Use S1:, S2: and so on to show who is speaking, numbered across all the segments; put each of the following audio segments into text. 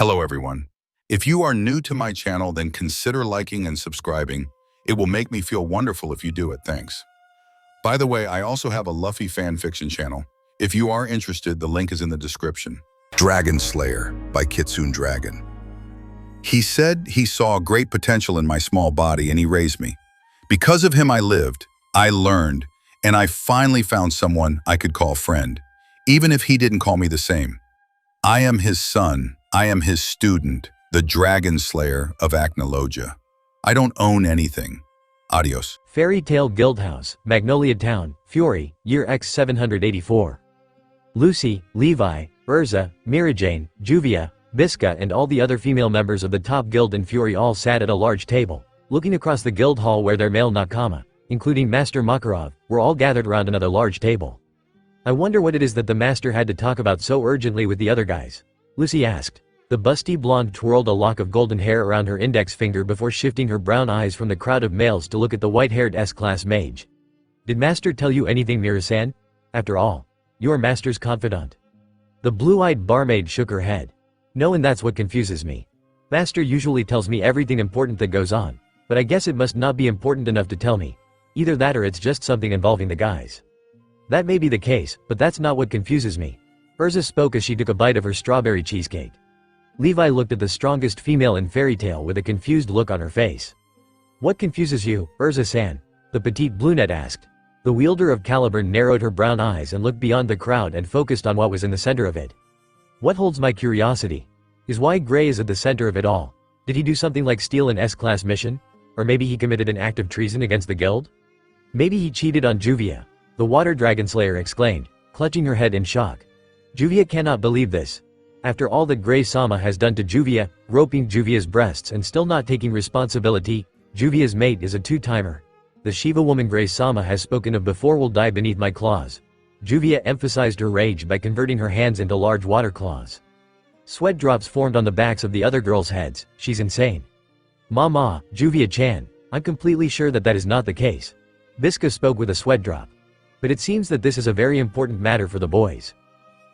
S1: Hello everyone. If you are new to my channel, then consider liking and subscribing. It will make me feel wonderful if you do it, thanks. By the way, I also have a Luffy fan fiction channel. If you are interested, the link is in the description. Dragonslayer by KitsuneDragon. He said he saw great potential in my small body and he raised me. Because of him I lived, I learned, and I finally found someone I could call friend, even if he didn't call me the same. I am his son. I am his student, the Dragonslayer of Acnologia. I don't own anything. Adios.
S2: Fairy Tale Guildhouse, Magnolia Town, Fury, year X 784. Lucy, Levi, Urza, Mirajane, Juvia, Biska and all the other female members of the top guild in Fury all sat at a large table, looking across the guild hall where their male nakama, including Master Makarov, were all gathered around another large table. I wonder what it is that the master had to talk about so urgently with the other guys, Lucy asked. The busty blonde twirled a lock of golden hair around her index finger before shifting her brown eyes from the crowd of males to look at the white-haired S-class mage. Did Master tell you anything, Mira-san? After all, you're Master's confidant. The blue-eyed barmaid shook her head. No, and that's what confuses me. Master usually tells me everything important that goes on, but I guess it must not be important enough to tell me. Either that or it's just something involving the guys. That may be the case, but that's not what confuses me. Urza spoke as she took a bite of her strawberry cheesecake. Levi looked at the strongest female in Fairy Tale with a confused look on her face. What confuses you, Urza-san? The petite brunette asked. The wielder of Caliburn narrowed her brown eyes and looked beyond the crowd and focused on what was in the center of it. What holds my curiosity is why Gray is at the center of it all. Did he do something like steal an S-class mission? Or maybe he committed an act of treason against the guild? Maybe he cheated on Juvia, the Water Dragonslayer exclaimed, clutching her head in shock. Juvia cannot believe this. After all that Gray-sama has done to Juvia, roping Juvia's breasts and still not taking responsibility, Juvia's mate is a two-timer. The Shiva woman Gray-sama has spoken of before will die beneath my claws. Juvia emphasized her rage by converting her hands into large water claws. Sweat drops formed on the backs of the other girls' heads. She's insane. Mama, Juvia-chan, I'm completely sure that is not the case. Biska spoke with a sweat drop. But it seems that this is a very important matter for the boys.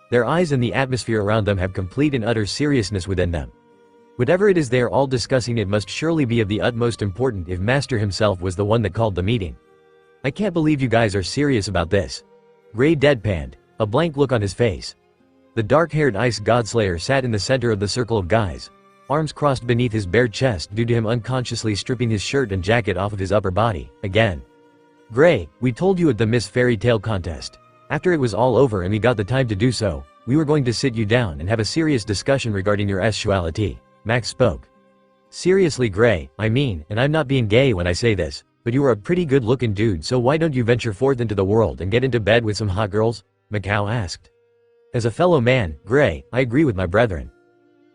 S2: Their eyes and the atmosphere around them have complete and utter seriousness within them. Whatever it is they are all discussing, it must surely be of the utmost importance if Master himself was the one that called the meeting. I can't believe you guys are serious about this. Gray deadpanned, a blank look on his face. The dark-haired Ice Godslayer sat in the center of the circle of guys, arms crossed beneath his bare chest due to him unconsciously stripping his shirt and jacket off of his upper body, again. Gray, we told you at the Miss Fairy Tale contest. After it was all over and we got the time to do so, we were going to sit you down and have a serious discussion regarding your sexuality, Max spoke. Seriously Gray, I mean, and I'm not being gay when I say this, but you are a pretty good-looking dude, so why don't you venture forth into the world and get into bed with some hot girls? Macau asked. As a fellow man, Gray, I agree with my brethren.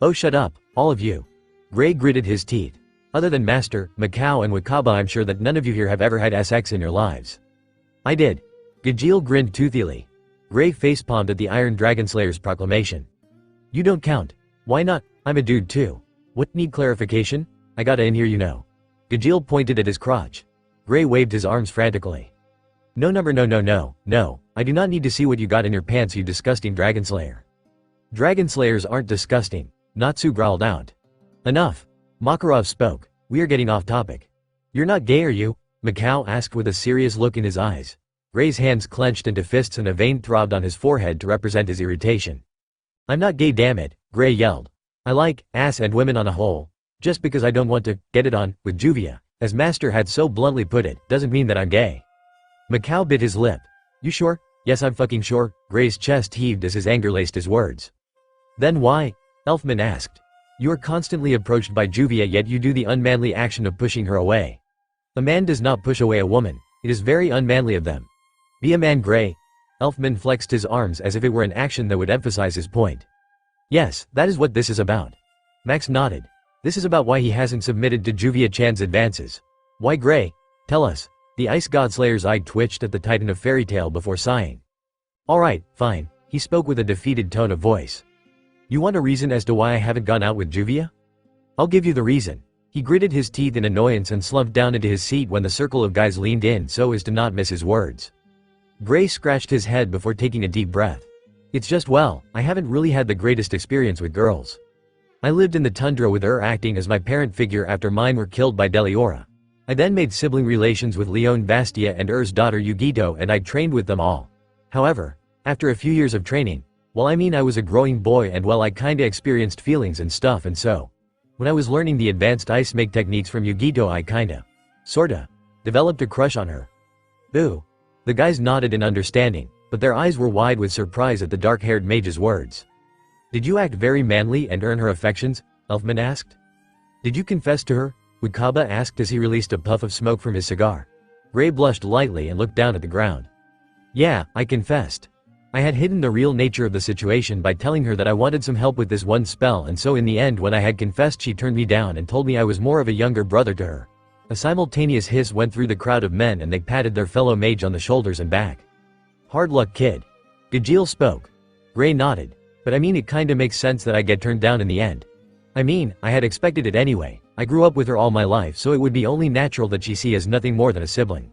S2: Oh shut up, all of you. Gray gritted his teeth. Other than Master, Macau and Wakaba, I'm sure that none of you here have ever had sex in your lives. I did. Gajeel grinned toothily. Gray facepalmed at the Iron Dragonslayer's proclamation. You don't count. Why not? I'm a dude too. What, need clarification? I gotta in here you know. Gajeel pointed at his crotch. Gray waved his arms frantically. No, I do not need to see what you got in your pants, you disgusting Dragonslayer. Dragonslayers aren't disgusting, Natsu growled out. Enough. Makarov spoke. We are getting off topic. You're not gay, are you? Macau asked with a serious look in his eyes. Gray's hands clenched into fists and a vein throbbed on his forehead to represent his irritation. I'm not gay, damn it, Gray yelled. I like ass and women on a whole. Just because I don't want to get it on with Juvia, as Master had so bluntly put it, doesn't mean that I'm gay. Macau bit his lip. You sure? Yes, I'm fucking sure. Gray's chest heaved as his anger laced his words. Then why? Elfman asked. You are constantly approached by Juvia, yet you do the unmanly action of pushing her away. A man does not push away a woman. It is very unmanly of them. Be a man, Gray. Elfman flexed his arms as if it were an action that would emphasize his point. Yes, that is what this is about. Max nodded. This is about why he hasn't submitted to Juvia-chan's advances. Why, Gray? Tell us. The Ice Godslayer's eye twitched at the Titan of Fairy Tale before sighing. Alright, fine, he spoke with a defeated tone of voice. You want a reason as to why I haven't gone out with Juvia? I'll give you the reason. He gritted his teeth in annoyance and slumped down into his seat when the circle of guys leaned in so as to not miss his words. Gray scratched his head before taking a deep breath. It's just, well, I haven't really had the greatest experience with girls. I lived in the tundra with her acting as my parent figure after mine were killed by Deliora. I then made sibling relations with Leone Bastia and daughter Yugito, and I trained with them all. However, after a few years of training, well, I was a growing boy, and well, I kinda experienced feelings and stuff, and so when I was learning the advanced ice make techniques from Yugito, I kinda, sorta, developed a crush on her. Ooh. The guys nodded in understanding, but their eyes were wide with surprise at the dark-haired mage's words. Did you act very manly and earn her affections? Elfman asked. Did you confess to her? Wakaba asked as he released a puff of smoke from his cigar. Gray blushed lightly and looked down at the ground. Yeah, I confessed. I had hidden the real nature of the situation by telling her that I wanted some help with this one spell, and so in the end when I had confessed she turned me down and told me I was more of a younger brother to her. A simultaneous hiss went through the crowd of men and they patted their fellow mage on the shoulders and back. Hard luck, kid. Gajeel spoke. Gray nodded. But it kinda makes sense that I get turned down in the end. I had expected it anyway. I grew up with her all my life, so it would be only natural that she see as nothing more than a sibling.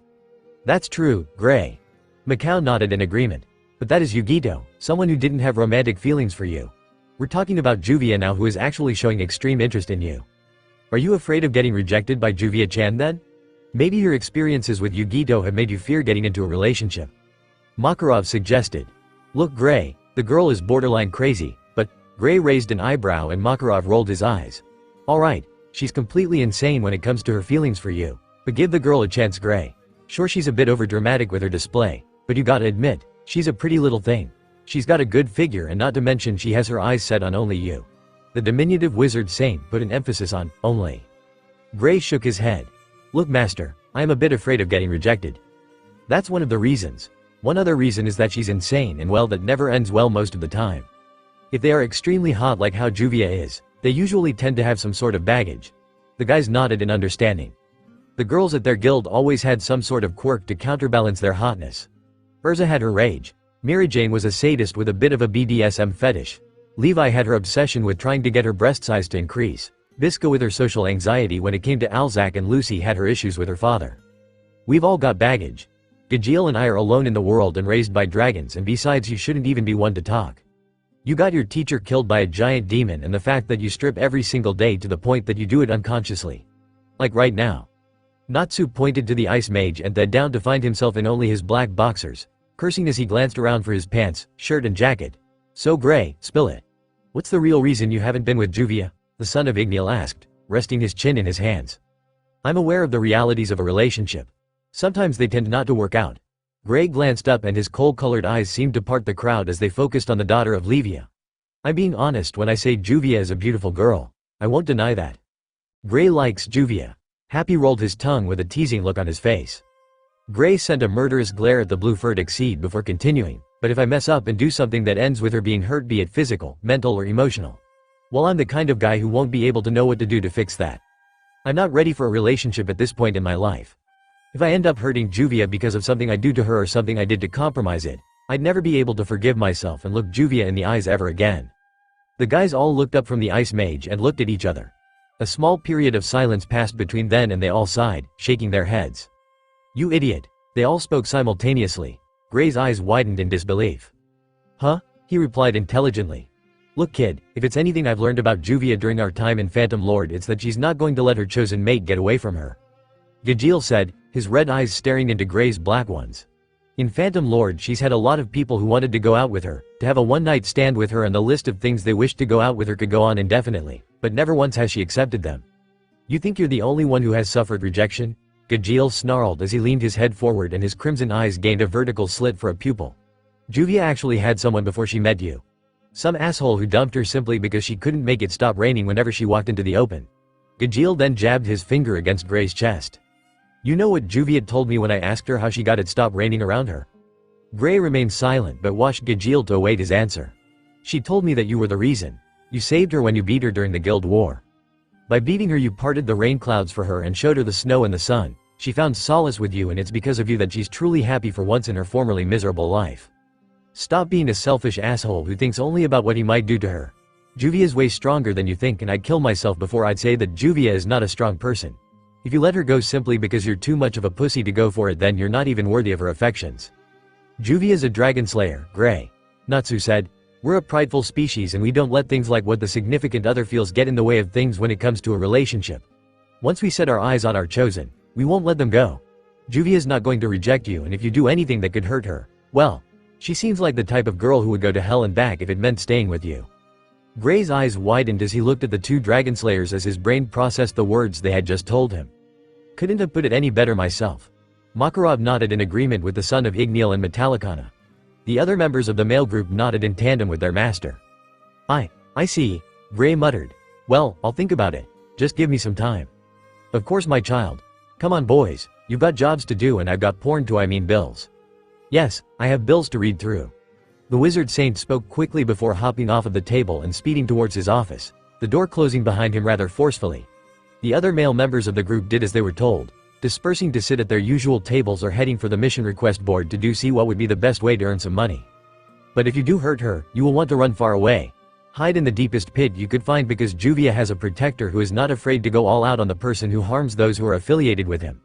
S2: That's true, Gray. Mikao nodded in agreement. But that is Yugito, someone who didn't have romantic feelings for you. We're talking about Juvia now, who is actually showing extreme interest in you. Are you afraid of getting rejected by Juvia-chan then? Maybe your experiences with Yugito have made you fear getting into a relationship. Makarov suggested. Look, Gray, the girl is borderline crazy, but Gray raised an eyebrow and Makarov rolled his eyes. Alright, she's completely insane when it comes to her feelings for you, but give the girl a chance, Gray. Sure, she's a bit overdramatic with her display, but you gotta admit, she's a pretty little thing. She's got a good figure, and not to mention she has her eyes set on only you. The diminutive wizard saint put an emphasis on only. Gray shook his head. Look, master, I am a bit afraid of getting rejected. That's one of the reasons. One other reason is that she's insane, and well, that never ends well most of the time. If they are extremely hot like how Juvia is, they usually tend to have some sort of baggage. The guys nodded in understanding. The girls at their guild always had some sort of quirk to counterbalance their hotness. Urza had her rage. Mirajane was a sadist with a bit of a BDSM fetish. Levi had her obsession with trying to get her breast size to increase. Biska with her social anxiety when it came to Alzak, and Lucy had her issues with her father. We've all got baggage. Gajeel and I are alone in the world and raised by dragons, and besides, you shouldn't even be one to talk. You got your teacher killed by a giant demon, and the fact that you strip every single day to the point that you do it unconsciously. Like right now. Natsu pointed to the ice mage and then down to find himself in only his black boxers, cursing as he glanced around for his pants, shirt and jacket. So Gray, spill it. What's the real reason you haven't been with Juvia? The son of Igniel asked, resting his chin in his hands. I'm aware of the realities of a relationship. Sometimes they tend not to work out. Gray glanced up and his coal-colored eyes seemed to part the crowd as they focused on the daughter of Levia. I'm being honest when I say Juvia is a beautiful girl. I won't deny that. Gray likes Juvia. Happy rolled his tongue with a teasing look on his face. Gray sent a murderous glare at the blue-furred exceed before continuing. But if I mess up and do something that ends with her being hurt, be it physical, mental or emotional, well, I'm the kind of guy who won't be able to know what to do to fix that. I'm not ready for a relationship at this point in my life. If I end up hurting Juvia because of something I do to her or something I did to compromise it, I'd never be able to forgive myself and look Juvia in the eyes ever again. The guys all looked up from the ice mage and looked at each other. A small period of silence passed between them and they all sighed, shaking their heads. You idiot. They all spoke simultaneously. Gray's eyes widened in disbelief. Huh? He replied intelligently. Look, kid, if it's anything I've learned about Juvia during our time in Phantom Lord, it's that she's not going to let her chosen mate get away from her. Gajeel said, his red eyes staring into Gray's black ones. In Phantom Lord, she's had a lot of people who wanted to go out with her, to have a one-night stand with her, and the list of things they wished to go out with her could go on indefinitely, but never once has she accepted them. You think you're the only one who has suffered rejection? Gajeel snarled as he leaned his head forward and his crimson eyes gained a vertical slit for a pupil. Juvia actually had someone before she met you. Some asshole who dumped her simply because she couldn't make it stop raining whenever she walked into the open. Gajeel then jabbed his finger against Gray's chest. You know what Juvia told me when I asked her how she got it stop raining around her? Gray remained silent but watched Gajeel to await his answer. She told me that you were the reason. You saved her when you beat her during the guild war. By beating her you parted the rain clouds for her and showed her the snow and the sun. She found solace with you, and it's because of you that she's truly happy for once in her formerly miserable life. Stop being a selfish asshole who thinks only about what he might do to her. Juvia's way stronger than you think, and I'd kill myself before I'd say that Juvia is not a strong person. If you let her go simply because you're too much of a pussy to go for it, then you're not even worthy of her affections. Juvia's a Dragonslayer, Gray. Natsu said. We're a prideful species and we don't let things like what the significant other feels get in the way of things when it comes to a relationship. Once we set our eyes on our chosen, we won't let them go. Juvia's not going to reject you, and if you do anything that could hurt her, well, she seems like the type of girl who would go to hell and back if it meant staying with you. Gray's eyes widened as he looked at the two Dragonslayers as his brain processed the words they had just told him. Couldn't have put it any better myself. Makarov nodded in agreement with the son of Igniel and Metallicana. The other members of the male group nodded in tandem with their master. I see, Gray muttered. Well, I'll think about it. Just give me some time. Of course, my child. Come on, boys, you've got jobs to do and I've got bills. Yes, I have bills to read through. The wizard saint spoke quickly before hopping off of the table and speeding towards his office, the door closing behind him rather forcefully. The other male members of the group did as they were told, dispersing to sit at their usual tables or heading for the mission request board to see what would be the best way to earn some money. But if you do hurt her, you will want to run far away. Hide in the deepest pit you could find, because Juvia has a protector who is not afraid to go all out on the person who harms those who are affiliated with him.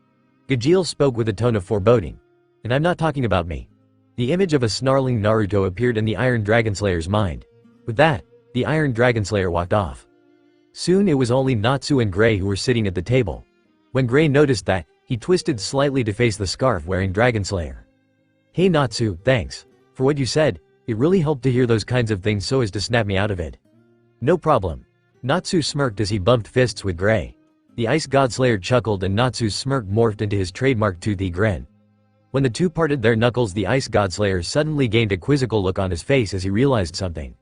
S2: Gajeel spoke with a tone of foreboding. And I'm not talking about me. The image of a snarling Naruto appeared in the Iron Dragonslayer's mind. With that, the Iron Dragonslayer walked off. Soon it was only Natsu and Gray who were sitting at the table. When Gray noticed that, he twisted slightly to face the scarf-wearing Dragonslayer. Hey Natsu, thanks for what you said. It really helped to hear those kinds of things so as to snap me out of it. No problem. Natsu smirked as he bumped fists with Gray. The Ice Godslayer chuckled and Natsu's smirk morphed into his trademark toothy grin. When the two parted their knuckles, the Ice Godslayer suddenly gained a quizzical look on his face as he realized something.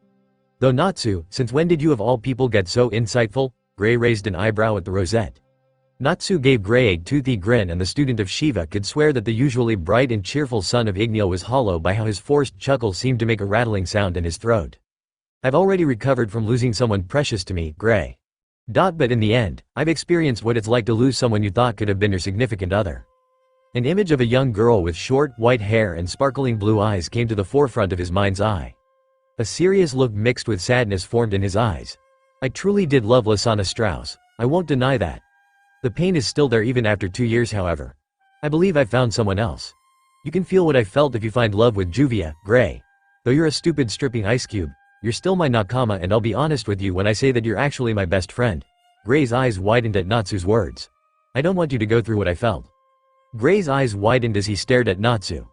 S2: Though Natsu, since when did you of all people get so insightful? Gray raised an eyebrow at the rosette. Natsu gave Gray a toothy grin, and the student of Shiva could swear that the usually bright and cheerful son of Igniel was hollow by how his forced chuckle seemed to make a rattling sound in his throat. I've already recovered from losing someone precious to me, Gray. But in the end, I've experienced what it's like to lose someone you thought could have been your significant other. An image of a young girl with short, white hair and sparkling blue eyes came to the forefront of his mind's eye. A serious look mixed with sadness formed in his eyes. I truly did love Lasana Strauss, I won't deny that. The pain is still there even after 2 years, however. I believe I found someone else. You can feel what I felt if you find love with Juvia, Gray. Though you're a stupid stripping ice cube, you're still my nakama, and I'll be honest with you when I say that you're actually my best friend. Gray's eyes widened at Natsu's words. I don't want you to go through what I felt. Gray's eyes widened as he stared at Natsu.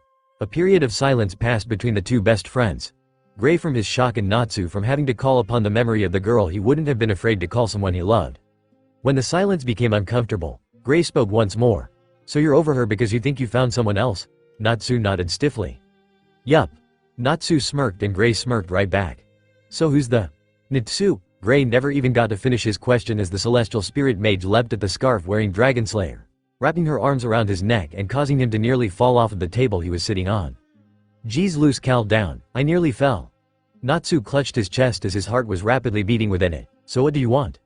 S2: A period of silence passed between the two best friends. Gray from his shock and Natsu from having to call upon the memory of the girl he wouldn't have been afraid to call someone he loved. When the silence became uncomfortable, Gray spoke once more. So you're over her because you think you found someone else? Natsu nodded stiffly. Yup. Natsu smirked and Gray smirked right back. So who's the Natsu? Gray never even got to finish his question as the celestial spirit mage leapt at the scarf-wearing Dragonslayer, wrapping her arms around his neck and causing him to nearly fall off of the table he was sitting on. Geez, loose cow down, I nearly fell. Natsu clutched his chest as his heart was rapidly beating within it. So what do you want?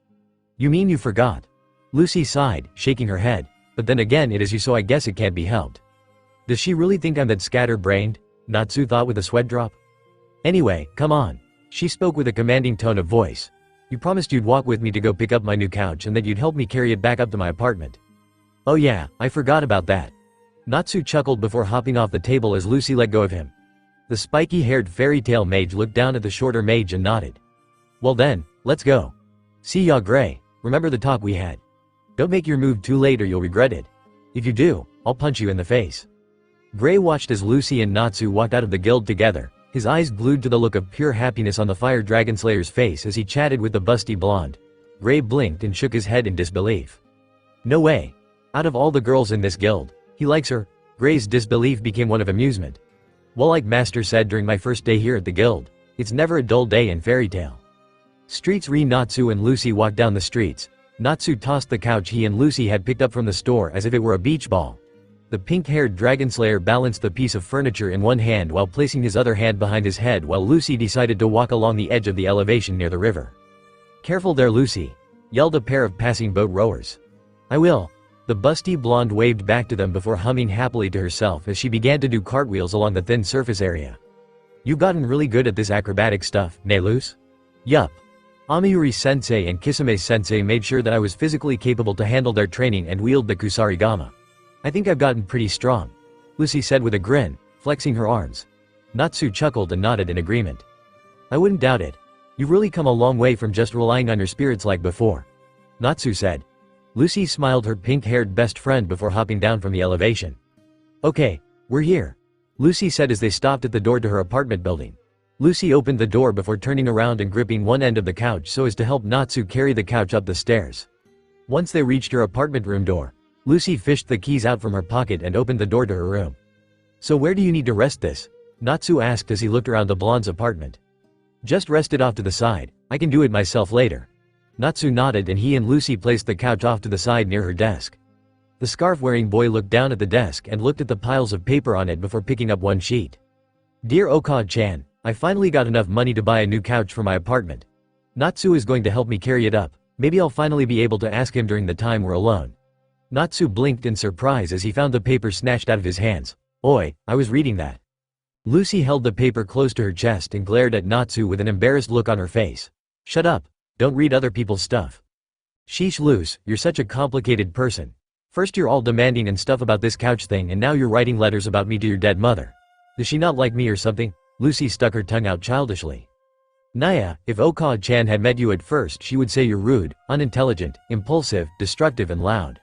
S2: You mean you forgot? Lucy sighed, shaking her head. But then again, it is you, so I guess it can't be helped. Does she really think I'm that scatterbrained? Natsu thought with a sweat drop. Anyway, come on. She spoke with a commanding tone of voice. You promised you'd walk with me to go pick up my new couch and that you'd help me carry it back up to my apartment. Oh yeah, I forgot about that. Natsu chuckled before hopping off the table as Lucy let go of him. The spiky-haired fairy tale mage looked down at the shorter mage and nodded. Well then, let's go. See ya, Gray. Remember the talk we had. Don't make your move too late or you'll regret it. If you do, I'll punch you in the face. Gray watched as Lucy and Natsu walked out of the guild together, his eyes glued to the look of pure happiness on the Fire Dragonslayer's face as he chatted with the busty blonde. Gray blinked and shook his head in disbelief. No way. Out of all the girls in this guild, he likes her. Gray's disbelief became one of amusement. Well, like Master said during my first day here at the guild, it's never a dull day in Fairy Tale. Streets re Natsu and Lucy walked down the streets. Natsu tossed the couch he and Lucy had picked up from the store as if it were a beach ball. The pink-haired Dragonslayer balanced the piece of furniture in one hand while placing his other hand behind his head while Lucy decided to walk along the edge of the elevation near the river. Careful there, Lucy, yelled a pair of passing boat rowers. I will. The busty blonde waved back to them before humming happily to herself as she began to do cartwheels along the thin surface area. You've gotten really good at this acrobatic stuff, ne Luce? Yup. Amiyuri-sensei and Kisame-sensei made sure that I was physically capable to handle their training and wield the kusarigama. I think I've gotten pretty strong, Lucy said with a grin, flexing her arms. Natsu chuckled and nodded in agreement. I wouldn't doubt it. You've really come a long way from just relying on your spirits like before. Natsu said. Lucy smiled her pink-haired best friend before hopping down from the elevation. Okay, we're here, Lucy said as they stopped at the door to her apartment building. Lucy opened the door before turning around and gripping one end of the couch so as to help Natsu carry the couch up the stairs. Once they reached her apartment room door, Lucy fished the keys out from her pocket and opened the door to her room. So where do you need to rest this? Natsu asked as he looked around the blonde's apartment. Just rest it off to the side, I can do it myself later. Natsu nodded and he and Lucy placed the couch off to the side near her desk. The scarf-wearing boy looked down at the desk and looked at the piles of paper on it before picking up one sheet. Dear Hokage-chan, I finally got enough money to buy a new couch for my apartment. Natsu is going to help me carry it up, maybe I'll finally be able to ask him during the time we're alone. Natsu blinked in surprise as he found the paper snatched out of his hands. Oi, I was reading that. Lucy held the paper close to her chest and glared at Natsu with an embarrassed look on her face. Shut up, don't read other people's stuff. Sheesh Luce, you're such a complicated person. First you're all demanding and stuff about this couch thing and now you're writing letters about me to your dead mother. Does she not like me or something? Lucy stuck her tongue out childishly. Naya, if Hokage-chan had met you at first she would say you're rude, unintelligent, impulsive, destructive and loud.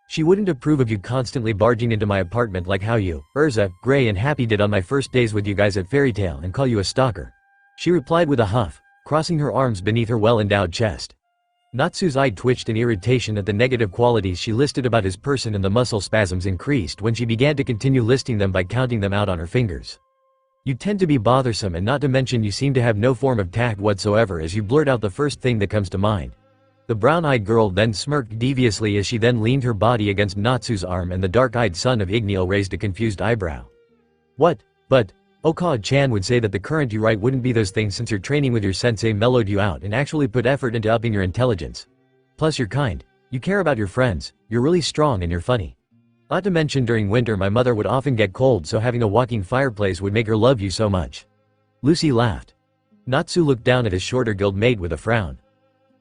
S2: She wouldn't approve of you constantly barging into my apartment like how you, Urza, Gray and Happy did on my first days with you guys at Fairy Tail and call you a stalker. She replied with a huff, crossing her arms beneath her well-endowed chest. Natsu's eye twitched in irritation at the negative qualities she listed about his person and the muscle spasms increased when she began to continue listing them by counting them out on her fingers. You tend to be bothersome and not to mention you seem to have no form of tact whatsoever as you blurt out the first thing that comes to mind. The brown-eyed girl then smirked deviously as she then leaned her body against Natsu's arm and the dark-eyed son of Igneel raised a confused eyebrow. What? But, Hokage-chan would say that the current you write wouldn't be those things since your training with your sensei mellowed you out and actually put effort into upping your intelligence. Plus you're kind, you care about your friends, you're really strong and you're funny. Not to mention during winter my mother would often get cold so having a walking fireplace would make her love you so much. Lucy laughed. Natsu looked down at his shorter guildmate with a frown.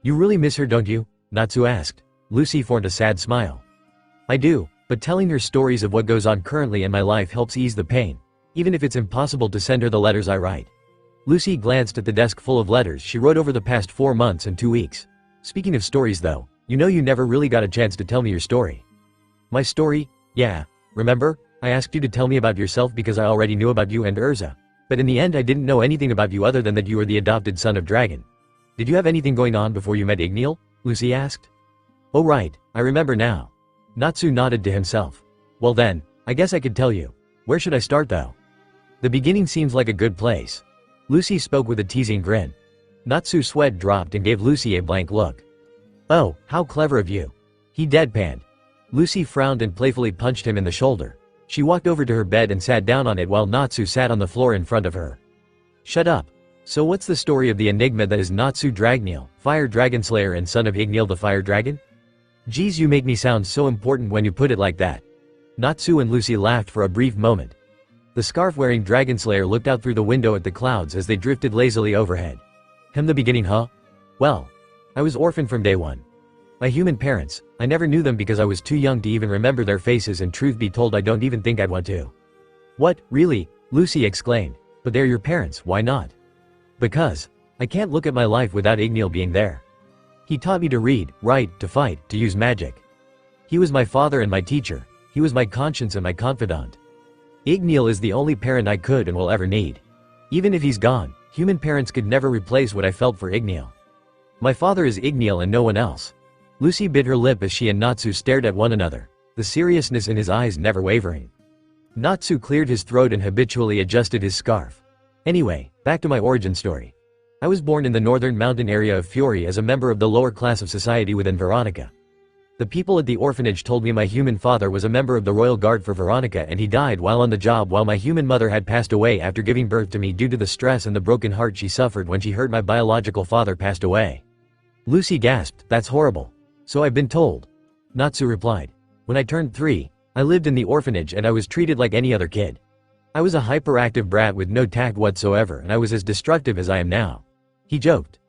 S2: You really miss her don't you? Natsu asked. Lucy formed a sad smile. I do, but telling her stories of what goes on currently in my life helps ease the pain, even if it's impossible to send her the letters I write. Lucy glanced at the desk full of letters she wrote over the past 4 months and 2 weeks. Speaking of stories though, you know you never really got a chance to tell me your story. My story? Yeah, remember? I asked you to tell me about yourself because I already knew about you and Urza. But in the end I didn't know anything about you other than that you were the adopted son of Dragon. Did you have anything going on before you met Igneel? Lucy asked. Oh right, I remember now. Natsu nodded to himself. Well then, I guess I could tell you. Where should I start though? The beginning seems like a good place. Lucy spoke with a teasing grin. Natsu's sweat dropped and gave Lucy a blank look. Oh, how clever of you. He deadpanned. Lucy frowned and playfully punched him in the shoulder. She walked over to her bed and sat down on it while Natsu sat on the floor in front of her. Shut up. So what's the story of the enigma that is Natsu Dragneel, Fire Dragonslayer and son of Igneel the Fire Dragon? Geez, you make me sound so important when you put it like that. Natsu and Lucy laughed for a brief moment. The scarf-wearing Dragonslayer looked out through the window at the clouds as they drifted lazily overhead. The beginning huh? Well, I was orphaned from day one. My human parents, I never knew them because I was too young to even remember their faces and truth be told I don't even think I'd want to. What, really? Lucy exclaimed. But they're your parents, why not? Because I can't look at my life without Igneel being there. He taught me to read, write, to fight, to use magic. He was my father and my teacher, he was my conscience and my confidant. Igneel is the only parent I could and will ever need. Even if he's gone, human parents could never replace what I felt for Igneel. My father is Igneel and no one else. Lucy bit her lip as she and Natsu stared at one another, the seriousness in his eyes never wavering. Natsu cleared his throat and habitually adjusted his scarf. Anyway, back to my origin story. I was born in the northern mountain area of Fury as a member of the lower class of society within Veronica. The people at the orphanage told me my human father was a member of the royal guard for Veronica and he died while on the job while my human mother had passed away after giving birth to me due to the stress and the broken heart she suffered when she heard my biological father passed away. Lucy gasped, that's horrible. So I've been told. Natsu replied. When I turned 3, I lived in the orphanage and I was treated like any other kid. I was a hyperactive brat with no tact whatsoever and I was as destructive as I am now. He joked.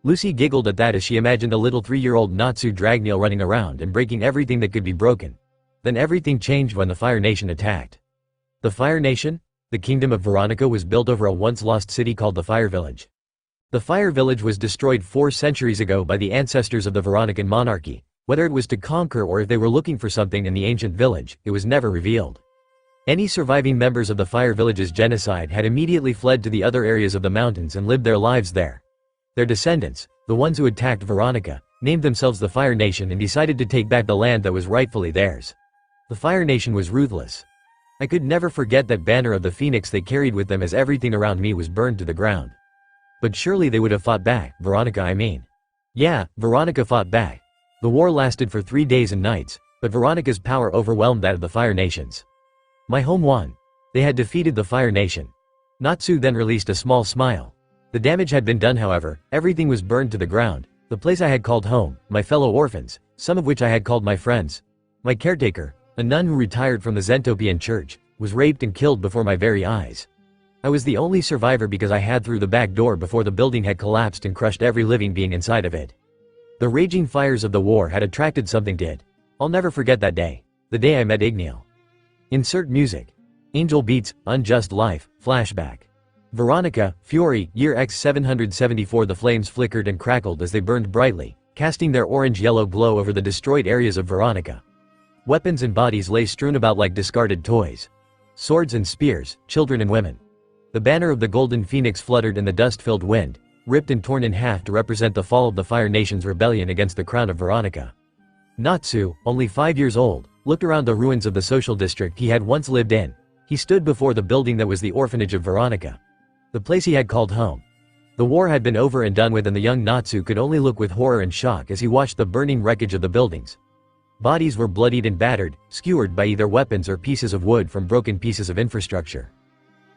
S2: Lucy giggled at that as she imagined a little 3-year-old Natsu Dragneel running around and breaking everything that could be broken. Then everything changed when the Fire Nation attacked. The Fire Nation? The kingdom of Veronica was built over a once lost city called the Fire Village. The fire village was destroyed 4 centuries ago by the ancestors of the Veronican monarchy. Whether it was to conquer or if they were looking for something in the ancient village, it was never revealed. Any surviving members of the fire village's genocide had immediately fled to the other areas of the mountains and lived their lives there. Their descendants, the ones who attacked Veronica, named themselves the Fire Nation and decided to take back the land that was rightfully theirs. The Fire Nation was ruthless. I could never forget that banner of the phoenix they carried with them as everything around me was burned to the ground. But surely they would have fought back, Veronica I mean. Yeah, Veronica fought back. The war lasted for 3 days and nights, but Veronica's power overwhelmed that of the Fire Nations. My home won. They had defeated the Fire Nation. Natsu then released a small smile. The damage had been done however, everything was burned to the ground. The place I had called home, my fellow orphans, some of which I had called my friends. My caretaker, a nun who retired from the Zentopian church, was raped and killed before my very eyes. I was the only survivor because I had through the back door before the building had collapsed and crushed every living being inside of it. The raging fires of the war had attracted something did. I'll never forget that day. The day I met Igniel. Insert music. Angel Beats, Unjust Life, Flashback. Veronica, Fury, year X774. The flames flickered and crackled as they burned brightly, casting their orange-yellow glow over the destroyed areas of Veronica. Weapons and bodies lay strewn about like discarded toys. Swords and spears, children and women. The banner of the Golden Phoenix fluttered in the dust-filled wind, ripped and torn in half to represent the fall of the Fire Nation's rebellion against the crown of Veronica. Natsu, only 5 years old, looked around the ruins of the social district he had once lived in. He stood before the building that was the orphanage of Veronica. The place he had called home. The war had been over and done with and the young Natsu could only look with horror and shock as he watched the burning wreckage of the buildings. Bodies were bloodied and battered, skewered by either weapons or pieces of wood from broken pieces of infrastructure.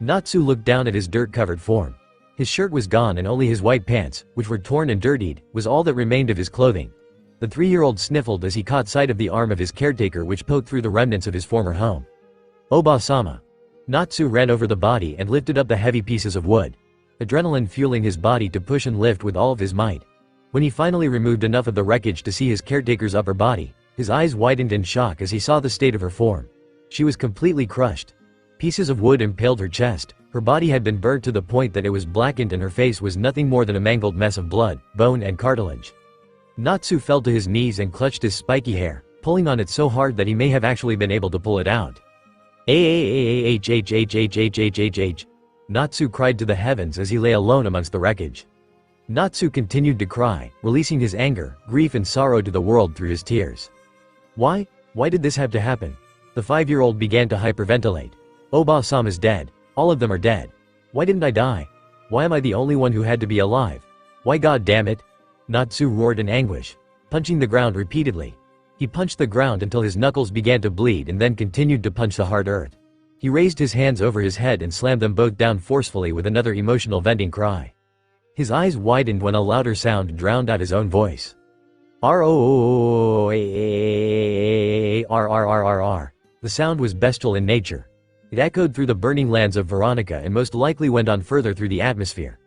S2: Natsu looked down at his dirt-covered form. His shirt was gone and only his white pants, which were torn and dirtied, was all that remained of his clothing. The 3-year-old sniffled as he caught sight of the arm of his caretaker which poked through the remnants of his former home. Oba-sama. Natsu ran over the body and lifted up the heavy pieces of wood. Adrenaline fueling his body to push and lift with all of his might. When he finally removed enough of the wreckage to see his caretaker's upper body, his eyes widened in shock as he saw the state of her form. She was completely crushed. Pieces of wood impaled her chest, her body had been burnt to the point that it was blackened and her face was nothing more than a mangled mess of blood, bone and cartilage. Natsu fell to his knees and clutched his spiky hair, pulling on it so hard that he may have actually been able to pull it out. Natsu cried to the heavens as he lay alone amongst the wreckage. Natsu continued to cry, releasing his anger, grief and sorrow to the world through his tears. Why did this have to happen? The 5-year-old began to hyperventilate. Oba-sama's dead. All of them are dead. Why didn't I die? Why am I the only one who had to be alive? Why god damn it? Natsu roared in anguish, punching the ground repeatedly. He punched the ground until his knuckles began to bleed and then continued to punch the hard earth. He raised his hands over his head and slammed them both down forcefully with another emotional venting cry. His eyes widened when a louder sound drowned out his own voice. R-O-R-R-R-R. The sound was bestial in nature. It echoed through the burning lands of Veronica and most likely went on further through the atmosphere.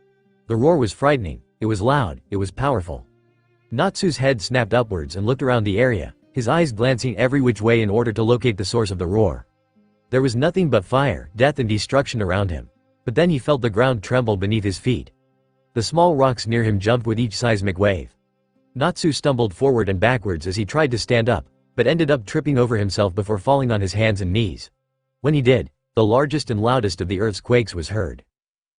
S2: The roar was frightening, it was loud, it was powerful. Natsu's head snapped upwards and looked around the area, his eyes glancing every which way in order to locate the source of the roar. There was nothing but fire, death and destruction around him. But then he felt the ground tremble beneath his feet. The small rocks near him jumped with each seismic wave. Natsu stumbled forward and backwards as he tried to stand up, but ended up tripping over himself before falling on his hands and knees. When he did, the largest and loudest of the earth's quakes was heard.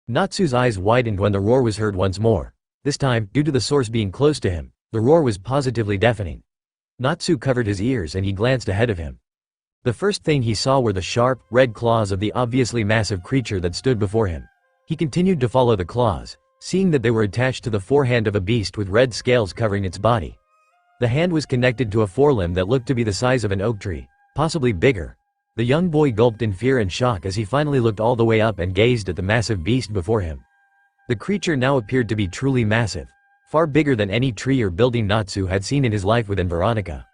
S2: Natsu's eyes widened when the roar was heard once more. This time, due to the source being close to him, the roar was positively deafening. Natsu covered his ears and he glanced ahead of him. The first thing he saw were the sharp, red claws of the obviously massive creature that stood before him. He continued to follow the claws, seeing that they were attached to the forehand of a beast with red scales covering its body. The hand was connected to a forelimb that looked to be the size of an oak tree, possibly bigger. The young boy gulped in fear and shock as he finally looked all the way up and gazed at the massive beast before him. The creature now appeared to be truly massive, far bigger than any tree or building Natsu had seen in his life within Veronica.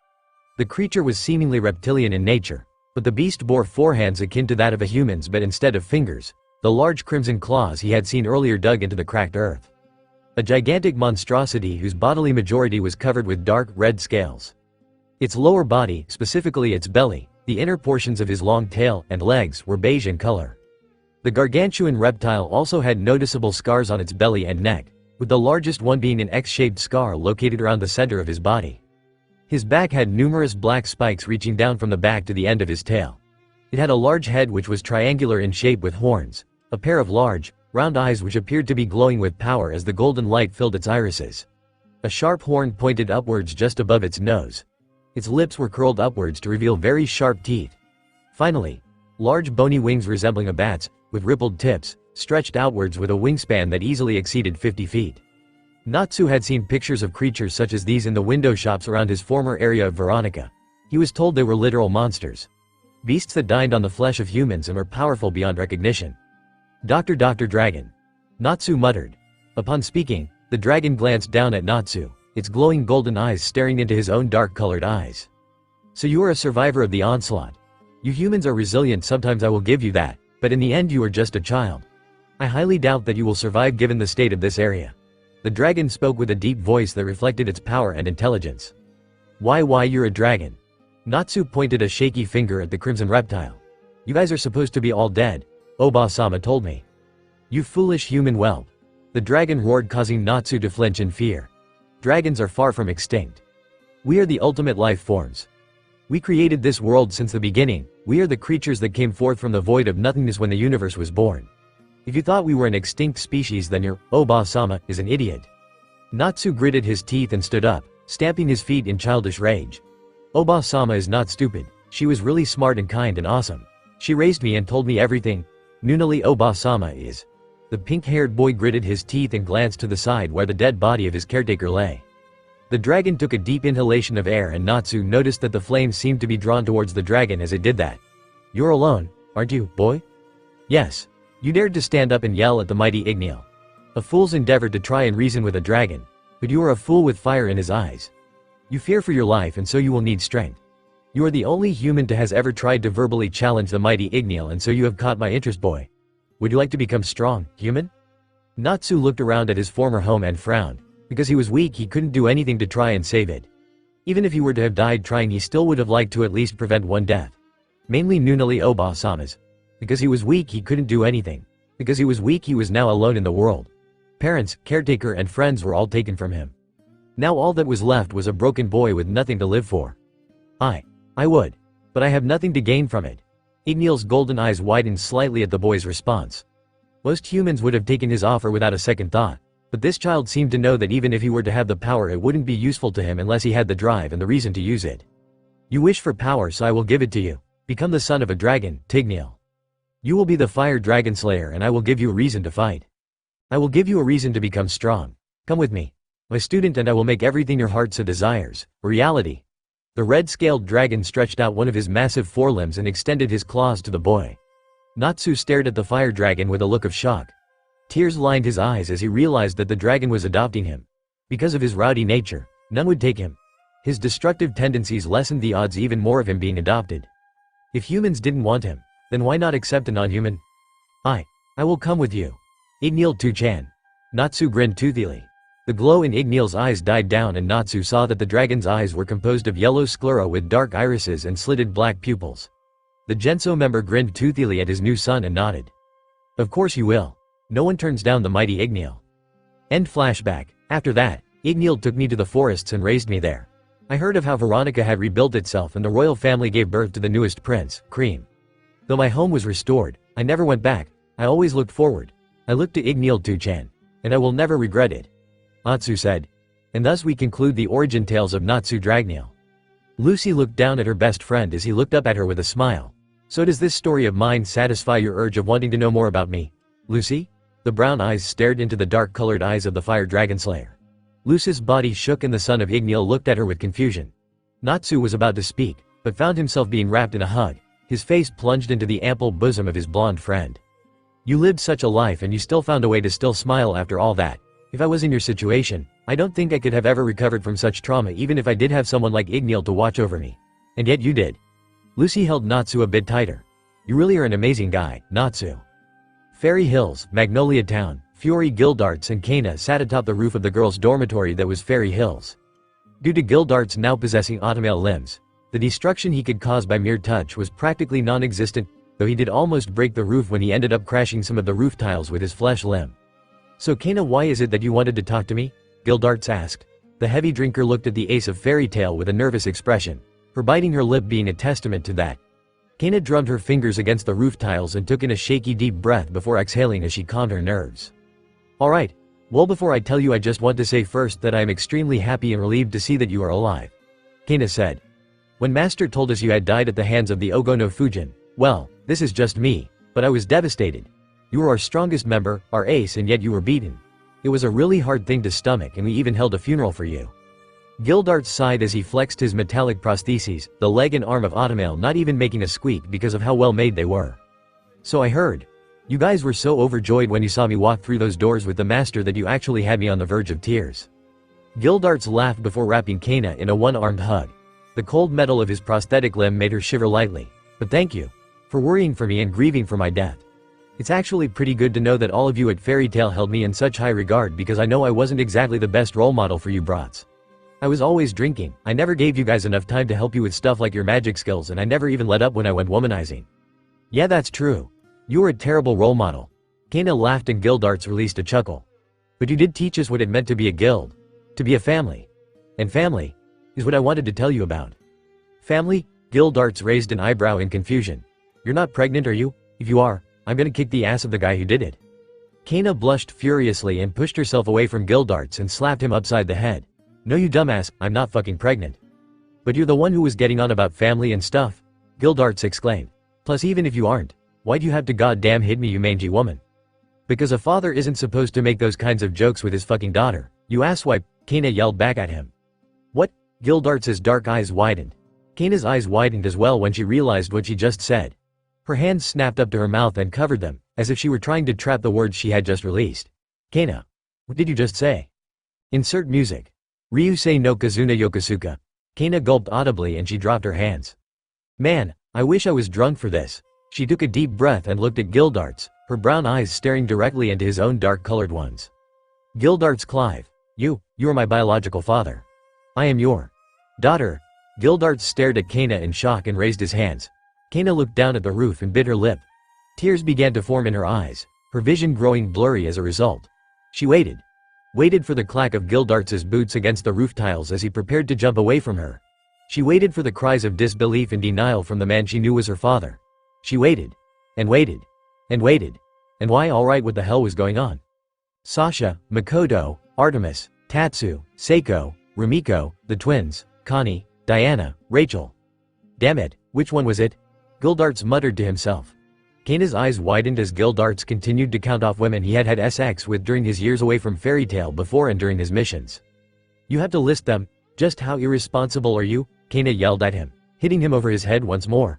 S2: The creature was seemingly reptilian in nature, but the beast bore forehands akin to that of a human's but instead of fingers, the large crimson claws he had seen earlier dug into the cracked earth. A gigantic monstrosity whose bodily majority was covered with dark, red scales. Its lower body, specifically its belly, the inner portions of his long tail and legs were beige in color. The gargantuan reptile also had noticeable scars on its belly and neck. with the largest one being an X-shaped scar located around the center of his body. His back had numerous black spikes reaching down from the back to the end of his tail. It had a large head which was triangular in shape with horns, a pair of large, round eyes which appeared to be glowing with power as the golden light filled its irises. A sharp horn pointed upwards just above its nose. Its lips were curled upwards to reveal very sharp teeth. Finally, large bony wings resembling a bat's, with rippled tips, stretched outwards with a wingspan that easily exceeded 50 feet. Natsu had seen pictures of creatures such as these in the window shops around his former area of Veronica. He was told they were literal monsters. Beasts that dined on the flesh of humans and were powerful beyond recognition. Dr. Dragon. Natsu muttered. Upon speaking, the dragon glanced down at Natsu, its glowing golden eyes staring into his own dark-colored eyes. So you are a survivor of the onslaught. You humans are resilient, sometimes I will give you that, but in the end you are just a child. I highly doubt that you will survive given the state of this area. The dragon spoke with a deep voice that reflected its power and intelligence. Why you're a dragon? Natsu pointed a shaky finger at the crimson reptile. You guys are supposed to be all dead, Oba-sama told me. You foolish human whelp. The dragon roared, causing Natsu to flinch in fear. Dragons are far from extinct. We are the ultimate life forms. We created this world since the beginning. We are the creatures that came forth from the void of nothingness when the universe was born. If you thought we were an extinct species, then your Oba-sama is an idiot. Natsu gritted his teeth and stood up, stamping his feet in childish rage. Oba-sama is not stupid. She was really smart and kind and awesome. She raised me and told me everything. Nunali Oba-sama is. The pink-haired boy gritted his teeth and glanced to the side where the dead body of his caretaker lay. The dragon took a deep inhalation of air and Natsu noticed that the flames seemed to be drawn towards the dragon as it did that. You're alone, aren't you, boy? Yes. You dared to stand up and yell at the mighty Igneel. A fool's endeavor to try and reason with a dragon, but you are a fool with fire in his eyes. You fear for your life and so you will need strength. You are the only human to has ever tried to verbally challenge the mighty Igneel, and so you have caught my interest, boy. Would you like to become strong, human? Natsu looked around at his former home and frowned. Because he was weak, he couldn't do anything to try and save it. Even if he were to have died trying, he still would have liked to at least prevent one death. Mainly Nunali Oba-sama's. Because he was weak, he couldn't do anything. Because he was weak, he was now alone in the world. Parents, caretaker and friends were all taken from him. Now all that was left was a broken boy with nothing to live for. I would. But I have nothing to gain from it. Igneel's golden eyes widened slightly at the boy's response. Most humans would have taken his offer without a second thought. But this child seemed to know that even if he were to have the power, it wouldn't be useful to him unless he had the drive and the reason to use it. You wish for power, so I will give it to you. Become the son of a dragon, Tigneel. You will be the fire Dragonslayer and I will give you a reason to fight. I will give you a reason to become strong. Come with me, my student, and I will make everything your heart so desires a reality. The red-scaled dragon stretched out one of his massive forelimbs and extended his claws to the boy. Natsu stared at the fire dragon with a look of shock. Tears lined his eyes as he realized that the dragon was adopting him. Because of his rowdy nature, none would take him. His destructive tendencies lessened the odds even more of him being adopted. If humans didn't want him, then why not accept a non-human? I will come with you. Igneel Tuchan. Natsu grinned toothily. The glow in Igneel's eyes died down and Natsu saw that the dragon's eyes were composed of yellow sclera with dark irises and slitted black pupils. The Genso member grinned toothily at his new son and nodded. Of course you will. No one turns down the mighty Igneel. End flashback. After that, Igneel took me to the forests and raised me there. I heard of how Veronica had rebuilt itself and the royal family gave birth to the newest prince, Cream. Though my home was restored, I never went back. I always looked forward. I looked to Igneel Tuchan. And I will never regret it. Natsu said. And thus we conclude the origin tales of Natsu Dragneel. Lucy looked down at her best friend as he looked up at her with a smile. So does this story of mine satisfy your urge of wanting to know more about me, Lucy? The brown eyes stared into the dark-colored eyes of the fire Dragonslayer. Lucy's body shook and the son of Igneel looked at her with confusion. Natsu was about to speak, but found himself being wrapped in a hug. His face plunged into the ample bosom of his blonde friend. You lived such a life and you still found a way to still smile after all that. If I was in your situation, I don't think I could have ever recovered from such trauma even if I did have someone like Igneel to watch over me. And yet you did. Lucy held Natsu a bit tighter. You really are an amazing guy, Natsu. Fairy Hills, Magnolia Town, Fury Gildarts and Kana sat atop the roof of the girls' dormitory that was Fairy Hills. Due to Gildarts now possessing automale limbs, the destruction he could cause by mere touch was practically non-existent, though he did almost break the roof when he ended up crashing some of the roof tiles with his flesh limb. So Kana, why is it that you wanted to talk to me? Gildarts asked. The heavy drinker looked at the ace of fairy tale with a nervous expression, her biting her lip being a testament to that. Kana drummed her fingers against the roof tiles and took in a shaky deep breath before exhaling as she calmed her nerves. Alright. Well, before I tell you, I just want to say first that I am extremely happy and relieved to see that you are alive. Kana said. When Master told us you had died at the hands of the Ogo no Fujin, well, this is just me, but I was devastated. You were our strongest member, our ace, and yet you were beaten. It was a really hard thing to stomach, and we even held a funeral for you. Gildarts sighed as he flexed his metallic prostheses, the leg and arm of Automale not even making a squeak because of how well made they were. So I heard. You guys were so overjoyed when you saw me walk through those doors with the master that you actually had me on the verge of tears. Gildarts laughed before wrapping Kana in a one-armed hug. The cold metal of his prosthetic limb made her shiver lightly. But thank you. For worrying for me and grieving for my death. It's actually pretty good to know that all of you at Fairy Tail held me in such high regard, because I know I wasn't exactly the best role model for you brats. I was always drinking, I never gave you guys enough time to help you with stuff like your magic skills, and I never even let up when I went womanizing. Yeah, that's true. You were a terrible role model. Kana laughed and Gildarts released a chuckle. But you did teach us what it meant to be a guild. To be a family. And family is what I wanted to tell you about. Family? Gildarts raised an eyebrow in confusion. You're not pregnant, are you? If you are, I'm gonna kick the ass of the guy who did it. Kana blushed furiously and pushed herself away from Gildarts and slapped him upside the head. No, you dumbass, I'm not fucking pregnant. But you're the one who was getting on about family and stuff, Gildarts exclaimed. Plus, even if you aren't, why'd you have to goddamn hit me, you mangy woman? Because a father isn't supposed to make those kinds of jokes with his fucking daughter, you asswipe, Kana yelled back at him. What? Gildarts' dark eyes widened. Kana's eyes widened as well when she realized what she just said. Her hands snapped up to her mouth and covered them, as if she were trying to trap the words she had just released. Kana. What did you just say? Insert music. Ryusei no Kazuna Yokosuka. Kana gulped audibly and she dropped her hands. Man, I wish I was drunk for this. She took a deep breath and looked at Gildarts, her brown eyes staring directly into his own dark-colored ones. Gildarts Clive. You are my biological father. I am your daughter. Gildarts stared at Kana in shock and raised his hands. Kana looked down at the roof and bit her lip. Tears began to form in her eyes, her vision growing blurry as a result. She waited for the clack of Gildarts' boots against the roof tiles as he prepared to jump away from her. She waited for the cries of disbelief and denial from the man she knew was her father. She waited. And waited. And waited. And why, alright, what the hell was going on? Sasha, Makoto, Artemis, Tatsu, Seiko, Rumiko, the twins, Connie, Diana, Rachel. Damn it, which one was it? Gildarts muttered to himself. Kana's eyes widened as Gildarts continued to count off women he had had sex with during his years away from Fairy Tail before and during his missions. You have to list them. Just how irresponsible are you? Kana yelled at him, hitting him over his head once more.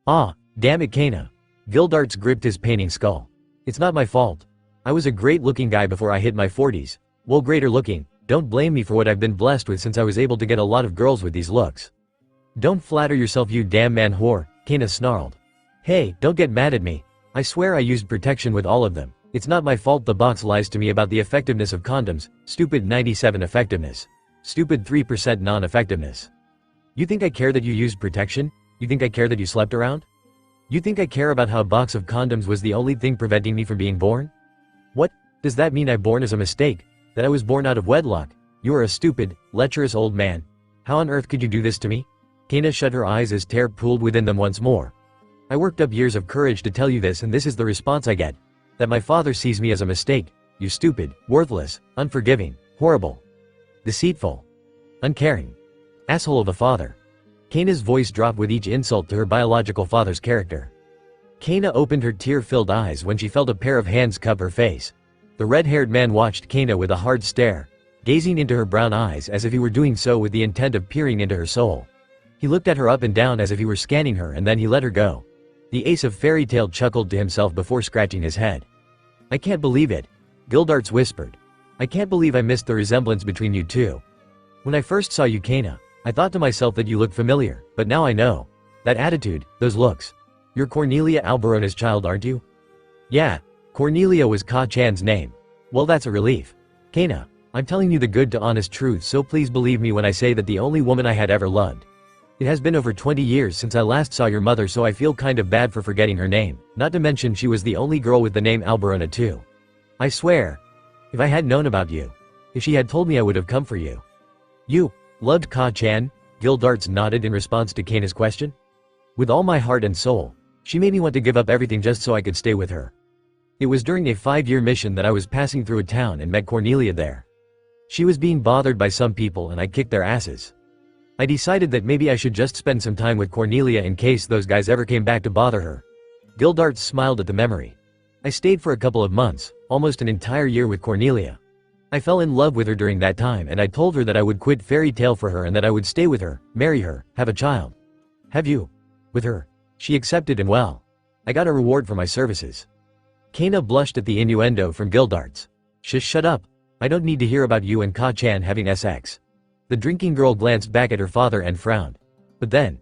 S2: Ah, damn it, Kana. Gildarts gripped his painting skull. It's not my fault. I was a great-looking guy before I hit my 40s. Well, greater looking. Don't blame me for what I've been blessed with since I was able to get a lot of girls with these looks. Don't flatter yourself, you damn man whore, Kana snarled. Hey, don't get mad at me. I swear I used protection with all of them. It's not my fault the box lies to me about the effectiveness of condoms. Stupid 97 effectiveness. Stupid 3% non-effectiveness. You think I care that you used protection? You think I care that you slept around? You think I care about how a box of condoms was the only thing preventing me from being born? What? Does that mean I born as a mistake? That I was born out of wedlock? You are a stupid, lecherous old man. How on earth could you do this to me? Kana shut her eyes as terror pooled within them once more. I worked up years of courage to tell you this, and this is the response I get. That my father sees me as a mistake. You stupid, worthless, unforgiving, horrible, deceitful, uncaring asshole of a father. Kana's voice dropped with each insult to her biological father's character. Kana opened her tear-filled eyes when she felt a pair of hands cup her face. The red-haired man watched Kana with a hard stare, gazing into her brown eyes as if he were doing so with the intent of peering into her soul. He looked at her up and down as if he were scanning her, and then he let her go. The ace of Fairy Tail chuckled to himself before scratching his head. I can't believe it, Gildarts whispered. I can't believe I missed the resemblance between you two. When I first saw you, Kana, I thought to myself that you looked familiar, but now I know. That attitude, those looks. You're Cornelia Alberona's child, aren't you? Yeah, Cornelia was Ka-chan's name. Well, that's a relief. Kana, I'm telling you the good to honest truth, so please believe me when I say that the only woman I had ever loved. It has been over 20 years since I last saw your mother, so I feel kind of bad for forgetting her name, not to mention she was the only girl with the name Alberona too. I swear. If I had known about you. If she had told me I would have come for you. You loved Ka-chan? Gildarts nodded in response to Kana's question. With all my heart and soul. She made me want to give up everything just so I could stay with her. It was during a 5-year mission that I was passing through a town and met Cornelia there. She was being bothered by some people and I kicked their asses. I decided that maybe I should just spend some time with Cornelia in case those guys ever came back to bother her. Gildarts smiled at the memory. I stayed for a couple of months, almost an entire year with Cornelia. I fell in love with her during that time and I told her that I would quit fairy tale for her and that I would stay with her, marry her, have a child. Have you? With her. She accepted and well. I got a reward for my services. Kana blushed at the innuendo from Gildarts. Shut up. I don't need to hear about you and Ka-chan having sex. The drinking girl glanced back at her father and frowned. But then,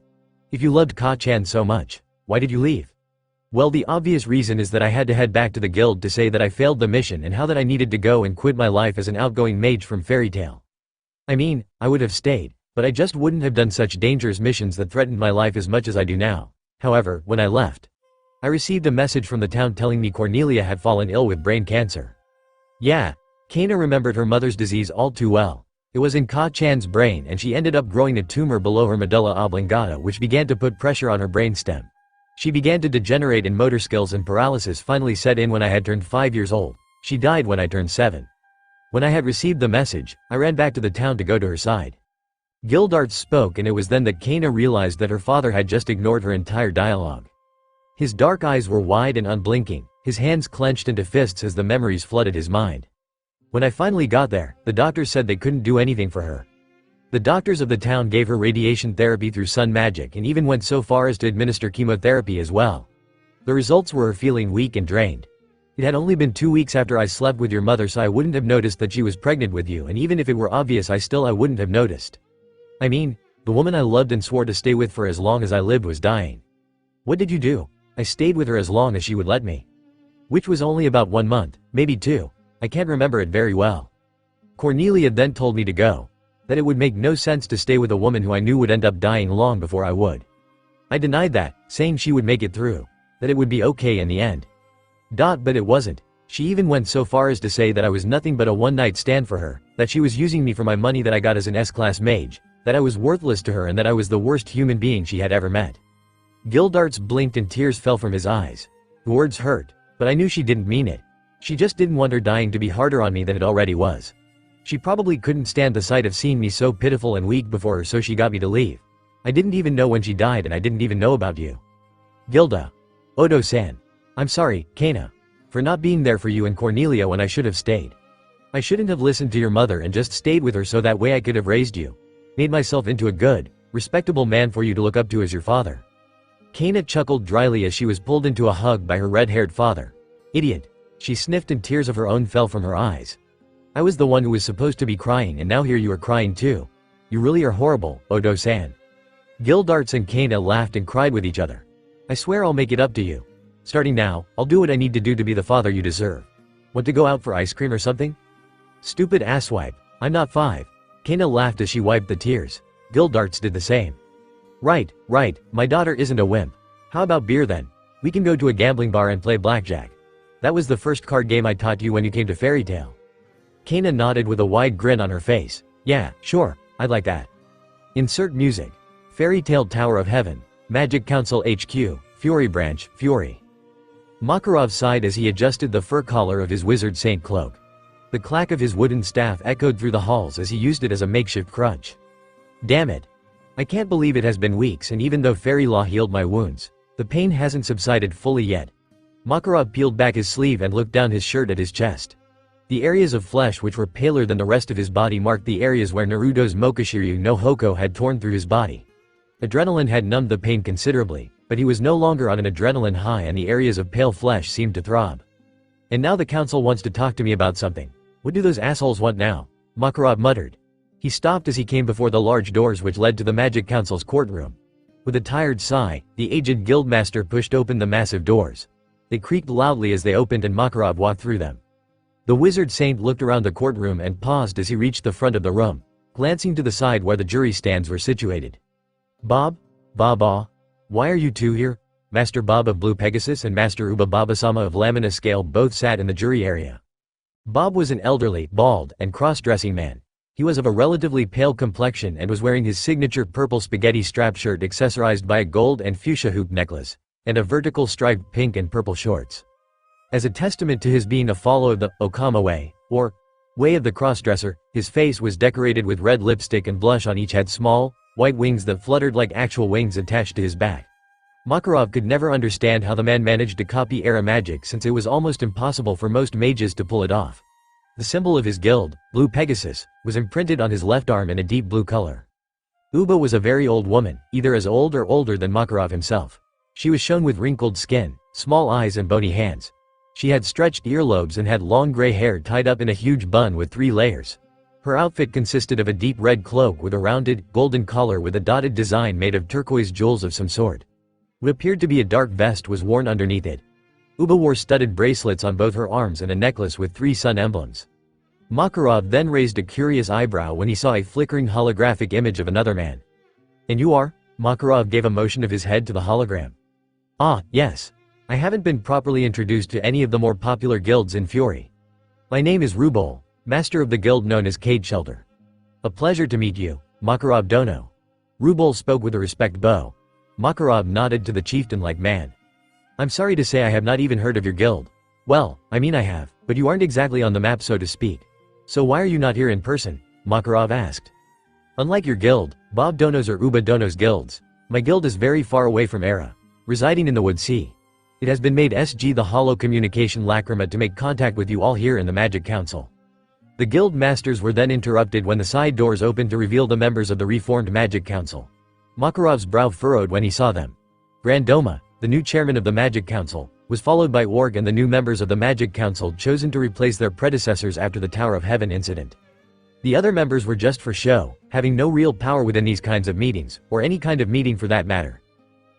S2: if you loved Ka-chan so much, why did you leave? Well, the obvious reason is that I had to head back to the guild to say that I failed the mission and how that I needed to go and quit my life as an outgoing mage from fairy tale. I mean, I would have stayed, but I just wouldn't have done such dangerous missions that threatened my life as much as I do now. However, when I left, I received a message from the town telling me Cornelia had fallen ill with brain cancer. Yeah, Kana remembered her mother's disease all too well. It was in Ka-chan's brain and she ended up growing a tumor below her medulla oblongata which began to put pressure on her brainstem. She began to degenerate and motor skills and paralysis finally set in when I had turned 5 years old. She died when I turned 7. When I had received the message, I ran back to the town to go to her side. Gildarts spoke and it was then that Kana realized that her father had just ignored her entire dialogue. His dark eyes were wide and unblinking, his hands clenched into fists as the memories flooded his mind. When I finally got there, the doctors said they couldn't do anything for her. The doctors of the town gave her radiation therapy through sun magic and even went so far as to administer chemotherapy as well. The results were her feeling weak and drained. It had only been 2 weeks after I slept with your mother so I wouldn't have noticed that she was pregnant with you and even if it were obvious I wouldn't have noticed. I mean, the woman I loved and swore to stay with for as long as I lived was dying. What did you do? I stayed with her as long as she would let me. Which was only about 1 month, maybe 2. I can't remember it very well. Cornelia then told me to go. That it would make no sense to stay with a woman who I knew would end up dying long before I would. I denied that, saying she would make it through. That it would be okay in the end. But it wasn't. She even went so far as to say that I was nothing but a one-night stand for her, that she was using me for my money that I got as an S-class mage, that I was worthless to her and that I was the worst human being she had ever met. Gildarts blinked and tears fell from his eyes. The words hurt, but I knew she didn't mean it. She just didn't want her dying to be harder on me than it already was. She probably couldn't stand the sight of seeing me so pitiful and weak before her so she got me to leave. I didn't even know when she died and I didn't even know about you. Gilda. Odo-san. I'm sorry, Kana. For not being there for you and Cornelia when I should have stayed. I shouldn't have listened to your mother and just stayed with her so that way I could have raised you. Made myself into a good, respectable man for you to look up to as your father. Kana chuckled dryly as she was pulled into a hug by her red-haired father. Idiot. She sniffed and tears of her own fell from her eyes. I was the one who was supposed to be crying and now here you are crying too. You really are horrible, Odo-san. Gildarts and Kana laughed and cried with each other. I swear I'll make it up to you. Starting now, I'll do what I need to do to be the father you deserve. Want to go out for ice cream or something? Stupid asswipe. I'm not 5. Kana laughed as she wiped the tears. Gildarts did the same. Right, my daughter isn't a wimp. How about beer then? We can go to a gambling bar and play blackjack. That was the first card game I taught you when you came to Fairy Tale. Kana nodded with a wide grin on her face. Yeah, sure, I'd like that. Insert music. Fairy Tale Tower of Heaven. Magic Council HQ, Fury Branch, Fury. Makarov sighed as he adjusted the fur collar of his wizard saint cloak. The clack of his wooden staff echoed through the halls as he used it as a makeshift crutch. Damn it. I can't believe it has been weeks and even though fairy law healed my wounds, the pain hasn't subsided fully yet. Makarov peeled back his sleeve and looked down his shirt at his chest. The areas of flesh which were paler than the rest of his body marked the areas where Naruto's Mokushiryu no Hoko had torn through his body. Adrenaline had numbed the pain considerably, but he was no longer on an adrenaline high and the areas of pale flesh seemed to throb. And now the council wants to talk to me about something. What do those assholes want now? Makarov muttered. He stopped as he came before the large doors which led to the Magic Council's courtroom. With a tired sigh, the aged guildmaster pushed open the massive doors. They creaked loudly as they opened and Makarov walked through them. The wizard saint looked around the courtroom and paused as he reached the front of the room, glancing to the side where the jury stands were situated. Baba? Why are you two here? Master Bob of Blue Pegasus and Master Uba Babasama of Lamina Scale both sat in the jury area. Bob was an elderly, bald, and cross-dressing man. He was of a relatively pale complexion and was wearing his signature purple spaghetti strap shirt accessorized by a gold and fuchsia hoop necklace, and a vertical striped pink and purple shorts. As a testament to his being a follower of the Okama way, or way of the crossdresser, his face was decorated with red lipstick and blush on each had small, white wings that fluttered like actual wings attached to his back. Makarov could never understand how the man managed to copy era magic since it was almost impossible for most mages to pull it off. The symbol of his guild, Blue Pegasus, was imprinted on his left arm in a deep blue color. Uba was a very old woman, either as old or older than Makarov himself. She was shown with wrinkled skin, small eyes and bony hands. She had stretched earlobes and had long gray hair tied up in a huge bun with 3 layers. Her outfit consisted of a deep red cloak with a rounded, golden collar with a dotted design made of turquoise jewels of some sort. What appeared to be a dark vest was worn underneath it. Uba wore studded bracelets on both her arms and a necklace with 3 sun emblems. Makarov then raised a curious eyebrow when he saw a flickering holographic image of another man. "And you are?" Makarov gave a motion of his head to the hologram. "Ah, yes. I haven't been properly introduced to any of the more popular guilds in Fury. My name is Rubol, master of the guild known as Cade Shelter." "A pleasure to meet you, Makarov Dono." Rubol spoke with a respect bow. Makarov nodded to the chieftain-like man. "I'm sorry to say I have not even heard of your guild. Well, I mean I have, but you aren't exactly on the map so to speak. So why are you not here in person?" Makarov asked. "Unlike your guild, Bob Dono's or Uba Dono's guilds, my guild is very far away from Era, residing in the Wood Sea. It has been made SG the Hollow Communication Lacrima to make contact with you all here in the Magic Council." The guild masters were then interrupted when the side doors opened to reveal the members of the reformed Magic Council. Makarov's brow furrowed when he saw them. Grand Doma, the new chairman of the Magic Council, was followed by Org and the new members of the Magic Council chosen to replace their predecessors after the Tower of Heaven incident. The other members were just for show, having no real power within these kinds of meetings, or any kind of meeting for that matter.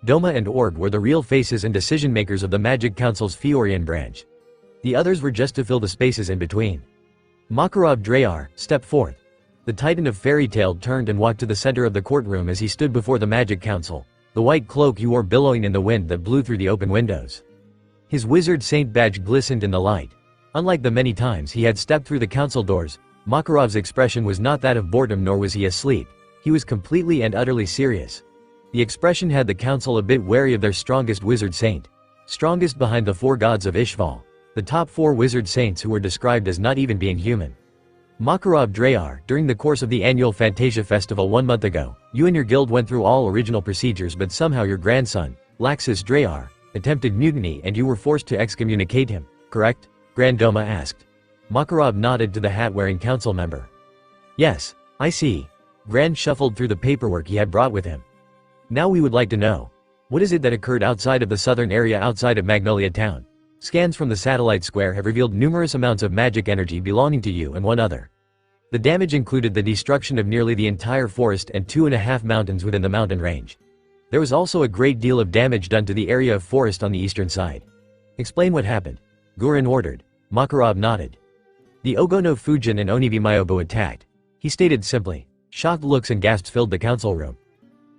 S2: Doma and Org were the real faces and decision-makers of the Magic Council's Fiorian branch. The others were just to fill the spaces in between. Makarov Drayar stepped forth. The Titan of Fairy Tale turned and walked to the center of the courtroom as he stood before the Magic Council, the white cloak he wore billowing in the wind that blew through the open windows. His wizard saint badge glistened in the light. Unlike the many times he had stepped through the council doors, Makarov's expression was not that of boredom nor was he asleep. He was completely and utterly serious. The expression had the council a bit wary of their strongest wizard saint. Strongest behind the 4 gods of Ishval, the top 4 wizard saints who were described as not even being human. Makarov Drayar, during the course of the annual Fantasia Festival 1 month ago, you and your guild went through all original procedures but somehow your grandson, Laxus Drayar, attempted mutiny and you were forced to excommunicate him, correct? Grand Doma asked. Makarov nodded to the hat-wearing council member. "Yes, I see." Grand shuffled through the paperwork he had brought with him. "Now we would like to know, what is it that occurred outside of the southern area outside of Magnolia Town? Scans from the satellite square have revealed numerous amounts of magic energy belonging to you and one other. The damage included the destruction of nearly the entire forest and 2.5 mountains within the mountain range. There was also a great deal of damage done to the area of forest on the eastern side. Explain what happened." Gurin ordered. Makarov nodded. "The Ogono Fujin and Onibi Myobu attacked," he stated simply. Shocked looks and gasps filled the council room.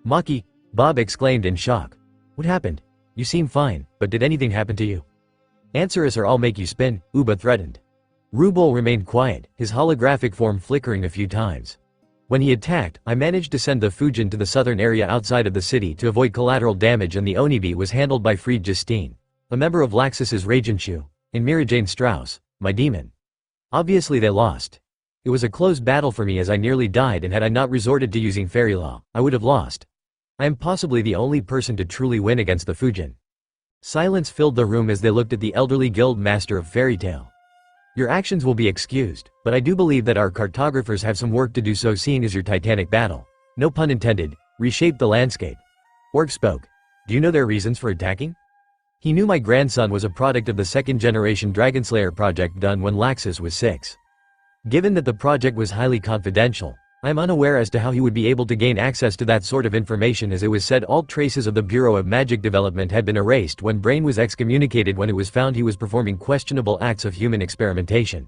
S2: "Maki," Bob exclaimed in shock. "What happened? You seem fine, but did anything happen to you?" "Answer us or I'll make you spin," Uba threatened. Rubol remained quiet, his holographic form flickering a few times. "When he attacked, I managed to send the Fujin to the southern area outside of the city to avoid collateral damage and the Onibi was handled by Fried Justine, a member of Laxus's Regentschu, and Mirajane Strauss, my demon. Obviously they lost. It was a close battle for me as I nearly died and had I not resorted to using fairy law, I would have lost. I am possibly the only person to truly win against the Fujin." Silence filled the room as they looked at the elderly guild master of Fairy Tale. "Your actions will be excused, but I do believe that our cartographers have some work to do so seeing as your titanic battle, no pun intended, reshaped the landscape." Orc spoke. "Do you know their reasons for attacking?" He knew my grandson was a product of the second-generation Dragonslayer project done when Laxus was 6. Given that the project was highly confidential, I am unaware as to how he would be able to gain access to that sort of information as it was said all traces of the Bureau of Magic Development had been erased when Brain was excommunicated when it was found he was performing questionable acts of human experimentation.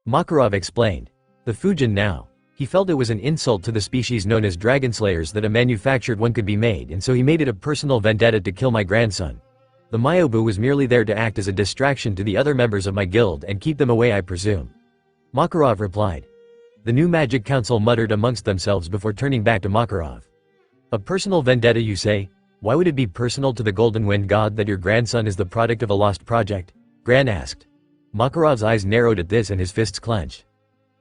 S2: Makarov explained. The Fujin now. He felt it was an insult to the species known as Dragonslayers that a manufactured one could be made and so he made it a personal vendetta to kill my grandson. The Myobu was merely there to act as a distraction to the other members of my guild and keep them away, I presume. Makarov replied. The new Magic Council muttered amongst themselves before turning back to Makarov. A personal vendetta, you say? Why would it be personal to the Golden Wind God that your grandson is the product of a lost project? Gran asked. Makarov's eyes narrowed at this and his fists clenched.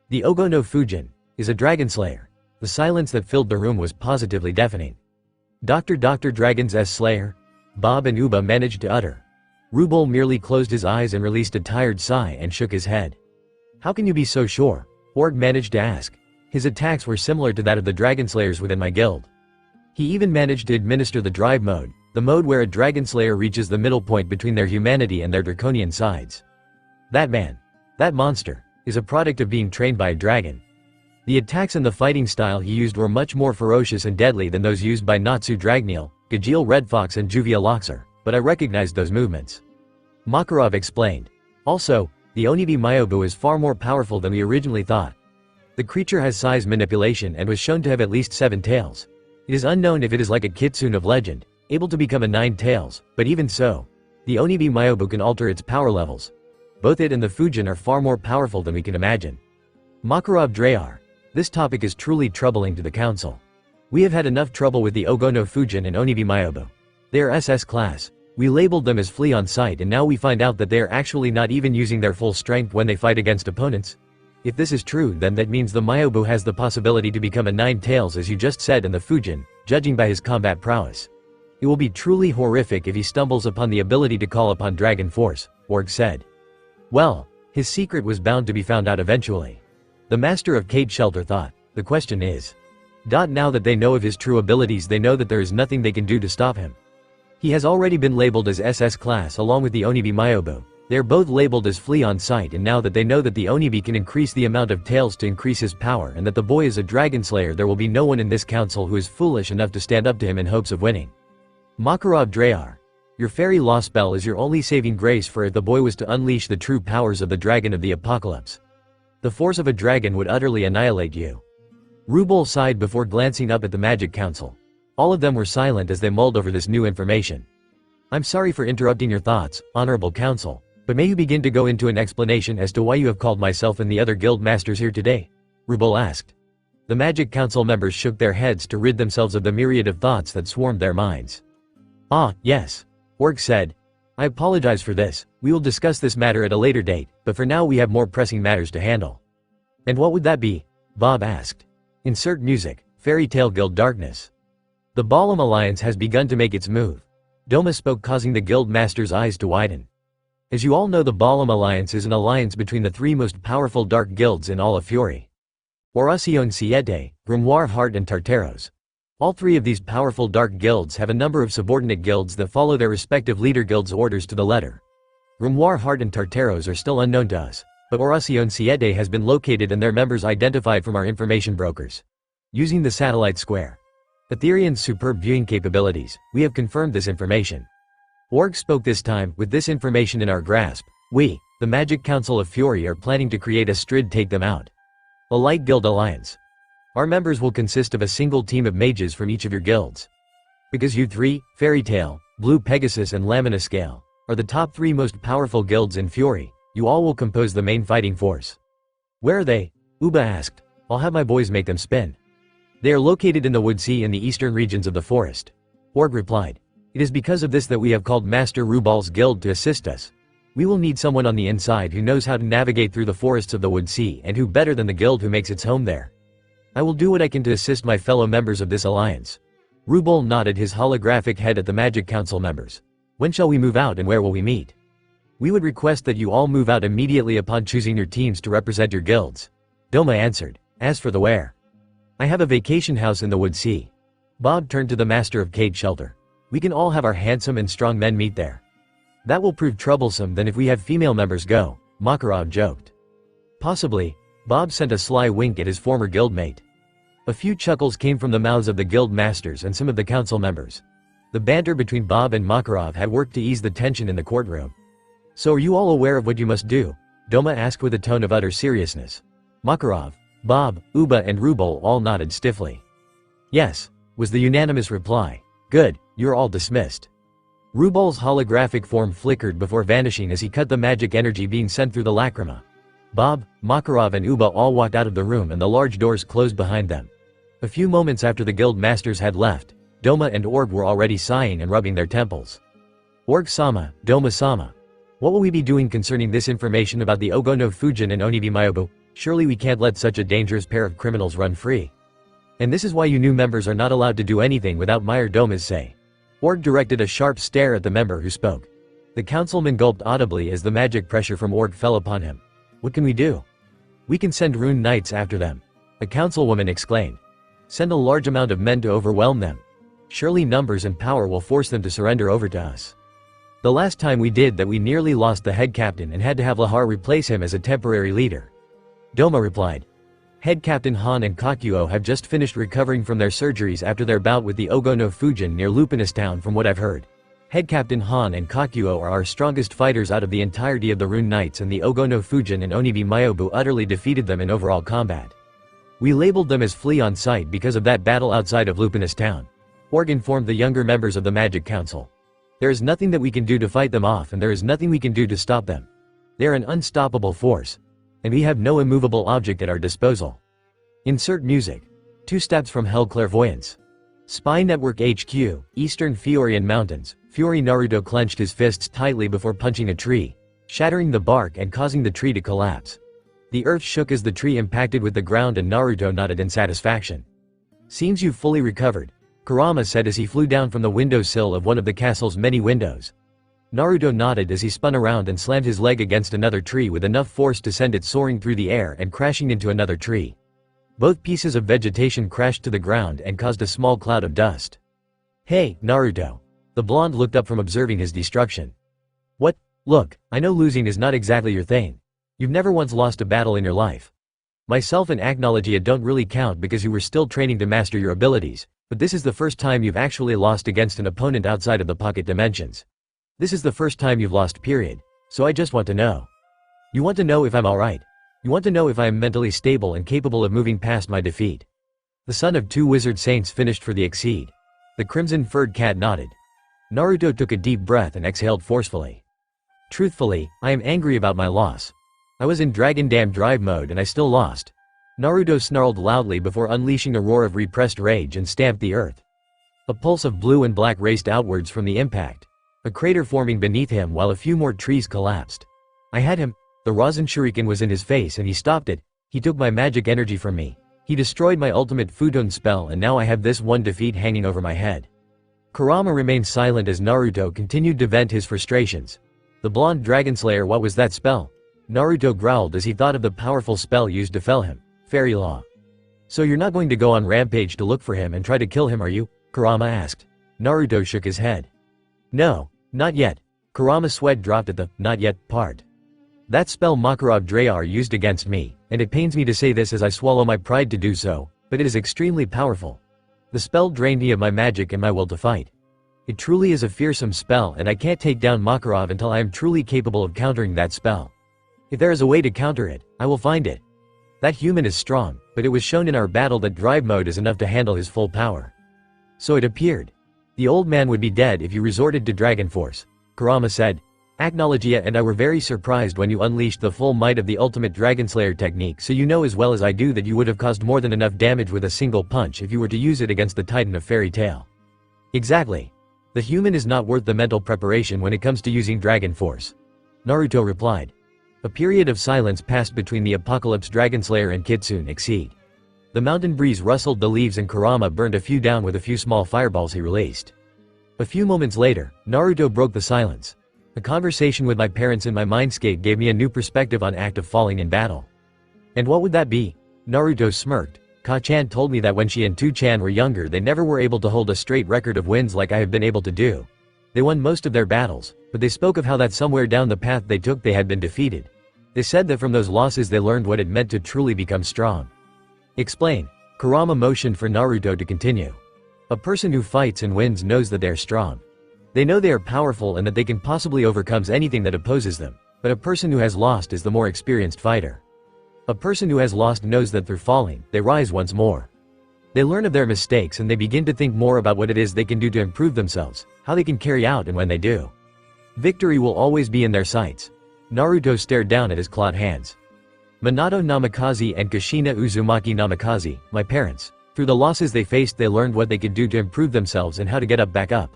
S2: The Ogo no Fujin is a Dragonslayer. The silence that filled the room was positively deafening. Dr. Dragon's Slayer? Bob and Uba managed to utter. Rubel merely closed his eyes and released a tired sigh and shook his head. How can you be so sure? Org managed to ask. His attacks were similar to that of the Dragonslayers within my guild. He even managed to administer the drive mode, the mode where a Dragonslayer reaches the middle point between their humanity and their draconian sides. That man, that monster, is a product of being trained by a dragon. The attacks and the fighting style he used were much more ferocious and deadly than those used by Natsu Dragneel, Gajeel Red Fox and Juvia Loxer, but I recognized those movements. Makarov explained. Also, the Onibi Myobu is far more powerful than we originally thought. The creature has size manipulation and was shown to have at least 7 tails. It is unknown if it is like a kitsune of legend, able to become a 9 tails, but even so, the Onibi Myobu can alter its power levels. Both it and the Fujin are far more powerful than we can imagine. Makarov Drayar. This topic is truly troubling to the council. We have had enough trouble with the Ogo no Fujin and Onibi Myobu. They are SS class. We labeled them as flea on sight and now we find out that they are actually not even using their full strength when they fight against opponents. If this is true, then that means the Myobu has the possibility to become a 9 tails as you just said, and the Fujin, judging by his combat prowess. It will be truly horrific if he stumbles upon the ability to call upon Dragon Force, Org said. Well, his secret was bound to be found out eventually. The master of Cage Shelter thought. The question is. Now that they know of his true abilities, they know that there is nothing they can do to stop him. He has already been labeled as SS class along with the Onibi Myobu. They are both labeled as flea on sight, and now that they know that the Onibi can increase the amount of tails to increase his power and that the boy is a Dragonslayer, there will be no one in this council who is foolish enough to stand up to him in hopes of winning. Makarov Drayar. Your fairy law spell is your only saving grace, for if the boy was to unleash the true powers of the dragon of the apocalypse, the force of a dragon would utterly annihilate you. Rubel sighed before glancing up at the Magic Council. All of them were silent as they mulled over this new information. I'm sorry for interrupting your thoughts, Honorable Council, but may you begin to go into an explanation as to why you have called myself and the other guild masters here today? Rubel asked. The Magic Council members shook their heads to rid themselves of the myriad of thoughts that swarmed their minds. Ah, yes. Org said. I apologize for this. We will discuss this matter at a later date, but for now we have more pressing matters to handle. And what would that be? Bob asked. Insert music. Fairy Tale Guild Darkness. The Balam Alliance has begun to make its move. Doma spoke, causing the guild masters' eyes to widen. As you all know, the Balam Alliance is an alliance between the 3 most powerful dark guilds in all of Fury. Oracion Siete, Grimoire Heart and Tartaros. All 3 of these powerful dark guilds have a number of subordinate guilds that follow their respective leader guilds' orders to the letter. Grimoire Heart and Tartaros are still unknown to us, but Oracion Siete has been located and their members identified from our information brokers. Using the satellite square Ethereum's superb viewing capabilities, we have confirmed this information. Org spoke this time. With this information in our grasp, we, the Magic Council of Fury, are planning to create a Strid Take Them Out. A light guild alliance. Our members will consist of a single team of mages from each of your guilds. Because you 3, Fairy Tail, Blue Pegasus and Lamina Scale, are the top 3 most powerful guilds in Fury, you all will compose the main fighting force. Where are they? Uba asked. I'll have my boys make them spin. They are located in the Woodsea in the eastern regions of the forest. Org replied. It is because of this that we have called Master Rubal's guild to assist us. We will need someone on the inside who knows how to navigate through the forests of the Woodsea, and who better than the guild who makes its home there. I will do what I can to assist my fellow members of this alliance. Rubal nodded his holographic head at the Magic Council members. When shall we move out and where will we meet? We would request that you all move out immediately upon choosing your teams to represent your guilds. Doma answered. As for the where, I have a vacation house in the Woodsea. Bob turned to the master of Cage Shelter. We can all have our handsome and strong men meet there. That will prove troublesome than if we have female members go, Makarov joked. Possibly. Bob sent a sly wink at his former guildmate. A few chuckles came from the mouths of the guild masters and some of the council members. The banter between Bob and Makarov had worked to ease the tension in the courtroom. So are you all aware of what you must do? Doma asked with a tone of utter seriousness. Makarov, Bob, Uba and Rubal all nodded stiffly. Yes, was the unanimous reply. Good, you're all dismissed. Rubal's holographic form flickered before vanishing as he cut the magic energy being sent through the lacrima. Bob, Makarov and Uba all walked out of the room and the large doors closed behind them. A few moments after the guild masters had left, Doma and Org were already sighing and rubbing their temples. Org-sama, Doma-sama. What will we be doing concerning this information about the Ogono Fujin and Onibi Mayobu? Surely we can't let such a dangerous pair of criminals run free. And this is why you new members are not allowed to do anything without Meyer Doma's say. Org directed a sharp stare at the member who spoke. The councilman gulped audibly as the magic pressure from Org fell upon him. What can we do? We can send rune knights after them. The councilwoman exclaimed. Send a large amount of men to overwhelm them. Surely numbers and power will force them to surrender over to us. The last time we did that we nearly lost the head captain and had to have Lahar replace him as a temporary leader. Doma replied. Head Captain Han and Kakuo have just finished recovering from their surgeries after their bout with the Ogono Fujin near Lupinus Town from what I've heard. Head Captain Han and Kakuo are our strongest fighters out of the entirety of the Rune Knights, and the Ogono Fujin and Onibi Mayobu utterly defeated them in overall combat. We labeled them as flee on sight because of that battle outside of Lupinus Town. Org informed the younger members of the Magic Council. There is nothing that we can do to fight them off, and there is nothing we can do to stop them. They are an unstoppable force. And we have no immovable object at our disposal. Insert music. 2 steps from Hell Clairvoyance. Spy Network HQ, Eastern Fiorian Mountains. Fury Naruto clenched his fists tightly before punching a tree, shattering the bark and causing the tree to collapse. The earth shook as the tree impacted with the ground and Naruto nodded in satisfaction. Seems you've fully recovered, Kurama said as he flew down from the windowsill of one of the castle's many windows. Naruto nodded as he spun around and slammed his leg against another tree with enough force to send it soaring through the air and crashing into another tree. Both pieces of vegetation crashed to the ground and caused a small cloud of dust. Hey, Naruto. The blonde looked up from observing his destruction. What? Look, I know losing is not exactly your thing. You've never once lost a battle in your life. Myself and Agnologia don't really count because you were still training to master your abilities, but this is the first time you've actually lost against an opponent outside of the pocket dimensions. This is the first time you've lost, period. So I just want to know. You want to know if I'm alright. You want to know if I am mentally stable and capable of moving past my defeat. The son of 2 wizard saints finished for the Exceed. The crimson-furred cat nodded. Naruto took a deep breath and exhaled forcefully. Truthfully, I am angry about my loss. I was in Dragon Dam drive mode and I still lost. Naruto snarled loudly before unleashing a roar of repressed rage and stamped the earth. A pulse of blue and black raced outwards from the impact, a crater forming beneath him while a few more trees collapsed. I had him. The Rasen Shuriken was in his face and he stopped it. He took my magic energy from me. He destroyed my ultimate Futon spell, and now I have this one defeat hanging over my head. Kurama remained silent as Naruto continued to vent his frustrations. The blonde Dragonslayer, what was that spell? Naruto growled as he thought of the powerful spell used to fell him. Fairy Law. So you're not going to go on rampage to look for him and try to kill him, are you? Kurama asked. Naruto shook his head. No, not yet. Kurama's sweat dropped at the not yet part. That spell Makarov Drayar used against me, and it pains me to say this as I swallow my pride to do so, but it is extremely powerful. The spell drained me of my magic and my will to fight. It truly is a fearsome spell, and I can't take down Makarov until I am truly capable of countering that spell. If there is a way to counter it, I will find it. That human is strong, but it was shown in our battle that drive mode is enough to handle his full power. So it appeared. The old man would be dead if you resorted to Dragon Force, Kurama said. Agnologia and I were very surprised when you unleashed the full might of the ultimate Dragonslayer technique, so you know as well as I do that you would have caused more than enough damage with a single punch if you were to use it against the Titan of Fairy Tail. Exactly. The human is not worth the mental preparation when it comes to using Dragon Force, Naruto replied. A period of silence passed between the Apocalypse Dragonslayer and Kitsune Exceed. The mountain breeze rustled the leaves and Kurama burned a few down with a few small fireballs he released. A few moments later, Naruto broke the silence. A conversation with my parents in my mindscape gave me a new perspective on act of falling in battle. And what would that be? Naruto smirked. Ka-chan told me that when she and Tu-chan were younger they never were able to hold a straight record of wins like I have been able to do. They won most of their battles, but they spoke of how that somewhere down the path they took they had been defeated. They said that from those losses they learned what it meant to truly become strong. Explain. Kurama motioned for Naruto to continue. A person who fights and wins knows that they are strong. They know they are powerful and that they can possibly overcome anything that opposes them, but a person who has lost is the more experienced fighter. A person who has lost knows that through falling, they rise once more. They learn of their mistakes and they begin to think more about what it is they can do to improve themselves, how they can carry out, and when they do. Victory will always be in their sights. Naruto stared down at his clawed hands. Minato namikaze and kushina uzumaki namikaze, my parents. Through the losses they faced, they learned what they could do to improve themselves and how to get back up.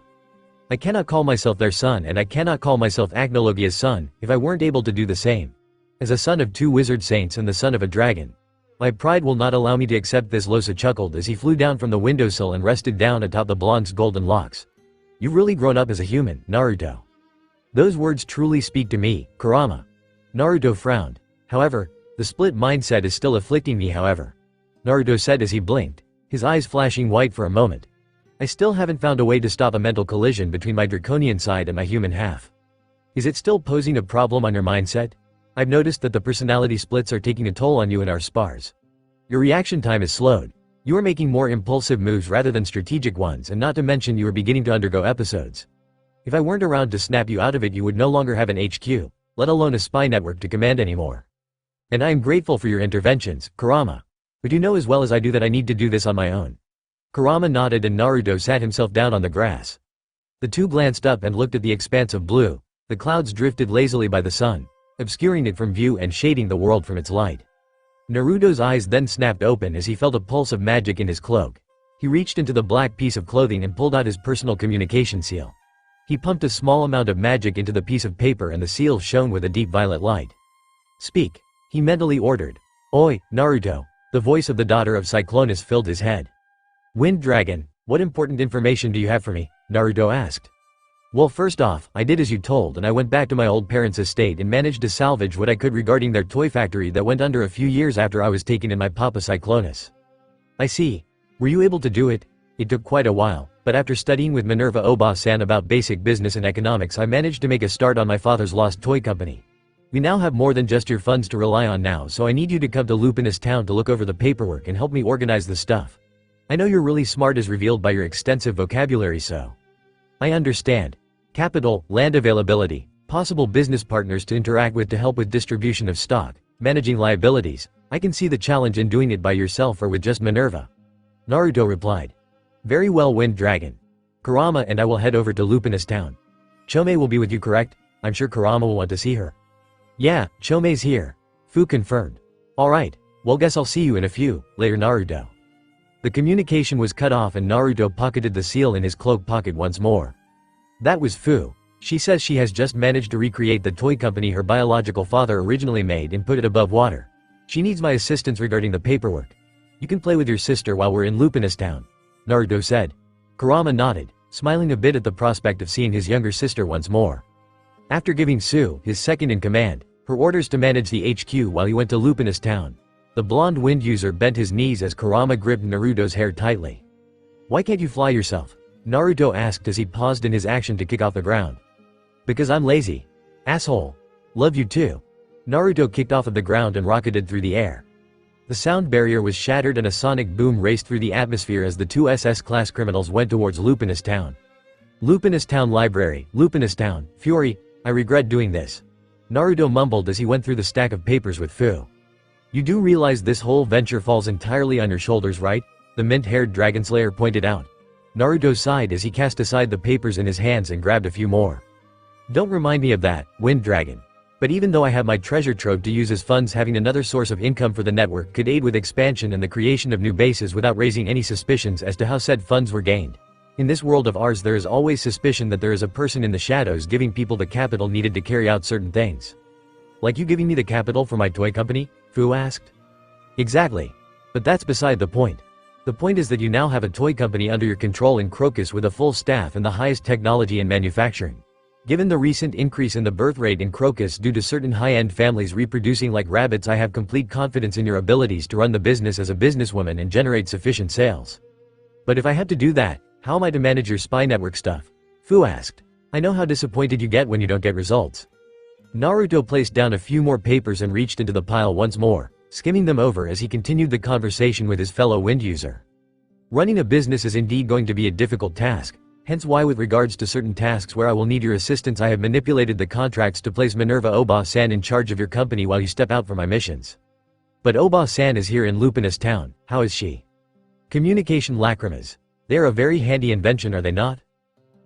S2: I cannot call myself their son, and I cannot call myself Agnologia's son, if I weren't able to do the same. As a son of 2 wizard saints and the son of a dragon. My pride will not allow me to accept this. Losa chuckled as he flew down from the windowsill and rested down atop the blonde's golden locks. You've really grown up as a human, Naruto. Those words truly speak to me, Kurama. Naruto frowned. However, the split mindset is still afflicting me. However, Naruto said as he blinked, his eyes flashing white for a moment. I still haven't found a way to stop a mental collision between my draconian side and my human half. Is it still posing a problem on your mindset? I've noticed that the personality splits are taking a toll on you in our spars. Your reaction time is slowed. You are making more impulsive moves rather than strategic ones, and not to mention you are beginning to undergo episodes. If I weren't around to snap you out of it, you would no longer have an HQ, let alone a spy network to command anymore. And I am grateful for your interventions, Kurama. But you know as well as I do that I need to do this on my own. Kurama nodded and Naruto sat himself down on the grass. The two glanced up and looked at the expanse of blue. The clouds drifted lazily by the sun, obscuring it from view and shading the world from its light. Naruto's eyes then snapped open as he felt a pulse of magic in his cloak. He reached into the black piece of clothing and pulled out his personal communication seal. He pumped a small amount of magic into the piece of paper and the seal shone with a deep violet light. Speak, he mentally ordered. Oi, Naruto. The voice of the daughter of Cyclonus filled his head. Wind Dragon, what important information do you have for me? Naruto asked. Well, first off, I did as you told and I went back to my old parents' estate and managed to salvage what I could regarding their toy factory that went under a few years after I was taken in by Papa Cyclonus. I see. Were you able to do it? It took quite a while, but after studying with Minerva Oba-san about basic business and economics, I managed to make a start on my father's lost toy company. We now have more than just your funds to rely on now, so I need you to come to Lupinus Town to look over the paperwork and help me organize the stuff. I know you're really smart as revealed by your extensive vocabulary, so. I understand. Capital, land availability, possible business partners to interact with to help with distribution of stock, managing liabilities. I can see the challenge in doing it by yourself or with just Minerva. Naruto replied. Very well, Wind Dragon. Kurama and I will head over to Lupinus Town. Chome will be with you, correct? I'm sure Kurama will want to see her. Yeah, Chome's here. Fu confirmed. Alright, well guess I'll see you in a few, later Naruto. The communication was cut off and Naruto pocketed the seal in his cloak pocket once more. That was Fu. She says she has just managed to recreate the toy company her biological father originally made and put it above water. She needs my assistance regarding the paperwork. You can play with your sister while we're in Lupinus Town, Naruto said. Kurama nodded, smiling a bit at the prospect of seeing his younger sister once more. After giving Su, his second-in-command, her orders to manage the HQ while he went to Lupinus Town, the blonde wind user bent his knees as Kurama gripped Naruto's hair tightly. Why can't you fly yourself? Naruto asked as he paused in his action to kick off the ground. Because I'm lazy. Asshole. Love you too. Naruto kicked off of the ground and rocketed through the air. The sound barrier was shattered and a sonic boom raced through the atmosphere as the two SS-class criminals went towards Lupinus Town. Lupinus Town Library, Lupinus Town, Fury, I regret doing this. Naruto mumbled as he went through the stack of papers with Fu. You do realize this whole venture falls entirely on your shoulders, right? The mint-haired Dragonslayer pointed out. Naruto sighed as he cast aside the papers in his hands and grabbed a few more. Don't remind me of that, Wind Dragon. But even though I have my treasure trove to use as funds, having another source of income for the network could aid with expansion and the creation of new bases without raising any suspicions as to how said funds were gained. In this world of ours there is always suspicion that there is a person in the shadows giving people the capital needed to carry out certain things. Like you giving me the capital for my toy company? Fu asked. Exactly. But that's beside the point. The point is that you now have a toy company under your control in Crocus with a full staff and the highest technology in manufacturing. Given the recent increase in the birth rate in Crocus due to certain high-end families reproducing like rabbits, I have complete confidence in your abilities to run the business as a businesswoman and generate sufficient sales. But if I had to do that, how am I to manage your spy network stuff? Fu asked. I know how disappointed you get when you don't get results. Naruto placed down a few more papers and reached into the pile once more, skimming them over as he continued the conversation with his fellow wind user. Running a business is indeed going to be a difficult task, hence why with regards to certain tasks where I will need your assistance I have manipulated the contracts to place Minerva Oba-san in charge of your company while you step out for my missions. But Oba-san is here in Lupinus Town, how is she? Communication lacrimas. They are a very handy invention, are they not?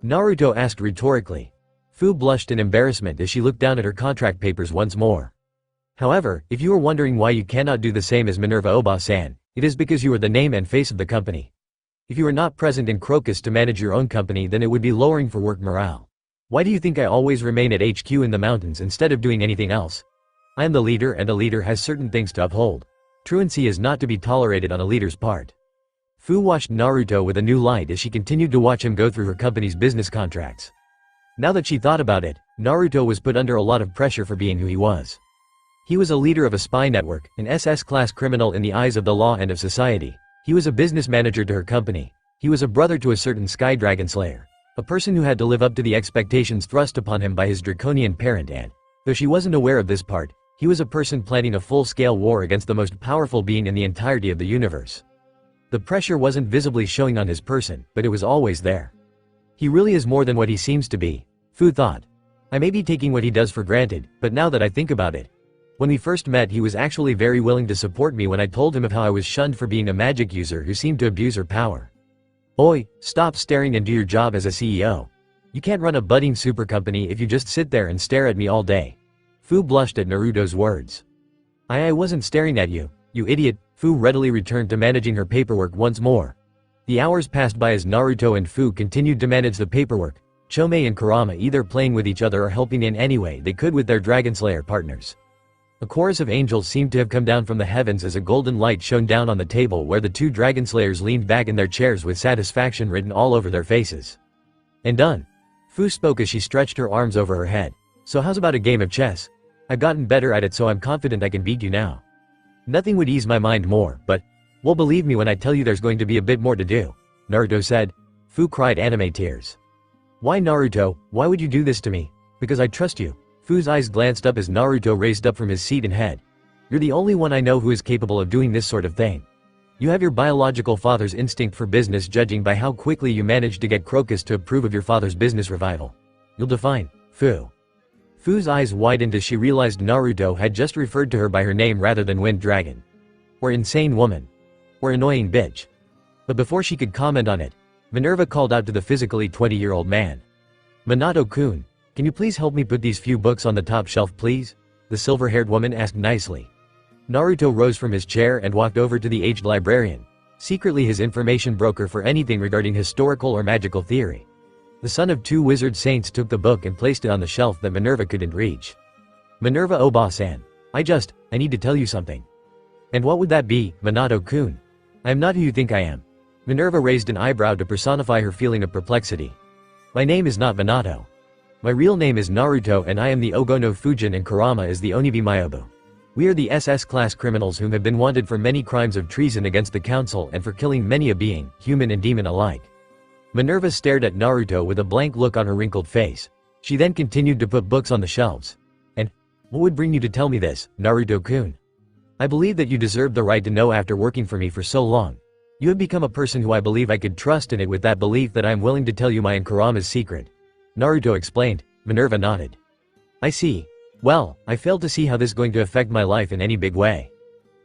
S2: Naruto asked rhetorically. Fu blushed in embarrassment as she looked down at her contract papers once more. However, if you are wondering why you cannot do the same as Minerva Oba-san, it is because you are the name and face of the company. If you are not present in Crocus to manage your own company, then it would be lowering for work morale. Why do you think I always remain at HQ in the mountains instead of doing anything else? I am the leader, and a leader has certain things to uphold. Truancy is not to be tolerated on a leader's part. Fu watched Naruto with a new light as she continued to watch him go through her company's business contracts. Now that she thought about it, Naruto was put under a lot of pressure for being who he was. He was a leader of a spy network, an SS-class criminal in the eyes of the law and of society. He was a business manager to her company. He was a brother to a certain Sky Dragonslayer, a person who had to live up to the expectations thrust upon him by his draconian parent, and, though she wasn't aware of this part, he was a person planning a full-scale war against the most powerful being in the entirety of the universe. The pressure wasn't visibly showing on his person, but it was always there. He really is more than what he seems to be, Fu thought. I may be taking what he does for granted, but now that I think about it, when we first met he was actually very willing to support me when I told him of how I was shunned for being a magic user who seemed to abuse her power. Oi, stop staring and do your job as a CEO. You can't run a budding super company if you just sit there and stare at me all day. Fu blushed at Naruto's words. I wasn't staring at you, you idiot. Fu readily returned to managing her paperwork once more. The hours passed by as Naruto and Fu continued to manage the paperwork, Chome and Kurama either playing with each other or helping in any way they could with their Dragonslayer partners. A chorus of angels seemed to have come down from the heavens as a golden light shone down on the table where the two Dragonslayers leaned back in their chairs with satisfaction written all over their faces. And done. Fu spoke as she stretched her arms over her head. So how's about a game of chess? I've gotten better at it, so I'm confident I can beat you now. Nothing would ease my mind more, but, well, believe me when I tell you there's going to be a bit more to do, Naruto said. Fu cried anime tears. Why, Naruto, why would you do this to me? Because I trust you. Fu's eyes glanced up as Naruto raised up from his seat and head. You're the only one I know who is capable of doing this sort of thing. You have your biological father's instinct for business, judging by how quickly you managed to get Crocus to approve of your father's business revival. You'll define, Fu. Fu's eyes widened as she realized Naruto had just referred to her by her name rather than Wind Dragon. Or insane woman. Or annoying bitch. But before she could comment on it, Minerva called out to the physically 20-year-old man. Minato-kun, can you please help me put these few books on the top shelf, please? The silver-haired woman asked nicely. Naruto rose from his chair and walked over to the aged librarian, secretly his information broker for anything regarding historical or magical theory. The son of two wizard saints took the book and placed it on the shelf that Minerva couldn't reach. Minerva Oba-san, I need to tell you something. And what would that be, Minato-kun? I am not who you think I am. Minerva raised an eyebrow to personify her feeling of perplexity. My name is not Minato. My real name is Naruto, and I am the Ogono Fujin, and Kurama is the Onibi Myobu. We are the SS-class criminals whom have been wanted for many crimes of treason against the council and for killing many a being, human and demon alike. Minerva stared at Naruto with a blank look on her wrinkled face. She then continued to put books on the shelves. And, what would bring you to tell me this, Naruto-kun? I believe that you deserve the right to know after working for me for so long. You have become a person who I believe I could trust, in it with that belief that I am willing to tell you my and Kurama's secret. Naruto explained. Minerva nodded. I see. Well, I failed to see how this is going to affect my life in any big way.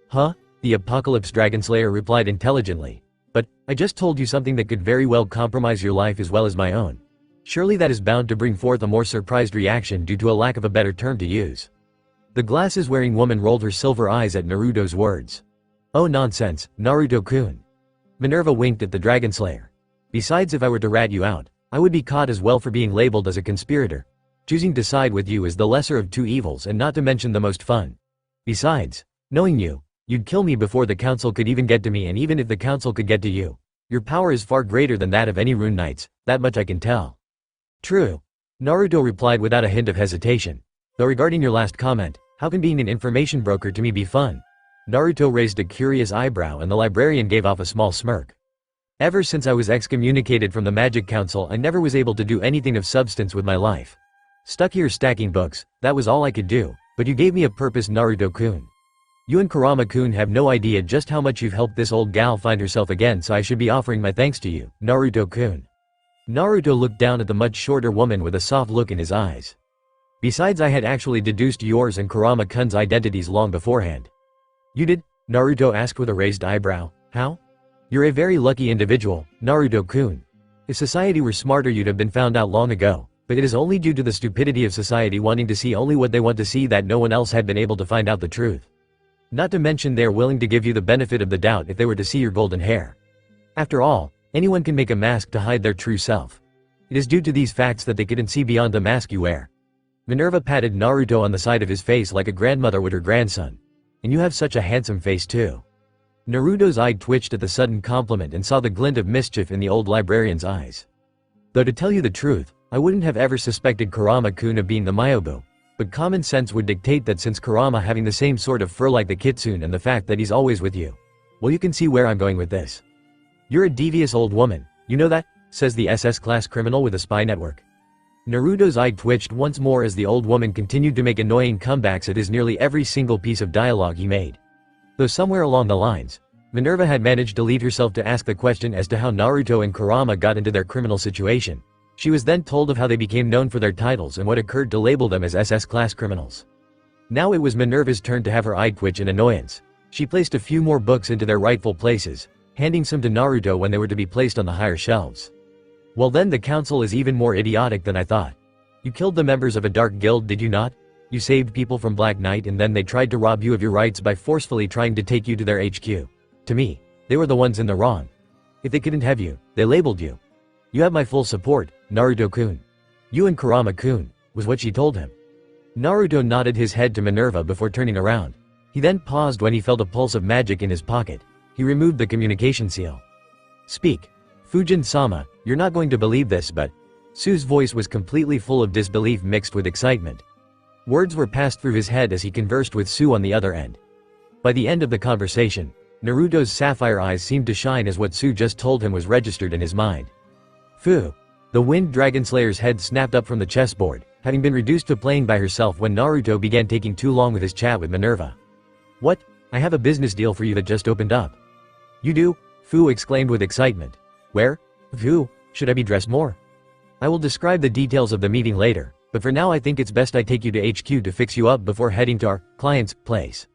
S2: Huh? The Apocalypse Dragonslayer replied intelligently. But, I just told you something that could very well compromise your life as well as my own. Surely that is bound to bring forth a more surprised reaction due to a lack of a better term to use. The glasses-wearing woman rolled her silver eyes at Naruto's words. Oh nonsense, Naruto-kun. Minerva winked at the Dragonslayer. Besides, if I were to rat you out, I would be caught as well for being labeled as a conspirator. Choosing to side with you is the lesser of two evils, and not to mention the most fun. Besides, knowing you, you'd kill me before the council could even get to me, and even if the council could get to you, your power is far greater than that of any rune knights, that much I can tell. True. Naruto replied without a hint of hesitation. Though regarding your last comment, how can being an information broker to me be fun? Naruto raised a curious eyebrow and the librarian gave off a small smirk. Ever since I was excommunicated from the Magic Council, I never was able to do anything of substance with my life. Stuck here stacking books, that was all I could do, but you gave me a purpose, Naruto-kun. You and Kurama-kun have no idea just how much you've helped this old gal find herself again, so I should be offering my thanks to you, Naruto-kun. Naruto looked down at the much shorter woman with a soft look in his eyes. Besides, I had actually deduced yours and Kurama-kun's identities long beforehand. You did? Naruto asked with a raised eyebrow. How? You're a very lucky individual, Naruto-kun. If society were smarter you'd have been found out long ago, but it is only due to the stupidity of society wanting to see only what they want to see that no one else had been able to find out the truth. Not to mention they are willing to give you the benefit of the doubt if they were to see your golden hair. After all, anyone can make a mask to hide their true self. It is due to these facts that they couldn't see beyond the mask you wear. Minerva patted Naruto on the side of his face like a grandmother would her grandson. And you have such a handsome face too. Naruto's eye twitched at the sudden compliment and saw the glint of mischief in the old librarian's eyes. Though to tell you the truth, I wouldn't have ever suspected Kurama-kun of being the Myobu, but common sense would dictate that since Kurama having the same sort of fur like the kitsune and the fact that he's always with you. Well, you can see where I'm going with this. You're a devious old woman, you know that? Says the SS-class criminal with a spy network. Naruto's eye twitched once more as the old woman continued to make annoying comebacks at his nearly every single piece of dialogue he made. Though somewhere along the lines, Minerva had managed to lead herself to ask the question as to how Naruto and Kurama got into their criminal situation. She was then told of how they became known for their titles and what occurred to label them as SS-class criminals. Now it was Minerva's turn to have her eye twitch in annoyance. She placed a few more books into their rightful places, handing some to Naruto when they were to be placed on the higher shelves. Well then the council is even more idiotic than I thought. You killed the members of a dark guild, did you not? You saved people from Black Knight and then they tried to rob you of your rights by forcefully trying to take you to their HQ. To me, they were the ones in the wrong. If they couldn't have you, they labeled you. You have my full support, Naruto-kun. You and Kurama-kun, was what she told him. Naruto nodded his head to Minerva before turning around. He then paused when he felt a pulse of magic in his pocket. He removed the communication seal. Speak. Fujin-sama, you're not going to believe this but… Su's voice was completely full of disbelief mixed with excitement. Words were passed through his head as he conversed with Su on the other end. By the end of the conversation, Naruto's sapphire eyes seemed to shine as what Su just told him was registered in his mind. Fu. The Wind Dragonslayer's head snapped up from the chessboard, having been reduced to playing by herself when Naruto began taking too long with his chat with Minerva. What? I have a business deal for you that just opened up. You do? Fu exclaimed with excitement. Where? Fu, should I be dressed more? I will describe the details of the meeting later, but for now I think it's best I take you to HQ to fix you up before heading to our client's place.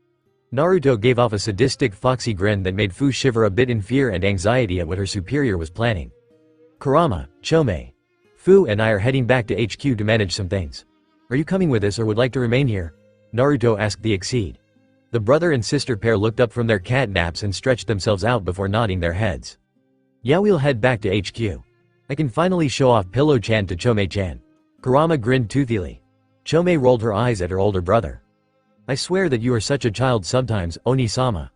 S2: Naruto gave off a sadistic foxy grin that made Fu shiver a bit in fear and anxiety at what her superior was planning. Kurama, Chome. Fu and I are heading back to HQ to manage some things. Are you coming with us or would like to remain here? Naruto asked the Exceed. The brother and sister pair looked up from their cat naps and stretched themselves out before nodding their heads. Yeah, we'll head back to HQ. I can finally show off Pillow-chan to Chome-chan. Kurama grinned toothily. Chome rolled her eyes at her older brother. I swear that you are such a child sometimes, Oni-sama.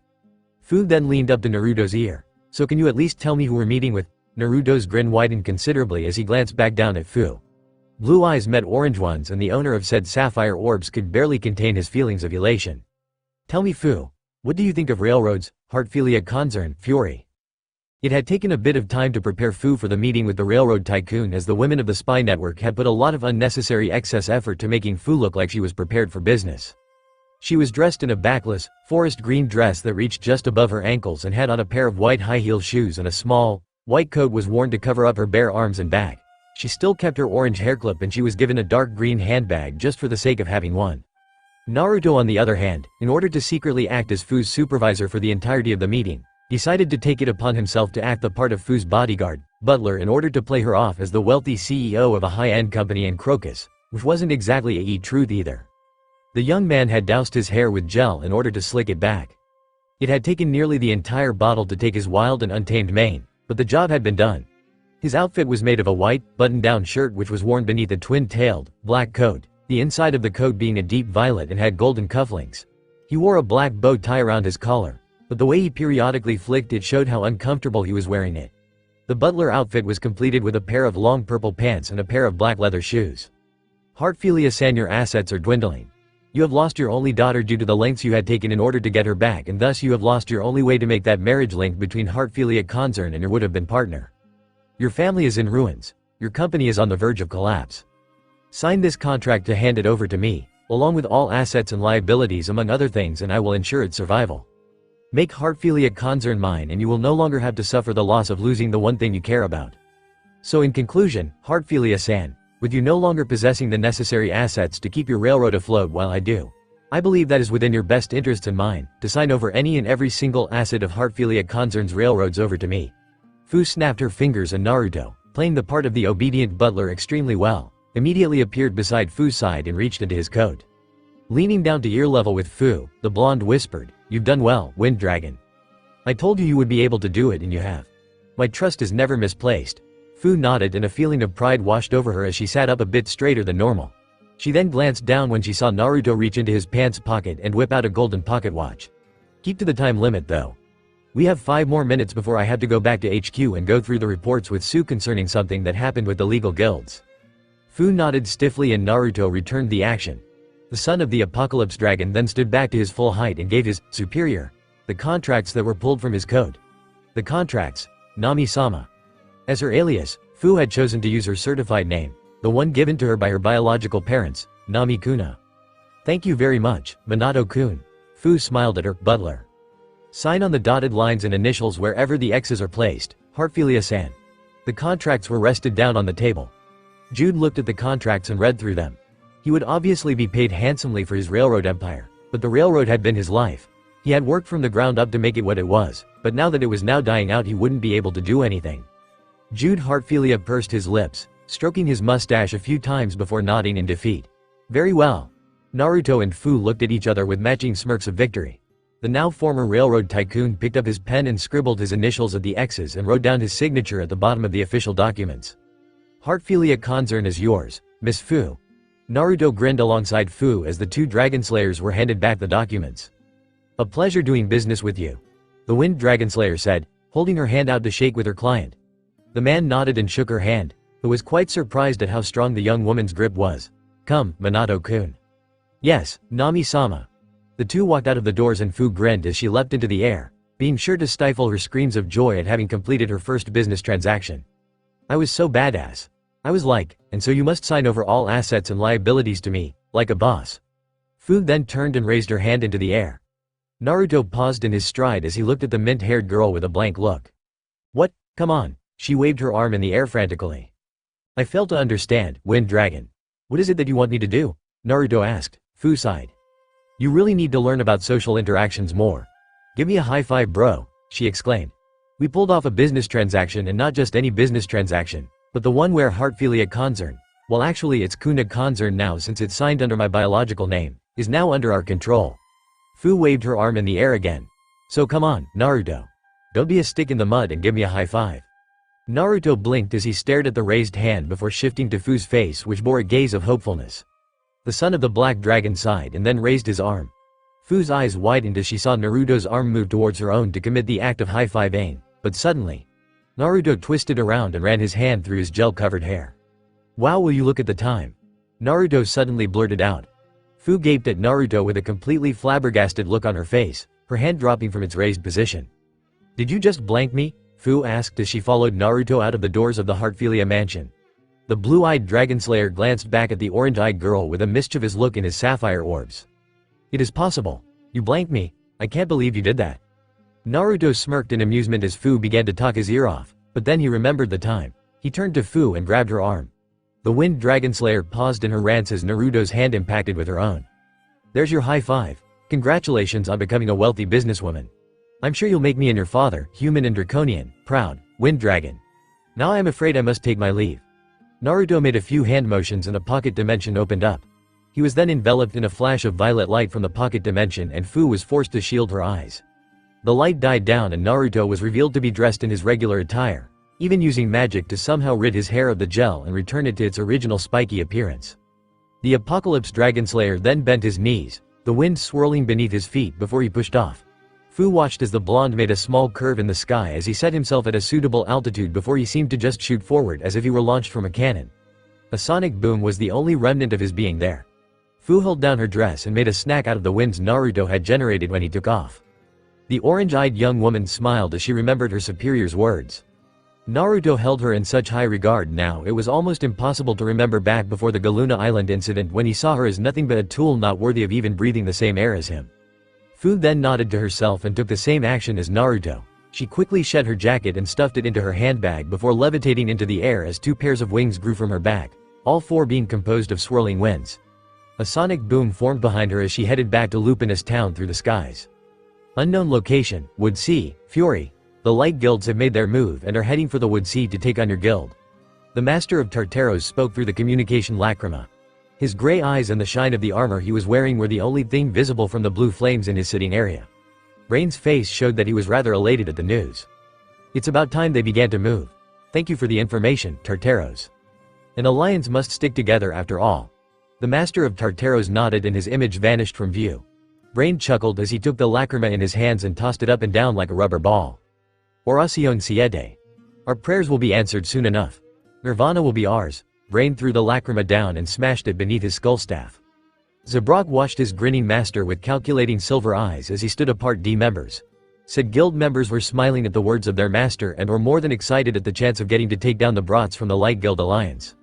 S2: Fu then leaned up to Naruto's ear. So can you at least tell me who we're meeting with? Naruto's grin widened considerably as he glanced back down at Fu. Blue eyes met orange ones and the owner of said sapphire orbs could barely contain his feelings of elation. Tell me Fu, what do you think of railroads, Heartfilia concern, Fury? It had taken a bit of time to prepare Fu for the meeting with the railroad tycoon as the women of the spy network had put a lot of unnecessary excess effort to making Fu look like she was prepared for business. She was dressed in a backless, forest green dress that reached just above her ankles and had on a pair of white high-heel shoes and a small, white coat was worn to cover up her bare arms and back. She still kept her orange hairclip and she was given a dark green handbag just for the sake of having one. Naruto on the other hand, in order to secretly act as Fu's supervisor for the entirety of the meeting, decided to take it upon himself to act the part of Fu's bodyguard, butler in order to play her off as the wealthy CEO of a high-end company in Crocus, which wasn't exactly a truth either. The young man had doused his hair with gel in order to slick it back. It had taken nearly the entire bottle to take his wild and untamed mane, but the job had been done. His outfit was made of a white, button-down shirt which was worn beneath a twin-tailed, black coat, the inside of the coat being a deep violet and had golden cufflinks. He wore a black bow tie around his collar, but the way he periodically flicked it showed how uncomfortable he was wearing it. The butler outfit was completed with a pair of long purple pants and a pair of black leather shoes. Heartfilia-san, your assets are dwindling. You have lost your only daughter due to the lengths you had taken in order to get her back and thus you have lost your only way to make that marriage link between Heartfilia concern and your would-have-been partner. Your family is in ruins. Your company is on the verge of collapse. Sign this contract to hand it over to me, along with all assets and liabilities among other things and I will ensure its survival. Make Heartfilia concern mine and you will no longer have to suffer the loss of losing the one thing you care about. So in conclusion, Heartfilia-san, with you no longer possessing the necessary assets to keep your railroad afloat while I do, I believe that is within your best interests and mine, to sign over any and every single asset of Heartfilia Concern's railroads over to me. Fu snapped her fingers and Naruto, playing the part of the obedient butler extremely well, immediately appeared beside Fu's side and reached into his coat. Leaning down to ear level with Fu, the blonde whispered, "You've done well, Wind Dragon. I told you would be able to do it and you have. My trust is never misplaced." Fu nodded and a feeling of pride washed over her as she sat up a bit straighter than normal. She then glanced down when she saw Naruto reach into his pants pocket and whip out a golden pocket watch. "Keep to the time limit though. We have 5 more minutes before I have to go back to HQ and go through the reports with Su concerning something that happened with the legal guilds." Fu nodded stiffly and Naruto returned the action. The son of the Apocalypse Dragon then stood back to his full height and gave his superior the contracts that were pulled from his coat. The contracts, Nami-sama. As her alias, Fu had chosen to use her certified name, the one given to her by her biological parents, Nami-kuna. "Thank you very much, Minato-kun." Fu smiled at her butler. "Sign on the dotted lines and initials wherever the X's are placed, Heartfilia-san." The contracts were rested down on the table. Jude looked at the contracts and read through them. He would obviously be paid handsomely for his railroad empire, but the railroad had been his life. He had worked from the ground up to make it what it was, but now that it was now dying out he wouldn't be able to do anything. Jude Heartfilia pursed his lips, stroking his mustache a few times before nodding in defeat. "Very well." Naruto and Fu looked at each other with matching smirks of victory. The now former railroad tycoon picked up his pen and scribbled his initials at the X's and wrote down his signature at the bottom of the official documents. "Heartfilia Concern is yours, Miss Fu." Naruto grinned alongside Fu as the 2 Dragonslayers were handed back the documents. "A pleasure doing business with you," the Wind Dragonslayer said, holding her hand out to shake with her client. The man nodded and shook her hand, but was quite surprised at how strong the young woman's grip was. "Come, Minato-kun." "Yes, Nami-sama." The 2 walked out of the doors and Fu grinned as she leapt into the air, being sure to stifle her screams of joy at having completed her first business transaction. "I was so badass. I was like, and so you must sign over all assets and liabilities to me, like a boss." Fu then turned and raised her hand into the air. Naruto paused in his stride as he looked at the mint-haired girl with a blank look. "What? Come on." She waved her arm in the air frantically. "I fail to understand, Wind Dragon. What is it that you want me to do?" Naruto asked. Fu sighed. "You really need to learn about social interactions more. Give me a high five, bro," she exclaimed. "We pulled off a business transaction, and not just any business transaction, but the one where Heartfilia Concern, well actually it's Kuna Concern now since it's signed under my biological name, is now under our control." Fu waved her arm in the air again. "So come on, Naruto. Don't be a stick in the mud and give me a high five." Naruto blinked as he stared at the raised hand before shifting to Fu's face, which bore a gaze of hopefulness. The son of the Black Dragon sighed and then raised his arm. Fu's eyes widened as she saw Naruto's arm move towards her own to commit the act of high-fiving, but suddenly, Naruto twisted around and ran his hand through his gel-covered hair. "Wow, will you look at the time?" Naruto suddenly blurted out. Fu gaped at Naruto with a completely flabbergasted look on her face, her hand dropping from its raised position. "Did you just blank me?" Fu asked as she followed Naruto out of the doors of the Heartfilia mansion. The blue-eyed Dragonslayer glanced back at the orange-eyed girl with a mischievous look in his sapphire orbs. "It is possible. You blanked me. I can't believe you did that." Naruto smirked in amusement as Fu began to talk his ear off, but then he remembered the time. He turned to Fu and grabbed her arm. The Wind Dragonslayer paused in her rants as Naruto's hand impacted with her own. "There's your high five. Congratulations on becoming a wealthy businesswoman. I'm sure you'll make me and your father, human and draconian, proud, Wind Dragon. Now I am afraid I must take my leave." Naruto made a few hand motions and a pocket dimension opened up. He was then enveloped in a flash of violet light from the pocket dimension and Fu was forced to shield her eyes. The light died down and Naruto was revealed to be dressed in his regular attire, even using magic to somehow rid his hair of the gel and return it to its original spiky appearance. The Apocalypse Dragonslayer then bent his knees, the wind swirling beneath his feet before he pushed off. Fu watched as the blonde made a small curve in the sky as he set himself at a suitable altitude before he seemed to just shoot forward as if he were launched from a cannon. A sonic boom was the only remnant of his being there. Fu held down her dress and made a snack out of the winds Naruto had generated when he took off. The orange-eyed young woman smiled as she remembered her superior's words. Naruto held her in such high regard now it was almost impossible to remember back before the Galuna Island incident when he saw her as nothing but a tool not worthy of even breathing the same air as him. Fu then nodded to herself and took the same action as Naruto. She quickly shed her jacket and stuffed it into her handbag before levitating into the air as 2 pairs of wings grew from her back, all 4 being composed of swirling winds. A sonic boom formed behind her as she headed back to Lupinus Town through the skies. Unknown location, Wood Sea, Fury. The light guilds have made their move and are heading for the Wood Sea to take on your guild. The master of Tartaros spoke through the communication lacrima. His gray eyes and the shine of the armor he was wearing were the only thing visible from the blue flames in his sitting area. Rain's face showed that he was rather elated at the news. It's about time they began to move. Thank you for the information, Tartaros. An alliance must stick together after all. The master of Tartaros nodded and his image vanished from view. Rain chuckled as he took the lacrima in his hands and tossed it up and down like a rubber ball. Oración siete. Our prayers will be answered soon enough. Nirvana will be ours. Rain threw the lacrima down and smashed it beneath his skull staff. Zabrak watched his grinning master with calculating silver eyes as he stood apart. D members. Said guild members were smiling at the words of their master and were more than excited at the chance of getting to take down the brats from the Light Guild Alliance.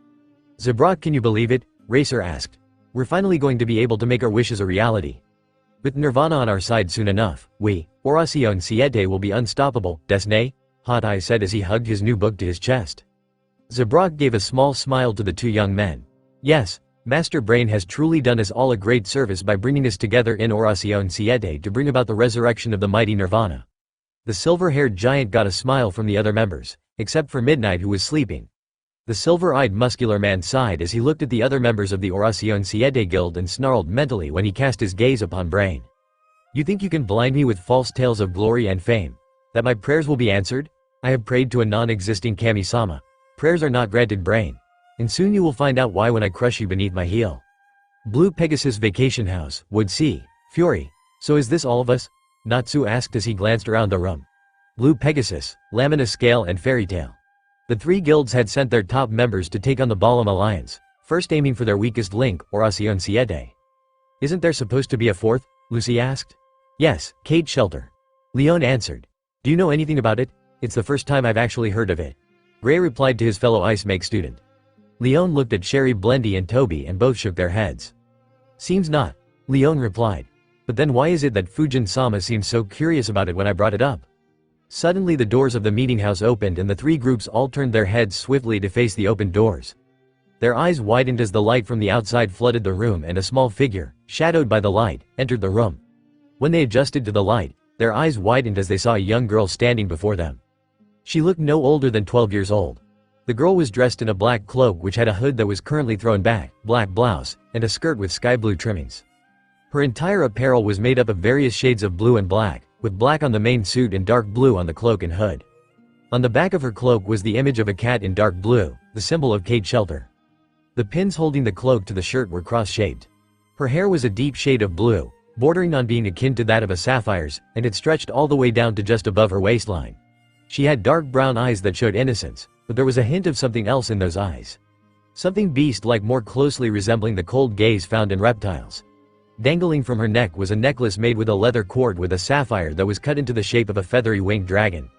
S2: Zabrak, can you believe it? Racer asked. We're finally going to be able to make our wishes a reality. With Nirvana on our side soon enough, we, Oración siete, will be unstoppable, desne? Hot Eye said as he hugged his new book to his chest. Zabrak gave a small smile to the two young men. Yes, Master Brain has truly done us all a great service by bringing us together in Oración siete to bring about the resurrection of the mighty Nirvana. The silver-haired giant got a smile from the other members, except for Midnight who was sleeping. The silver-eyed muscular man sighed as he looked at the other members of the Oración siete guild and snarled mentally when he cast his gaze upon Brain. You think you can blind me with false tales of glory and fame? That my prayers will be answered? I have prayed to a non-existing Kami-sama. Prayers are not granted, Brain. And soon you will find out why when I crush you beneath my heel. Blue Pegasus Vacation House, Wood Sea, Fury. So is this all of us? Natsu asked as he glanced around the room. Blue Pegasus, Lamina Scale and Fairy Tail. The three guilds had sent their top members to take on the Balam Alliance, first aiming for their weakest link, Oración siete. Isn't there supposed to be a fourth? Lucy asked. Yes, Kate Shelter. Leon answered. Do you know anything about it? It's the first time I've actually heard of it. Gray replied to his fellow Ice Make student. Leon looked at Sherry, Blendy and Toby and both shook their heads. Seems not, Leon replied. But then why is it that Fujin-sama seemed so curious about it when I brought it up? Suddenly the doors of the meeting house opened and the three groups all turned their heads swiftly to face the open doors. Their eyes widened as the light from the outside flooded the room and a small figure, shadowed by the light, entered the room. When they adjusted to the light, their eyes widened as they saw a young girl standing before them. She looked no older than 12 years old. The girl was dressed in a black cloak which had a hood that was currently thrown back, black blouse, and a skirt with sky blue trimmings. Her entire apparel was made up of various shades of blue and black, with black on the main suit and dark blue on the cloak and hood. On the back of her cloak was the image of a cat in dark blue, the symbol of Kate Shelter. The pins holding the cloak to the shirt were cross-shaped. Her hair was a deep shade of blue, bordering on being akin to that of a sapphire's, and it stretched all the way down to just above her waistline. She had dark brown eyes that showed innocence, but there was a hint of something else in those eyes. Something beast-like, more closely resembling the cold gaze found in reptiles. Dangling from her neck was a necklace made with a leather cord with a sapphire that was cut into the shape of a feathery winged dragon.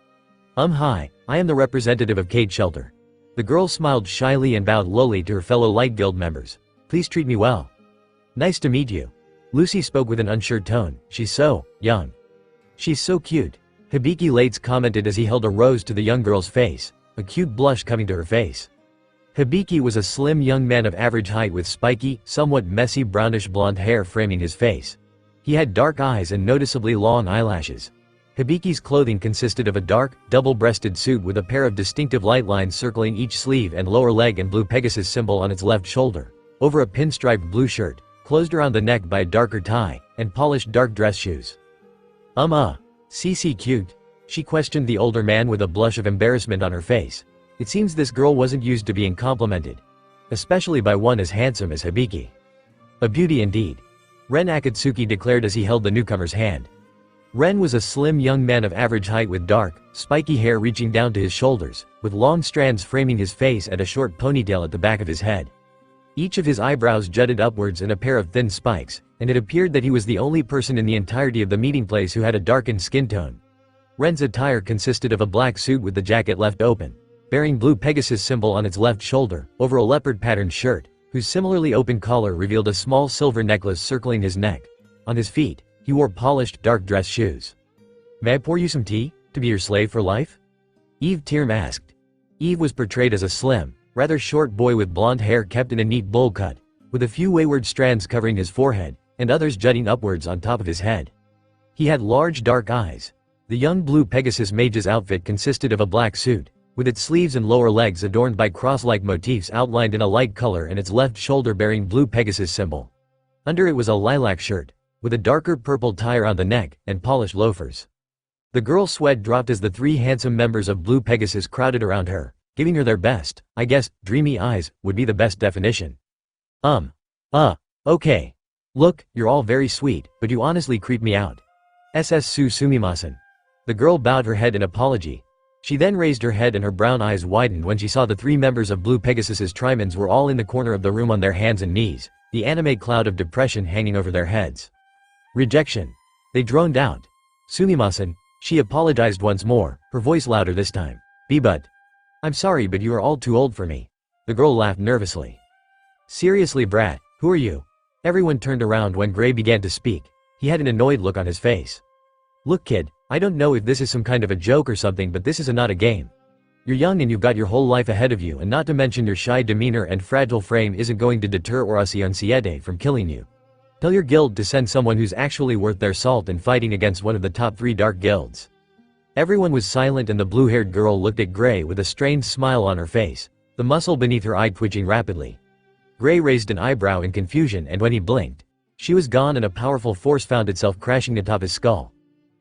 S2: Hi, I am the representative of Kate Shelter. The girl smiled shyly and bowed lowly to her fellow Light Guild members. Please treat me well. Nice to meet you. Lucy spoke with an unsure tone. She's so young. She's so cute. Hibiki Lates commented as he held a rose to the young girl's face, a cute blush coming to her face. Hibiki was a slim young man of average height with spiky, somewhat messy brownish blonde hair framing his face. He had dark eyes and noticeably long eyelashes. Hibiki's clothing consisted of a dark, double-breasted suit with a pair of distinctive light lines circling each sleeve and lower leg and blue Pegasus symbol on its left shoulder, over a pinstriped blue shirt, closed around the neck by a darker tie, and polished dark dress shoes. CC cute? She questioned the older man with a blush of embarrassment on her face. It seems this girl wasn't used to being complimented, especially by one as handsome as Hibiki. A beauty indeed. Ren Akatsuki declared as he held the newcomer's hand. Ren was a slim young man of average height with dark, spiky hair reaching down to his shoulders, with long strands framing his face and a short ponytail at the back of his head. Each of his eyebrows jutted upwards in a pair of thin spikes, and it appeared that he was the only person in the entirety of the meeting place who had a darkened skin tone. Ren's attire consisted of a black suit with the jacket left open, bearing blue Pegasus symbol on its left shoulder, over a leopard-patterned shirt, whose similarly open collar revealed a small silver necklace circling his neck. On his feet, he wore polished, dark dress shoes. May I pour you some tea, to be your slave for life? Eve Tierm asked. Eve was portrayed as a slim, rather short boy with blonde hair kept in a neat bowl cut, with a few wayward strands covering his forehead, and others jutting upwards on top of his head. He had large dark eyes. The young blue Pegasus mage's outfit consisted of a black suit, with its sleeves and lower legs adorned by cross-like motifs outlined in a light color and its left shoulder bearing blue Pegasus symbol. Under it was a lilac shirt, with a darker purple tie around the neck, and polished loafers. The girl's sweat dropped as the three handsome members of Blue Pegasus crowded around her, giving her their best, I guess, dreamy eyes, would be the best definition. Okay. Look, you're all very sweet, but you honestly creep me out. Sumimasen. The girl bowed her head in apology. She then raised her head and her brown eyes widened when she saw the three members of Blue Pegasus's trimons were all in the corner of the room on their hands and knees, the anime cloud of depression hanging over their heads. Rejection. They droned out. Sumimasen. She apologized once more, her voice louder this time. But. I'm sorry, but you are all too old for me. The girl laughed nervously. Seriously, brat, who are you? Everyone turned around when Gray began to speak. He had an annoyed look on his face. Look, kid, I don't know if this is some kind of a joke or something, but this is not a game. You're young and you've got your whole life ahead of you, and not to mention your shy demeanor and fragile frame isn't going to deter Orochimaru from killing you. Tell your guild to send someone who's actually worth their salt in fighting against one of the top 3 dark guilds. Everyone was silent and the blue-haired girl looked at Gray with a strained smile on her face, the muscle beneath her eye twitching rapidly. Gray raised an eyebrow in confusion, and when he blinked, she was gone and a powerful force found itself crashing atop his skull.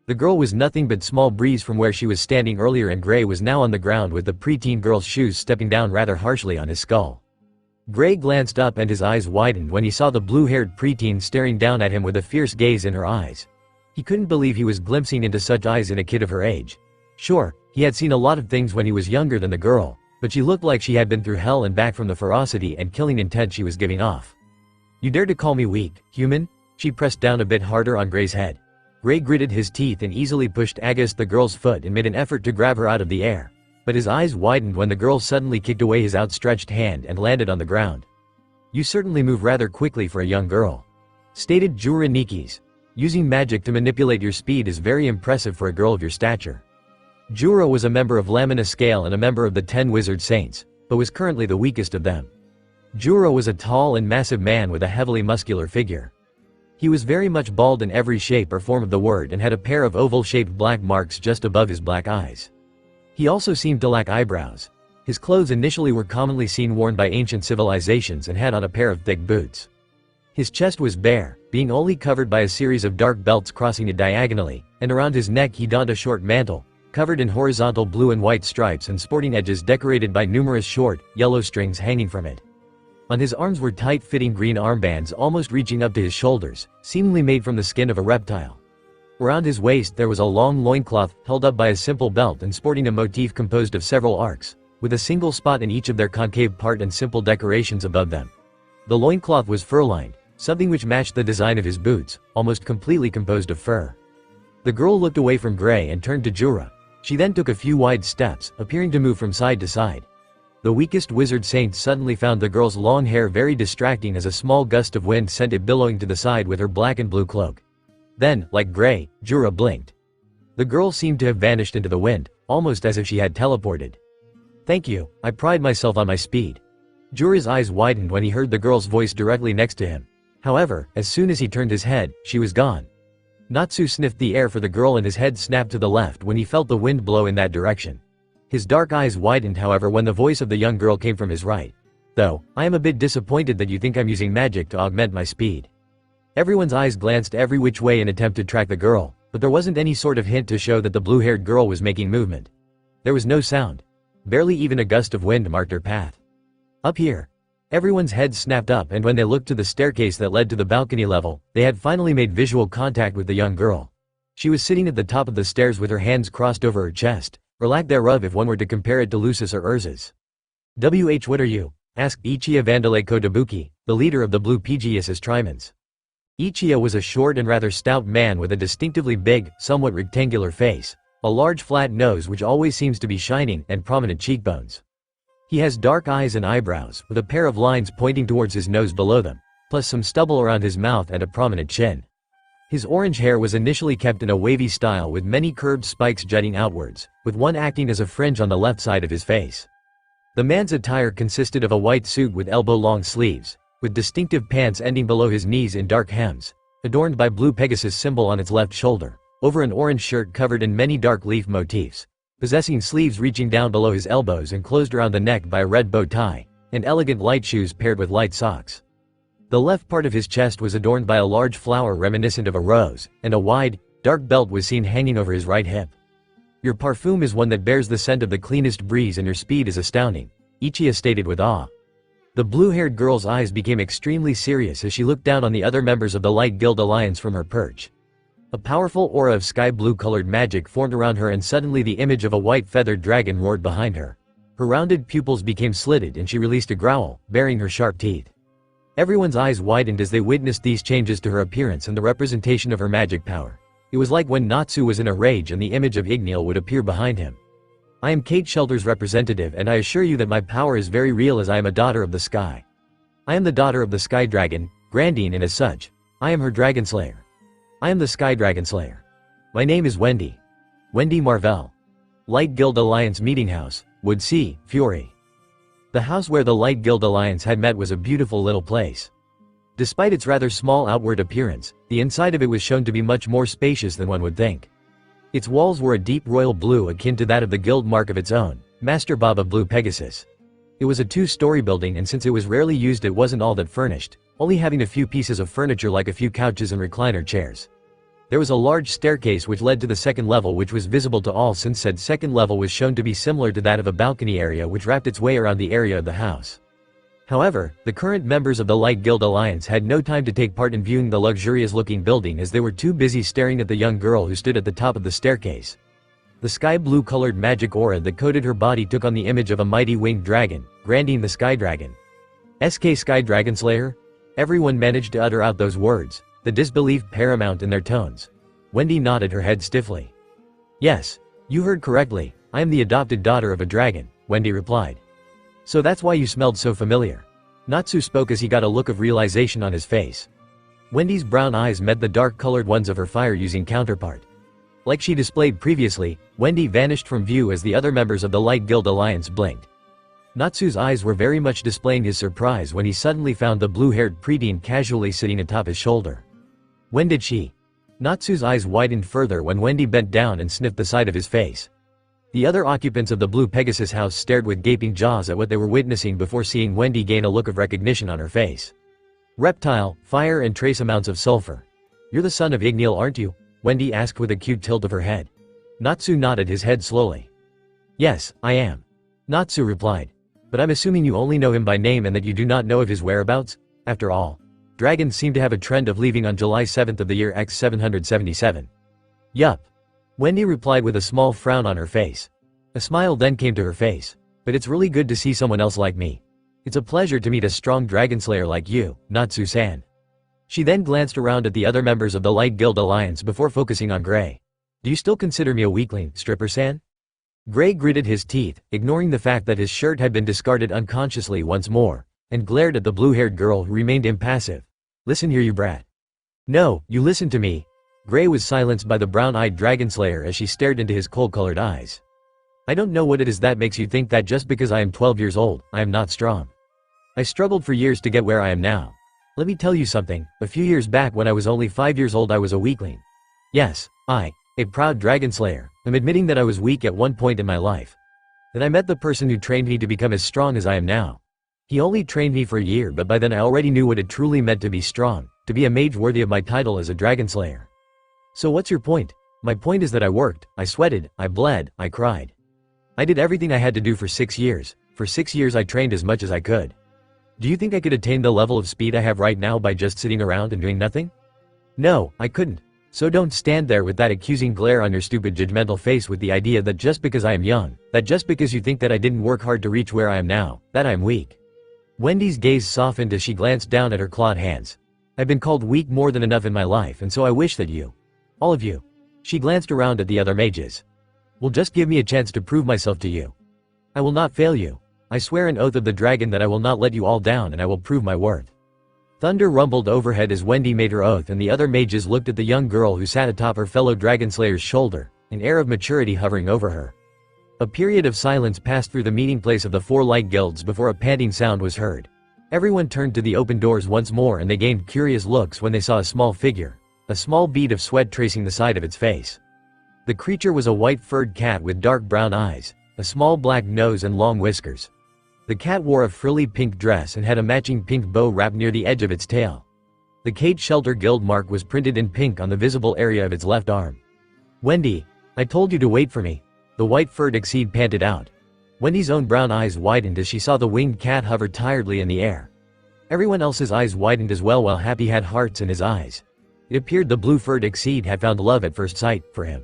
S2: The girl was nothing but small breeze from where she was standing earlier, and Gray was now on the ground with the preteen girl's shoes stepping down rather harshly on his skull. Gray glanced up and his eyes widened when he saw the blue-haired preteen staring down at him with a fierce gaze in her eyes. He couldn't believe he was glimpsing into such eyes in a kid of her age. Sure, he had seen a lot of things when he was younger than the girl, but she looked like she had been through hell and back from the ferocity and killing intent she was giving off. You dare to call me weak, human? She pressed down a bit harder on Gray's head. Gray gritted his teeth and easily pushed against the girl's foot and made an effort to grab her out of the air. But his eyes widened when the girl suddenly kicked away his outstretched hand and landed on the ground. You certainly move rather quickly for a young girl. Stated Jura. Using magic to manipulate your speed is very impressive for a girl of your stature. Jura was a member of Lamina Scale and a member of the 10 Wizard Saints, but was currently the weakest of them. Jura was a tall and massive man with a heavily muscular figure. He was very much bald in every shape or form of the word and had a pair of oval-shaped black marks just above his black eyes. He also seemed to lack eyebrows. His clothes initially were commonly seen worn by ancient civilizations and had on a pair of thick boots. His chest was bare, being only covered by a series of dark belts crossing it diagonally, and around his neck he donned a short mantle, covered in horizontal blue and white stripes and sporting edges decorated by numerous short, yellow strings hanging from it. On his arms were tight-fitting green armbands almost reaching up to his shoulders, seemingly made from the skin of a reptile. Around his waist there was a long loincloth held up by a simple belt and sporting a motif composed of several arcs, with a single spot in each of their concave part and simple decorations above them. The loincloth was fur-lined, something which matched the design of his boots, almost completely composed of fur. The girl looked away from Gray and turned to Jura. She then took a few wide steps, appearing to move from side to side. The weakest wizard saint suddenly found the girl's long hair very distracting as a small gust of wind sent it billowing to the side with her black and blue cloak. Then, like Gray, Jura blinked. The girl seemed to have vanished into the wind, almost as if she had teleported. Thank you, I pride myself on my speed. Jura's eyes widened when he heard the girl's voice directly next to him. However, as soon as he turned his head, she was gone. Natsu sniffed the air for the girl and his head snapped to the left when he felt the wind blow in that direction. His dark eyes widened however when the voice of the young girl came from his right. Though, I am a bit disappointed that you think I'm using magic to augment my speed. Everyone's eyes glanced every which way in attempt to track the girl, but there wasn't any sort of hint to show that the blue-haired girl was making movement. There was no sound. Barely even a gust of wind marked her path. Up here. Everyone's heads snapped up, and when they looked to the staircase that led to the balcony level, they had finally made visual contact with the young girl. She was sitting at the top of the stairs with her hands crossed over her chest, or lack thereof if one were to compare it to Lucis or Urza's. What are you? Asked Uchiha Vandalei Kotobuki, the leader of the Blue Pegasus Trimons. Uchiha was a short and rather stout man with a distinctively big, somewhat rectangular face, a large flat nose which always seems to be shining, and prominent cheekbones. He has dark eyes and eyebrows, with a pair of lines pointing towards his nose below them, plus some stubble around his mouth and a prominent chin. His orange hair was initially kept in a wavy style with many curved spikes jutting outwards, with one acting as a fringe on the left side of his face. The man's attire consisted of a white suit with elbow-long sleeves, with distinctive pants ending below his knees in dark hems, adorned by blue Pegasus symbol on its left shoulder, over an orange shirt covered in many dark leaf motifs, possessing sleeves reaching down below his elbows and closed around the neck by a red bow tie, and elegant light shoes paired with light socks. The left part of his chest was adorned by a large flower reminiscent of a rose, and a wide, dark belt was seen hanging over his right hip. "Your parfum is one that bears the scent of the cleanest breeze and your speed is astounding," Uchiha stated with awe. The blue-haired girl's eyes became extremely serious as she looked down on the other members of the Light Guild Alliance from her perch. A powerful aura of sky blue-colored magic formed around her and suddenly the image of a white feathered dragon roared behind her. Her rounded pupils became slitted and she released a growl, baring her sharp teeth. Everyone's eyes widened as they witnessed these changes to her appearance and the representation of her magic power. It was like when Natsu was in a rage and the image of Igneel would appear behind him. "I am Kate Shelter's representative and I assure you that my power is very real as I am a daughter of the sky. I am the daughter of the Sky Dragon, Grandine, and as such, I am her Dragonslayer. I am the Sky Dragonslayer. My name is Wendy. Wendy Marvell. Light Guild Alliance Meeting House, Wood Sea, Fury." The house where the Light Guild Alliance had met was a beautiful little place. Despite its rather small outward appearance, the inside of it was shown to be much more spacious than one would think. Its walls were a deep royal blue akin to that of the guild mark of its own, Master Baba Blue Pegasus. It was a two-story building and since it was rarely used it wasn't all that furnished, only having a few pieces of furniture like a few couches and recliner chairs. There was a large staircase which led to the second level which was visible to all since said second level was shown to be similar to that of a balcony area which wrapped its way around the area of the house. However, the current members of the Light Guild Alliance had no time to take part in viewing the luxurious-looking building as they were too busy staring at the young girl who stood at the top of the staircase. The sky blue-colored magic aura that coated her body took on the image of a mighty winged dragon, Grandine the Sky Dragon. "SK Sky Dragonslayer?" Everyone managed to utter out those words, the disbelief paramount in their tones. Wendy nodded her head stiffly. "Yes, you heard correctly, I am the adopted daughter of a dragon," Wendy replied. "So that's why you smelled so familiar." Natsu spoke as he got a look of realization on his face. Wendy's brown eyes met the dark-colored ones of her fire-using counterpart. Like she displayed previously, Wendy vanished from view as the other members of the Light Guild Alliance blinked. Natsu's eyes were very much displaying his surprise when he suddenly found the blue-haired preteen casually sitting atop his shoulder. "When did she?" Natsu's eyes widened further when Wendy bent down and sniffed the side of his face. The other occupants of the Blue Pegasus house stared with gaping jaws at what they were witnessing before seeing Wendy gain a look of recognition on her face. "Reptile, fire and trace amounts of sulfur. You're the son of Igneel, aren't you?" Wendy asked with a cute tilt of her head. Natsu nodded his head slowly. "Yes, I am," Natsu replied. "But I'm assuming you only know him by name and that you do not know of his whereabouts? After all, dragons seem to have a trend of leaving on July 7th of the year X 777. "Yup," Wendy replied with a small frown on her face. A smile then came to her face. "But it's really good to see someone else like me. It's a pleasure to meet a strong Dragonslayer like you, Natsu-san." She then glanced around at the other members of the Light Guild Alliance before focusing on Gray. "Do you still consider me a weakling, Stripper-san?" Gray gritted his teeth, ignoring the fact that his shirt had been discarded unconsciously once more, and glared at the blue-haired girl who remained impassive. "Listen here, you brat. No, you listen to me." Gray was silenced by the brown-eyed Dragonslayer as she stared into his cold-colored eyes. "I don't know what it is that makes you think that just because I am 12 years old, I am not strong. I struggled for years to get where I am now. Let me tell you something, a few years back when I was only 5 years old I was a weakling. Yes, I, a proud Dragonslayer, am admitting that I was weak at one point in my life. Then I met the person who trained me to become as strong as I am now. He only trained me for a year but by then I already knew what it truly meant to be strong, to be a mage worthy of my title as a Dragonslayer. So what's your point? My point is that I worked, I sweated, I bled, I cried. I did everything I had to do for 6 years. For 6 years I trained as much as I could. Do you think I could attain the level of speed I have right now by just sitting around and doing nothing? No, I couldn't. So don't stand there with that accusing glare on your stupid judgmental face with the idea that just because I am young, that just because you think that I didn't work hard to reach where I am now, that I am weak." Wendy's gaze softened as she glanced down at her clawed hands. "I've been called weak more than enough in my life and so I wish that you, all of you," she glanced around at the other mages, "will just give me a chance to prove myself to you. I will not fail you. I swear an oath of the dragon that I will not let you all down and I will prove my worth." Thunder rumbled overhead as Wendy made her oath and the other mages looked at the young girl who sat atop her fellow Dragonslayer's shoulder, an air of maturity hovering over her. A period of silence passed through the meeting place of the 4 light guilds before a panting sound was heard. Everyone turned to the open doors once more and they gained curious looks when they saw a small figure, a small bead of sweat tracing the side of its face. The creature was a white-furred cat with dark brown eyes, a small black nose and long whiskers. The cat wore a frilly pink dress and had a matching pink bow wrapped near the edge of its tail. The Cage Shelter Guild mark was printed in pink on the visible area of its left arm. "Wendy, I told you to wait for me," the white-furred exceed panted out. Wendy's own brown eyes widened as she saw the winged cat hover tiredly in the air. Everyone else's eyes widened as well while Happy had hearts in his eyes. It appeared the blue-furred exceed had found love at first sight for him.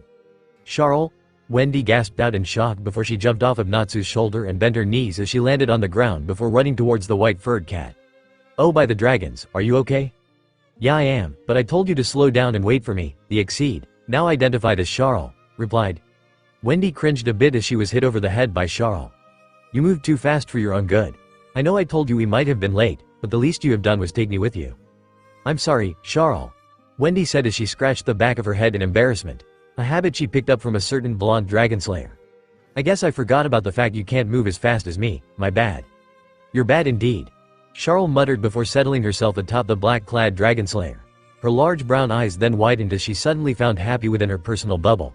S2: "Charles?" Wendy gasped out in shock before she jumped off of Natsu's shoulder and bent her knees as she landed on the ground before running towards the white-furred cat. "Oh, by the dragons, are you okay?" "Yeah, I am, but I told you to slow down and wait for me," the exceed, now identified as Charles, replied. Wendy cringed a bit as she was hit over the head by Charles. "You moved too fast for your own good. I know I told you we might have been late, but the least you have done was take me with you." "I'm sorry, Charles," Wendy said as she scratched the back of her head in embarrassment, a habit she picked up from a certain blonde Dragonslayer. "I guess I forgot about the fact you can't move as fast as me, my bad." "You're bad indeed," Charles muttered before settling herself atop the black-clad Dragonslayer. Her large brown eyes then widened as she suddenly found Happy within her personal bubble.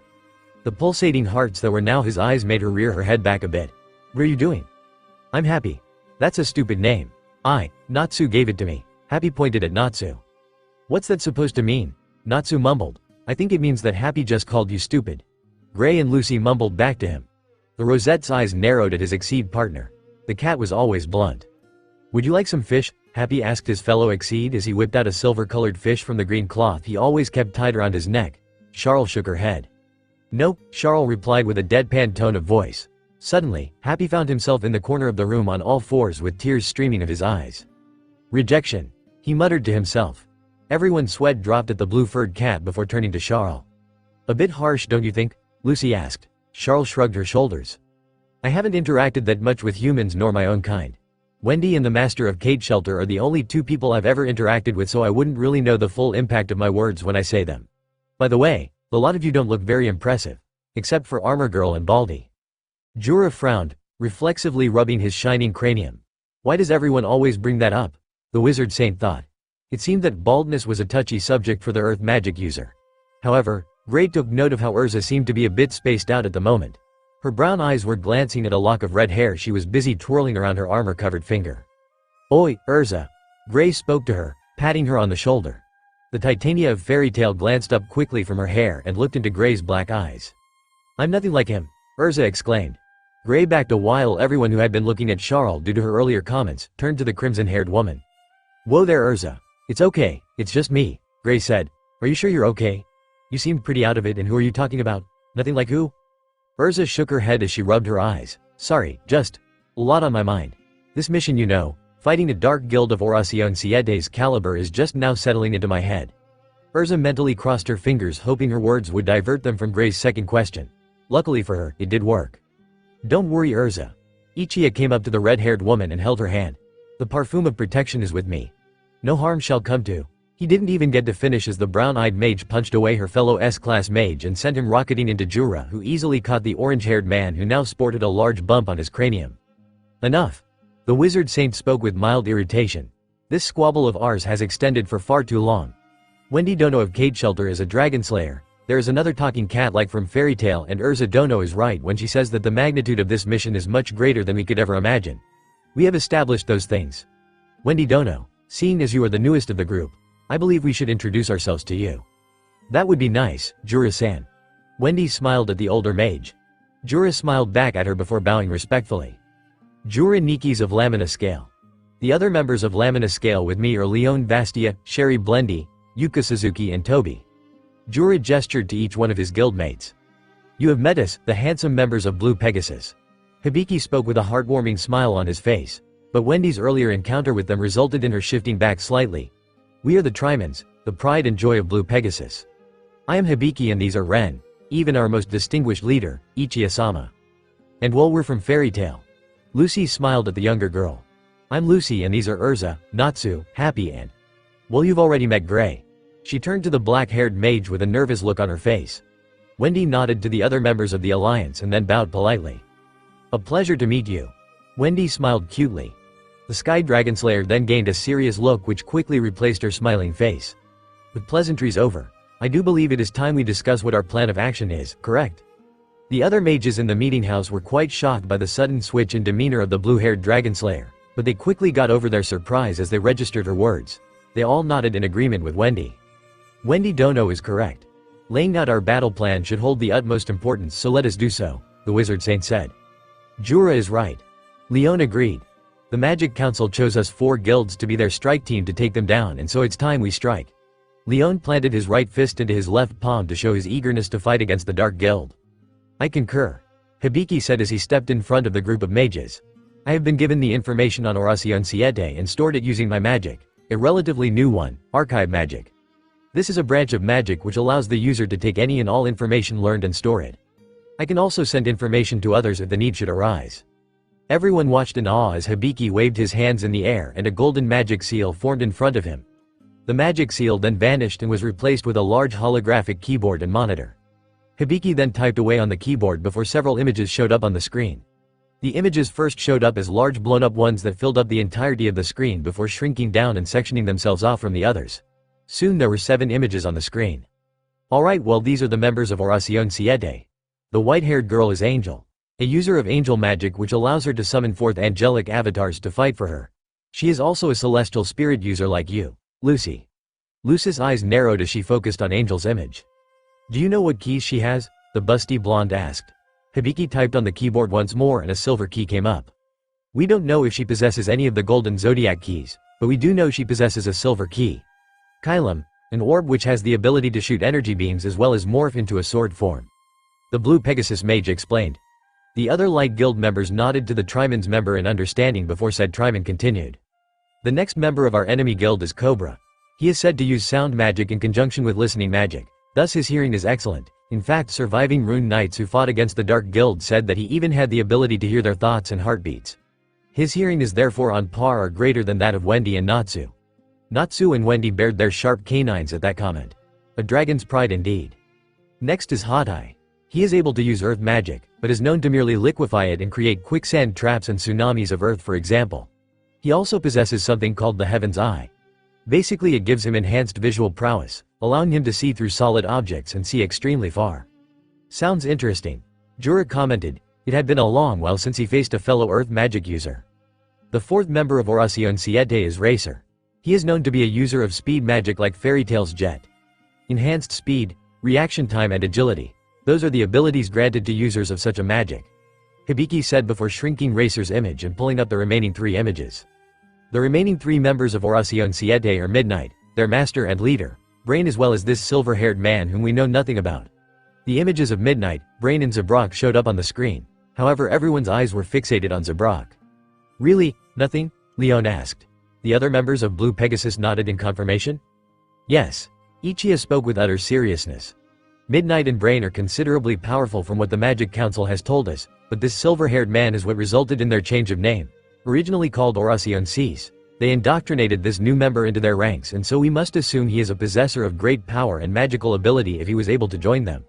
S2: The pulsating hearts that were now his eyes made her rear her head back a bit. "What are you doing?" "I'm Happy." "That's a stupid name." Natsu gave it to me." Happy pointed at Natsu. "What's that supposed to mean?" Natsu mumbled. "I think it means that Happy just called you stupid." Gray and Lucy mumbled back to him. The Rosette's eyes narrowed at his exceed partner. The cat was always blunt. "Would you like some fish?" Happy asked his fellow exceed as he whipped out a silver-colored fish from the green cloth he always kept tied around his neck. Charles shook her head. "Nope," Charles replied with a deadpan tone of voice. Suddenly, Happy found himself in the corner of the room on all fours with tears streaming of his eyes. "Rejection," he muttered to himself. Everyone's sweat dropped at the blue-furred cat before turning to Charles. "A bit harsh, don't you think?" Lucy asked. Charles shrugged her shoulders. "I haven't interacted that much with humans nor my own kind. Wendy and the master of Cage Shelter are the only two people I've ever interacted with, so I wouldn't really know the full impact of my words when I say them. By the way, a lot of you don't look very impressive. Except for Armor Girl and Baldy." Jura frowned, reflexively rubbing his shining cranium. "Why does everyone always bring that up?" the wizard saint thought. It seemed that baldness was a touchy subject for the earth magic user. However, Gray took note of how Urza seemed to be a bit spaced out at the moment. Her brown eyes were glancing at a lock of red hair she was busy twirling around her armor-covered finger. "Oi, Urza!" Gray spoke to her, patting her on the shoulder. The Titania of Fairy Tail glanced up quickly from her hair and looked into Gray's black eyes. "I'm nothing like him," Urza exclaimed. Gray backed a while. Everyone who had been looking at Charles due to her earlier comments turned to the crimson-haired woman. "Whoa there, Urza. It's okay, it's just me," Gray said. "Are you sure you're okay? You seemed pretty out of it, and who are you talking about? Nothing like who?" Urza shook her head as she rubbed her eyes. "Sorry, just a lot on my mind. This mission, you know, fighting a dark guild of Oracion Siete's caliber is just now settling into my head." Urza mentally crossed her fingers, hoping her words would divert them from Gray's second question. Luckily for her, it did work. "Don't worry, Urza." Uchiha came up to the red-haired woman and held her hand. "The parfum of protection is with me. No harm shall come to." He didn't even get to finish as the brown-eyed mage punched away her fellow S-class mage and sent him rocketing into Jura, who easily caught the orange-haired man who now sported a large bump on his cranium. "Enough." The wizard saint spoke with mild irritation. "This squabble of ours has extended for far too long. Wendy Dono of Cage Shelter is a Dragonslayer. There is another talking cat like from Fairy Tail, and Urza Dono is right when she says that the magnitude of this mission is much greater than we could ever imagine. We have established those things. Wendy Dono, seeing as you are the newest of the group, I believe we should introduce ourselves to you." "That would be nice, Jura-san." Wendy smiled at the older mage. Jura smiled back at her before bowing respectfully. "Jura Nikis of Lamina Scale. The other members of Lamina Scale with me are Leon Vastia, Sherry Blendy, Yuka Suzuki and Toby." Jura gestured to each one of his guildmates. "You have met us, the handsome members of Blue Pegasus." Hibiki spoke with a heartwarming smile on his face, but Wendy's earlier encounter with them resulted in her shifting back slightly. "We are the Trimans, the pride and joy of Blue Pegasus. I am Hibiki and these are Ren, even our most distinguished leader, Uchiha-sama. And well, we're from Fairy Tail." Lucy smiled at the younger girl. "I'm Lucy and these are Urza, Natsu, Happy and... well, you've already met Gray." She turned to the black-haired mage with a nervous look on her face. Wendy nodded to the other members of the alliance and then bowed politely. "A pleasure to meet you." Wendy smiled cutely. The Sky Dragonslayer then gained a serious look which quickly replaced her smiling face. With pleasantries over, I do believe it is time we discuss what our plan of action is, correct? The other mages in the meeting house were quite shocked by the sudden switch in demeanor of the blue-haired Dragonslayer, but they quickly got over their surprise as they registered her words. They all nodded in agreement with Wendy. Wendy Dono is correct. Laying out our battle plan should hold the utmost importance, so let us do so, the Wizard Saint said. Jura is right. Leon agreed. The Magic Council chose us 4 guilds to be their strike team to take them down, and so it's time we strike. Leon planted his right fist into his left palm to show his eagerness to fight against the Dark Guild. I concur, Hibiki said as he stepped in front of the group of mages. I have been given the information on Oracion Siete and stored it using my magic, a relatively new one, archive magic. This is a branch of magic which allows the user to take any and all information learned and store it. I can also send information to others if the need should arise. Everyone watched in awe as Hibiki waved his hands in the air and a golden magic seal formed in front of him. The magic seal then vanished and was replaced with a large holographic keyboard and monitor. Hibiki then typed away on the keyboard before several images showed up on the screen. The images first showed up as large blown-up ones that filled up the entirety of the screen before shrinking down and sectioning themselves off from the others. Soon there were 7 images on the screen. Alright, well, these are the members of Oracion Siete. The white-haired girl is Angel, a user of angel magic which allows her to summon forth angelic avatars to fight for her. She is also a celestial spirit user like you, Lucy. Lucy's eyes narrowed as she focused on Angel's image. Do you know what keys she has? The busty blonde asked. Hibiki typed on the keyboard once more and a silver key came up. We don't know if she possesses any of the golden zodiac keys, but we do know she possesses a silver key. Kylum, an orb which has the ability to shoot energy beams as well as morph into a sword form. The blue Pegasus mage explained. The other light guild members nodded to the Triman's member in understanding before said Triman continued. The next member of our enemy guild is Cobra. He is said to use sound magic in conjunction with listening magic, thus his hearing is excellent. In fact, surviving rune knights who fought against the Dark Guild said that he even had the ability to hear their thoughts and heartbeats. His hearing is therefore on par or greater than that of Wendy and Natsu. Natsu and Wendy bared their sharp canines at that comment. A dragon's pride indeed. Next is Hatai. He is able to use earth magic, but is known to merely liquefy it and create quicksand traps and tsunamis of earth, for example. He also possesses something called the Heaven's Eye. Basically it gives him enhanced visual prowess, allowing him to see through solid objects and see extremely far. Sounds interesting. Jura commented. It had been a long while since he faced a fellow earth magic user. The 4th member of Oracion Siete is Racer. He is known to be a user of speed magic like Fairy Tail's Jet. Enhanced speed, reaction time and agility. Those are the abilities granted to users of such a magic. Hibiki said before shrinking Racer's image and pulling up the remaining 3 images. The remaining 3 members of Oracion Siete are Midnight, their master and leader, Brain as well as this silver-haired man whom we know nothing about. The images of Midnight, Brain and Zabrak showed up on the screen, however everyone's eyes were fixated on Zabrak. Really, nothing? Leon asked. The other members of Blue Pegasus nodded in confirmation. Yes. Uchiha spoke with utter seriousness. Midnight and Brain are considerably powerful from what the Magic Council has told us, but this silver-haired man is what resulted in their change of name. Originally called Oracion Cis, they indoctrinated this new member into their ranks, and so we must assume he is a possessor of great power and magical ability if he was able to join them.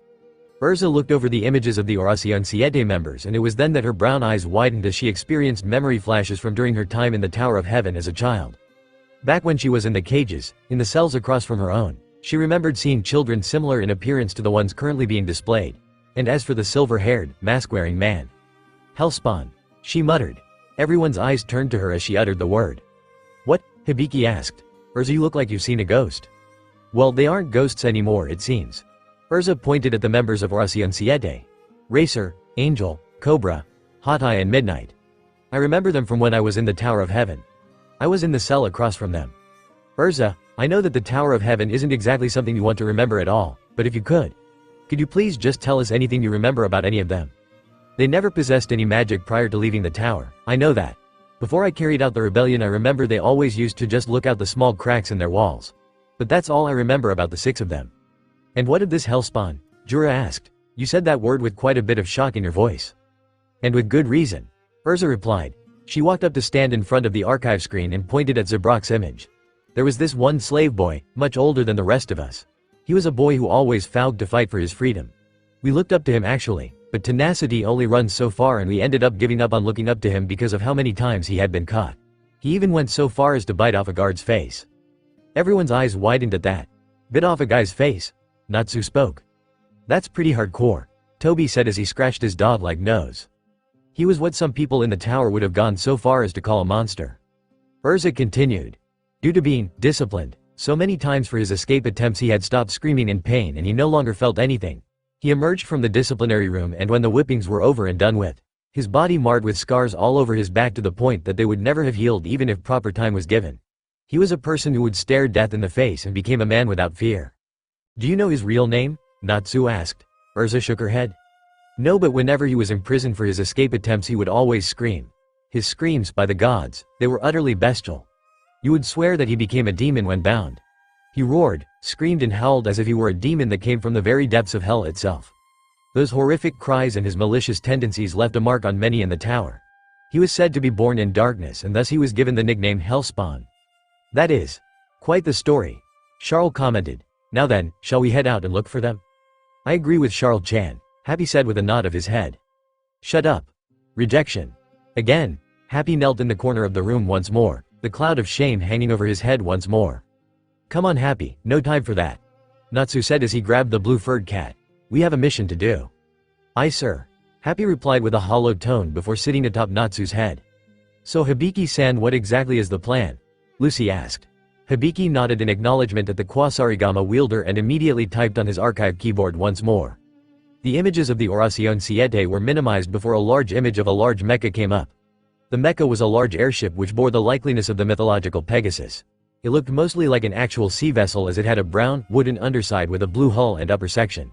S2: Urza looked over the images of the Oracion Siete members, and it was then that her brown eyes widened as she experienced memory flashes from during her time in the Tower of Heaven as a child. Back when she was in the cages, in the cells across from her own, she remembered seeing children similar in appearance to the ones currently being displayed. And as for the silver-haired, mask-wearing man, Hellspawn, she muttered. Everyone's eyes turned to her as she uttered the word. What? Hibiki asked. Urza, you look like you've seen a ghost. Well, they aren't ghosts anymore, it seems. Urza pointed at the members of Oracion Siete. Racer, Angel, Cobra, Hatai and Midnight. I remember them from when I was in the Tower of Heaven. I was in the cell across from them. Urza, I know that the Tower of Heaven isn't exactly something you want to remember at all, but if you could you please just tell us anything you remember about any of them? They never possessed any magic prior to leaving the tower, I know that. Before I carried out the rebellion, I remember they always used to just look out the small cracks in their walls. But that's all I remember about the 6 of them. And what of this Hellspawn? Jura asked. You said that word with quite a bit of shock in your voice. And with good reason. Urza replied. She walked up to stand in front of the archive screen and pointed at Zabrak's image. There was this one slave boy, much older than the rest of us. He was a boy who always vowed to fight for his freedom. We looked up to him actually, but tenacity only runs so far, and we ended up giving up on looking up to him because of how many times he had been caught. He even went so far as to bite off a guard's face. Everyone's eyes widened at that. Bit off a guy's face? Natsu spoke. That's pretty hardcore, Toby said as he scratched his dog-like nose. He was what some people in the tower would have gone so far as to call a monster. Urza continued. Due to being disciplined so many times for his escape attempts, he had stopped screaming in pain and he no longer felt anything. He emerged from the disciplinary room, and when the whippings were over and done with, his body marred with scars all over his back to the point that they would never have healed even if proper time was given. He was a person who would stare death in the face and became a man without fear. Do you know his real name? Natsu asked. Urza shook her head. No, but whenever he was imprisoned for his escape attempts he would always scream. His screams, by the gods, they were utterly bestial. You would swear that he became a demon when bound. He roared, screamed and howled as if he were a demon that came from the very depths of hell itself. Those horrific cries and his malicious tendencies left a mark on many in the tower. He was said to be born in darkness, and thus he was given the nickname Hellspawn. That is quite the story, Charles commented. Now then, shall we head out and look for them? I agree with Charles-chan, Happy said with a nod of his head. Shut up. Rejection. Again, Happy knelt in the corner of the room once more, the cloud of shame hanging over his head once more. Come on Happy, no time for that, Natsu said as he grabbed the blue-furred cat. We have a mission to do. Aye sir, Happy replied with a hollow tone before sitting atop Natsu's head. So Hibiki-san, what exactly is the plan? Lucy asked. Hibiki nodded in acknowledgement at the Kwasarigama wielder and immediately typed on his archive keyboard once more. The images of the Oracion Siete were minimized before a large image of a large mecha came up. The mecha was a large airship which bore the likeliness of the mythological Pegasus. It looked mostly like an actual sea vessel as it had a brown, wooden underside with a blue hull and upper section.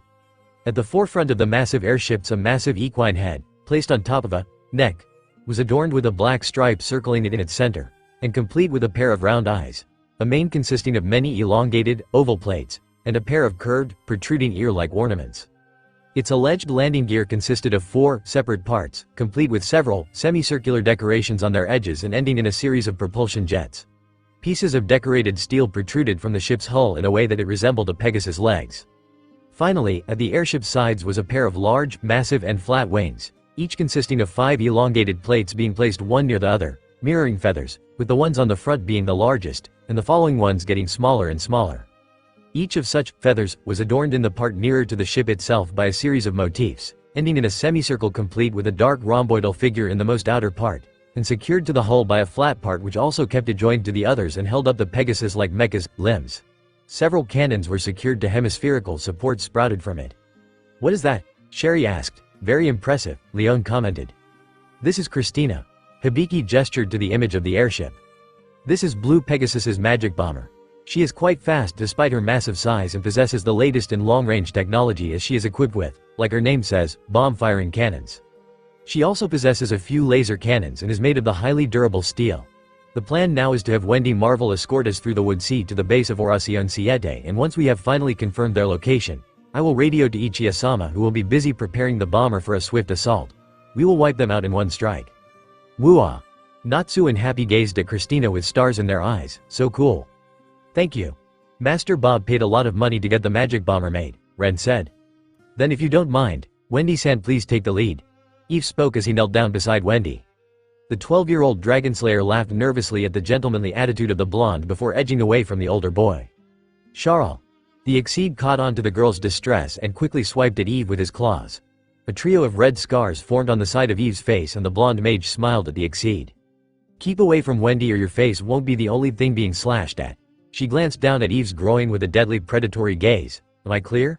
S2: At the forefront of the massive airship, a massive equine head, placed on top of a neck, was adorned with a black stripe circling it in its center, and complete with a pair of round eyes, a mane consisting of many elongated, oval plates, and a pair of curved, protruding ear-like ornaments. Its alleged landing gear consisted of 4 separate parts, complete with several semicircular decorations on their edges and ending in a series of propulsion jets. Pieces of decorated steel protruded from the ship's hull in a way that it resembled a Pegasus' legs. Finally, at the airship's sides was a pair of large, massive and flat wings, each consisting of 5 elongated plates being placed one near the other, mirroring feathers, with the ones on the front being the largest, and the following ones getting smaller and smaller. Each of such feathers was adorned in the part nearer to the ship itself by a series of motifs, ending in a semicircle complete with a dark rhomboidal figure in the most outer part, and secured to the hull by a flat part which also kept it joined to the others and held up the Pegasus like mecha's limbs. Several cannons were secured to hemispherical supports sprouted from it. What is that? Sherry asked. Very impressive, Leon commented. This is Christina. Hibiki gestured to the image of the airship. This is Blue Pegasus's magic bomber. She is quite fast despite her massive size and possesses the latest in long-range technology as she is equipped with, like her name says, bomb-firing cannons. She also possesses a few laser cannons and is made of the highly durable steel. The plan now is to have Wendy Marvel escort us through the Wood Sea to the base of Oracion Siete, and once we have finally confirmed their location, I will radio to Uchiha-sama, who will be busy preparing the bomber for a swift assault. We will wipe them out in one strike. Woo-ah. Natsu and Happy gazed at Christina with stars in their eyes. So cool. Thank you. Master Bob paid a lot of money to get the magic bomber made, Ren said. Then if you don't mind, Wendy-san, please take the lead. Eve spoke as he knelt down beside Wendy. The 12-year-old Dragonslayer laughed nervously at the gentlemanly attitude of the blonde before edging away from the older boy. Charles. The Exceed caught on to the girl's distress and quickly swiped at Eve with his claws. A trio of red scars formed on the side of Eve's face and the blonde mage smiled at the Exceed. Keep away from Wendy or your face won't be the only thing being slashed at. She glanced down at Eve's groin with a deadly predatory gaze. Am I clear?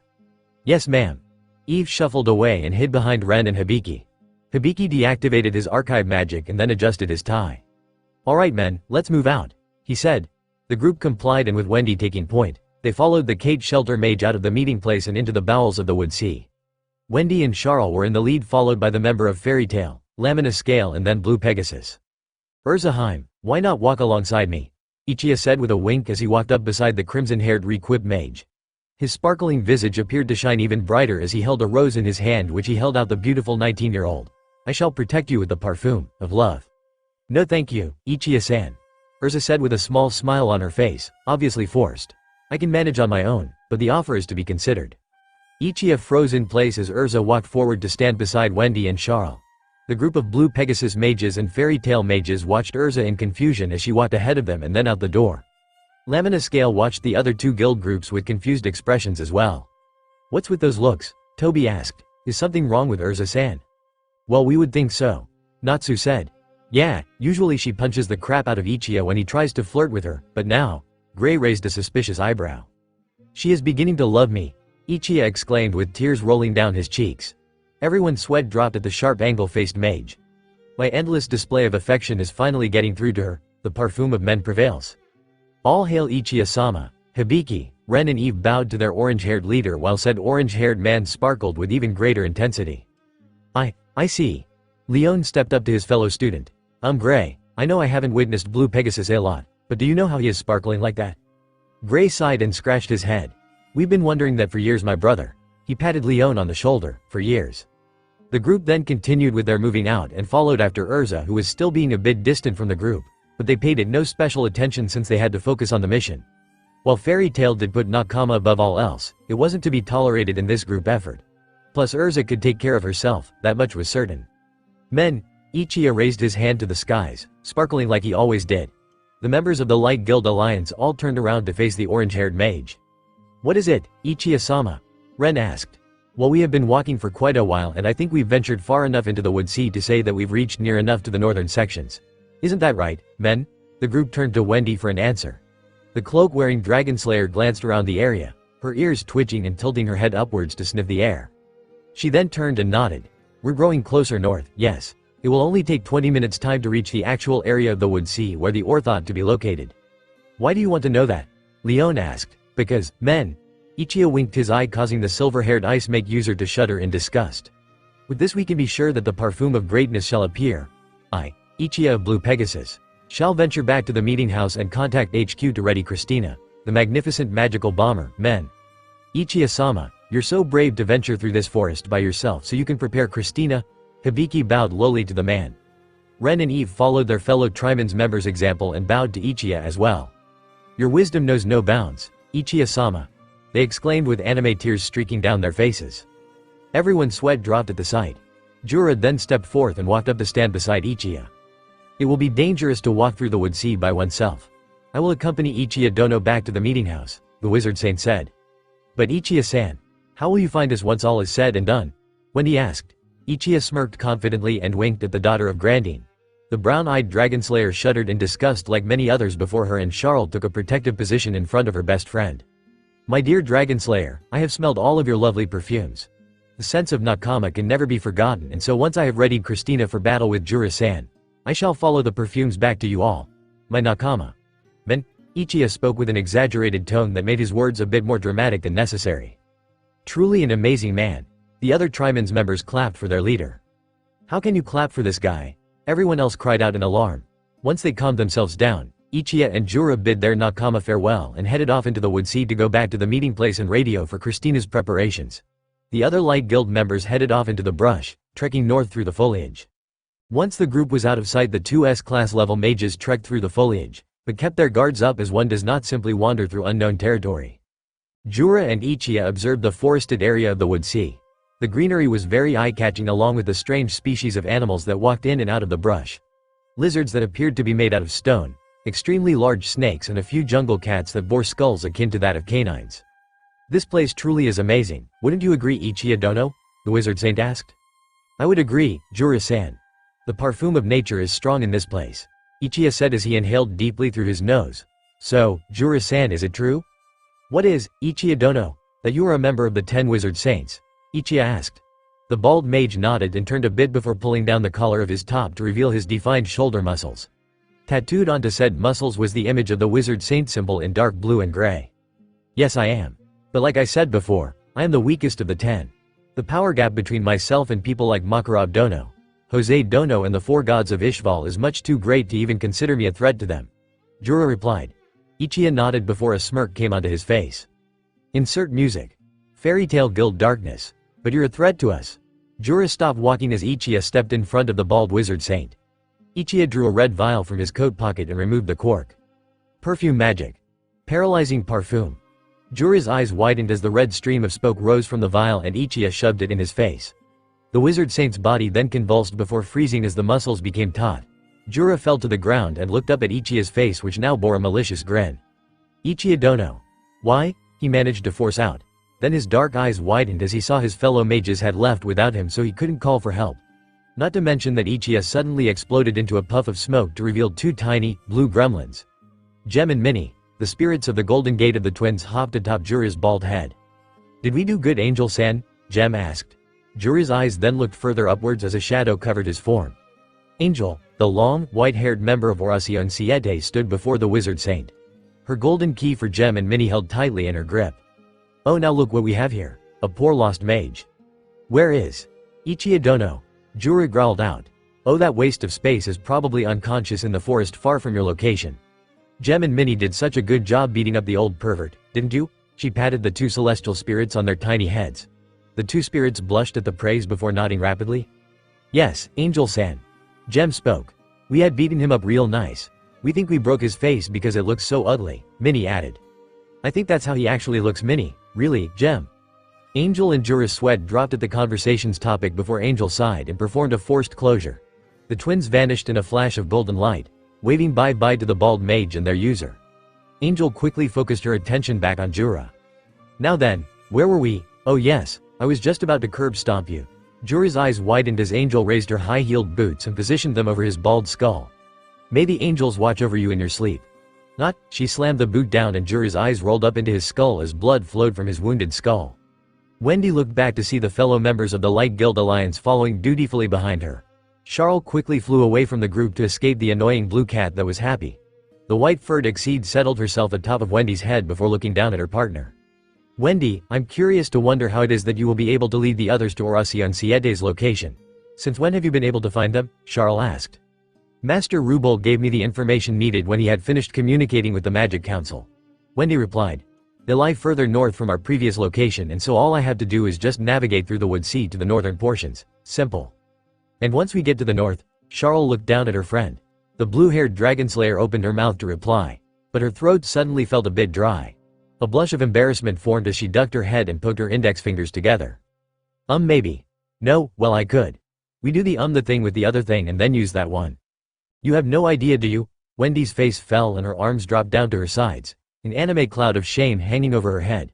S2: Yes ma'am. Eve shuffled away and hid behind Ren and Hibiki. Hibiki deactivated his archive magic and then adjusted his tie. Alright men, let's move out, he said. The group complied, and with Wendy taking point, they followed the Kate Shelter mage out of the meeting place and into the bowels of the Wood Sea. Wendy and Charles were in the lead, followed by the member of Fairy Tale, Lamina Scale, and then Blue Pegasus. Urzaheim, why not walk alongside me? Uchiha said with a wink as he walked up beside the crimson-haired Requib mage. His sparkling visage appeared to shine even brighter as he held a rose in his hand, which he held out the beautiful 19-year-old. I shall protect you with the parfum of love. No thank you, Uchiha-san. Urza said with a small smile on her face, obviously forced. I can manage on my own, but the offer is to be considered. Uchiha froze in place as Urza walked forward to stand beside Wendy and Charles. The group of Blue Pegasus mages and Fairy Tail mages watched Urza in confusion as she walked ahead of them and then out the door. Lamina Scale watched the other two guild groups with confused expressions as well. "What's with those looks?" Toby asked. "Is something wrong with Urza-san?" "Well, we would think so," Natsu said. "Yeah, usually she punches the crap out of Uchiha when he tries to flirt with her, but now..." Gray raised a suspicious eyebrow. "She is beginning to love me," Uchiha exclaimed with tears rolling down his cheeks. Everyone's sweat dropped at the sharp angle-faced mage. "My endless display of affection is finally getting through to her, the perfume of men prevails." All hail Uchiha-sama. Hibiki, Ren and Eve bowed to their orange-haired leader while said orange-haired man sparkled with even greater intensity. I see." Leon stepped up to his fellow student. Gray, I know I haven't witnessed Blue Pegasus a lot, but do you know how he is sparkling like that?" Gray sighed and scratched his head. "We've been wondering that for years, my brother." He patted Leon on the shoulder. "For years." The group then continued with their moving out and followed after Urza, who was still being a bit distant from the group, but they paid it no special attention since they had to focus on the mission. While Fairy Tail did put Nakama above all else, it wasn't to be tolerated in this group effort. Plus Urza could take care of herself, that much was certain. "Men," Uchiha raised his hand to the skies, sparkling like he always did. The members of the Light Guild Alliance all turned around to face the orange-haired mage. "What is it, Uchiha-sama?" Ren asked. "Well, we have been walking for quite a while and I think we've ventured far enough into the Wood Sea to say that we've reached near enough to the northern sections. Isn't that right, men?" The group turned to Wendy for an answer. The cloak-wearing Dragonslayer glanced around the area, her ears twitching and tilting her head upwards to sniff the air. She then turned and nodded. "We're growing closer north, yes. It will only take 20 minutes time to reach the actual area of the Wood Sea where the ore thought to be located." "Why do you want to know that?" Leon asked. "Because, men." Uchiha winked his eye, causing the silver-haired ice make user to shudder in disgust. "With this we can be sure that the perfume of greatness shall appear. I, Uchiha of Blue Pegasus, shall venture back to the meeting house and contact HQ to ready Christina, the magnificent magical bomber, men." "Uchiha-sama, you're so brave to venture through this forest by yourself so you can prepare Christina." Hibiki bowed lowly to the man. Ren and Eve followed their fellow Triman's members' example and bowed to Uchiha as well. "Your wisdom knows no bounds, Uchiha-sama," they exclaimed with anime tears streaking down their faces. Everyone's sweat dropped at the sight. Jura then stepped forth and walked up to stand beside Uchiha. "It will be dangerous to walk through the Wood Sea by oneself. I will accompany Uchiha Dono back to the meeting house," the wizard saint said. "But Uchiha-san, how will you find us once all is said and done?" Wendy asked. Uchiha smirked confidently and winked at the daughter of Grandine. The brown-eyed Dragonslayer shuddered in disgust like many others before her, and Charles took a protective position in front of her best friend. "My dear Dragonslayer, I have smelled all of your lovely perfumes. The sense of Nakama can never be forgotten, and so once I have readied Christina for battle with Jura-san, I shall follow the perfumes back to you all. My Nakama." Men, Uchiha spoke with an exaggerated tone that made his words a bit more dramatic than necessary. "Truly an amazing man." The other Triman's members clapped for their leader. "How can you clap for this guy?" Everyone else cried out in alarm. Once they calmed themselves down, Uchiha and Jura bid their Nakama farewell and headed off into the Wood Sea to go back to the meeting place and radio for Christina's preparations. The other Light Guild members headed off into the brush, trekking north through the foliage. Once the group was out of sight, the two S-class level mages trekked through the foliage, but kept their guards up as one does not simply wander through unknown territory. Jura and Uchiha observed the forested area of the Wood Sea. The greenery was very eye-catching, along with the strange species of animals that walked in and out of the brush. Lizards that appeared to be made out of stone, extremely large snakes, and a few jungle cats that bore skulls akin to that of canines. "This place truly is amazing, wouldn't you agree, Uchiha Dono?" the wizard saint asked. "I would agree, Jura-san. The perfume of nature is strong in this place," Uchiha said as he inhaled deeply through his nose. "So, Jura-san, is it true?" "What is, Uchiha Dono? That you are a member of the 10 wizard saints?" Uchiha asked. The bald mage nodded and turned a bit before pulling down the collar of his top to reveal his defined shoulder muscles. Tattooed onto said muscles was the image of the wizard saint symbol in dark blue and gray. "Yes, I am. But like I said before, I am the weakest of the 10. The power gap between myself and people like Makarov Dono, Jose Dono, and the 4 gods of Ishval is much too great to even consider me a threat to them," Jura replied. Uchiha nodded before a smirk came onto his face. "Insert music. Fairy Tail Guild Darkness. But you're a threat to us." Jura stopped walking as Uchiha stepped in front of the bald wizard saint. Uchiha drew a red vial from his coat pocket and removed the cork. "Perfume magic. Paralyzing parfum." Jura's eyes widened as the red stream of smoke rose from the vial and Uchiha shoved it in his face. The wizard saint's body then convulsed before freezing as the muscles became taut. Jura fell to the ground and looked up at Ichiya's face, which now bore a malicious grin. "Ichiya dono. Why?" he managed to force out. Then his dark eyes widened as he saw his fellow mages had left without him, so he couldn't call for help. Not to mention that Ichiya suddenly exploded into a puff of smoke to reveal two tiny, blue gremlins. Gem and Minnie, the spirits of the Golden Gate of the twins, hopped atop Jura's bald head. "Did we do good, Angel-san?" Gem asked. Jura's eyes then looked further upwards as a shadow covered his form. Angel, the long, white-haired member of Oracion Siete, stood before the wizard saint. Her golden key for Gem and Minnie held tightly in her grip. "Oh, now look what we have here. A poor lost mage." "Where is Ichiya dono?" Jura growled out. "Oh, that waste of space is probably unconscious in the forest far from your location. Gem and Minnie did such a good job beating up the old pervert, didn't you?" She patted the two celestial spirits on their tiny heads. The two spirits blushed at the praise before nodding rapidly. "Yes, Angel-san." Gem spoke. "We had beaten him up real nice. We think we broke his face because it looks so ugly," Minnie added. "I think that's how he actually looks, Minnie. Really, Gem?" Angel and Jura's sweat dropped at the conversation's topic before Angel sighed and performed a forced closure. The twins vanished in a flash of golden light, waving bye-bye to the bald mage and their user. Angel quickly focused her attention back on Jura. "Now then, where were we? Oh yes, I was just about to curb stomp you." Jura's eyes widened as Angel raised her high-heeled boots and positioned them over his bald skull. "May the angels watch over you in your sleep." "Not," she slammed the boot down and Jura's eyes rolled up into his skull as blood flowed from his wounded skull. Wendy looked back to see the fellow members of the Light Guild Alliance following dutifully behind her. Charles quickly flew away from the group to escape the annoying blue cat that was happy. The white-furred Exceed settled herself atop of Wendy's head before looking down at her partner. "Wendy, I'm curious to wonder how it is that you will be able to lead the others to Oracion Siete's location. Since when have you been able to find them?" Charles asked. "Master Rubel gave me the information needed when he had finished communicating with the Magic Council," Wendy replied. "They lie further north from our previous location, and so all I have to do is just navigate through the Wood Sea to the northern portions. Simple." "And once we get to the north?" Charles looked down at her friend. The blue-haired Dragonslayer opened her mouth to reply, but her throat suddenly felt a bit dry. A blush of embarrassment formed as she ducked her head and poked her index fingers together. Maybe. No, well I could. We do the thing with the other thing and then use that one." "You have no idea, do you?" Wendy's face fell and her arms dropped down to her sides, an anime cloud of shame hanging over her head.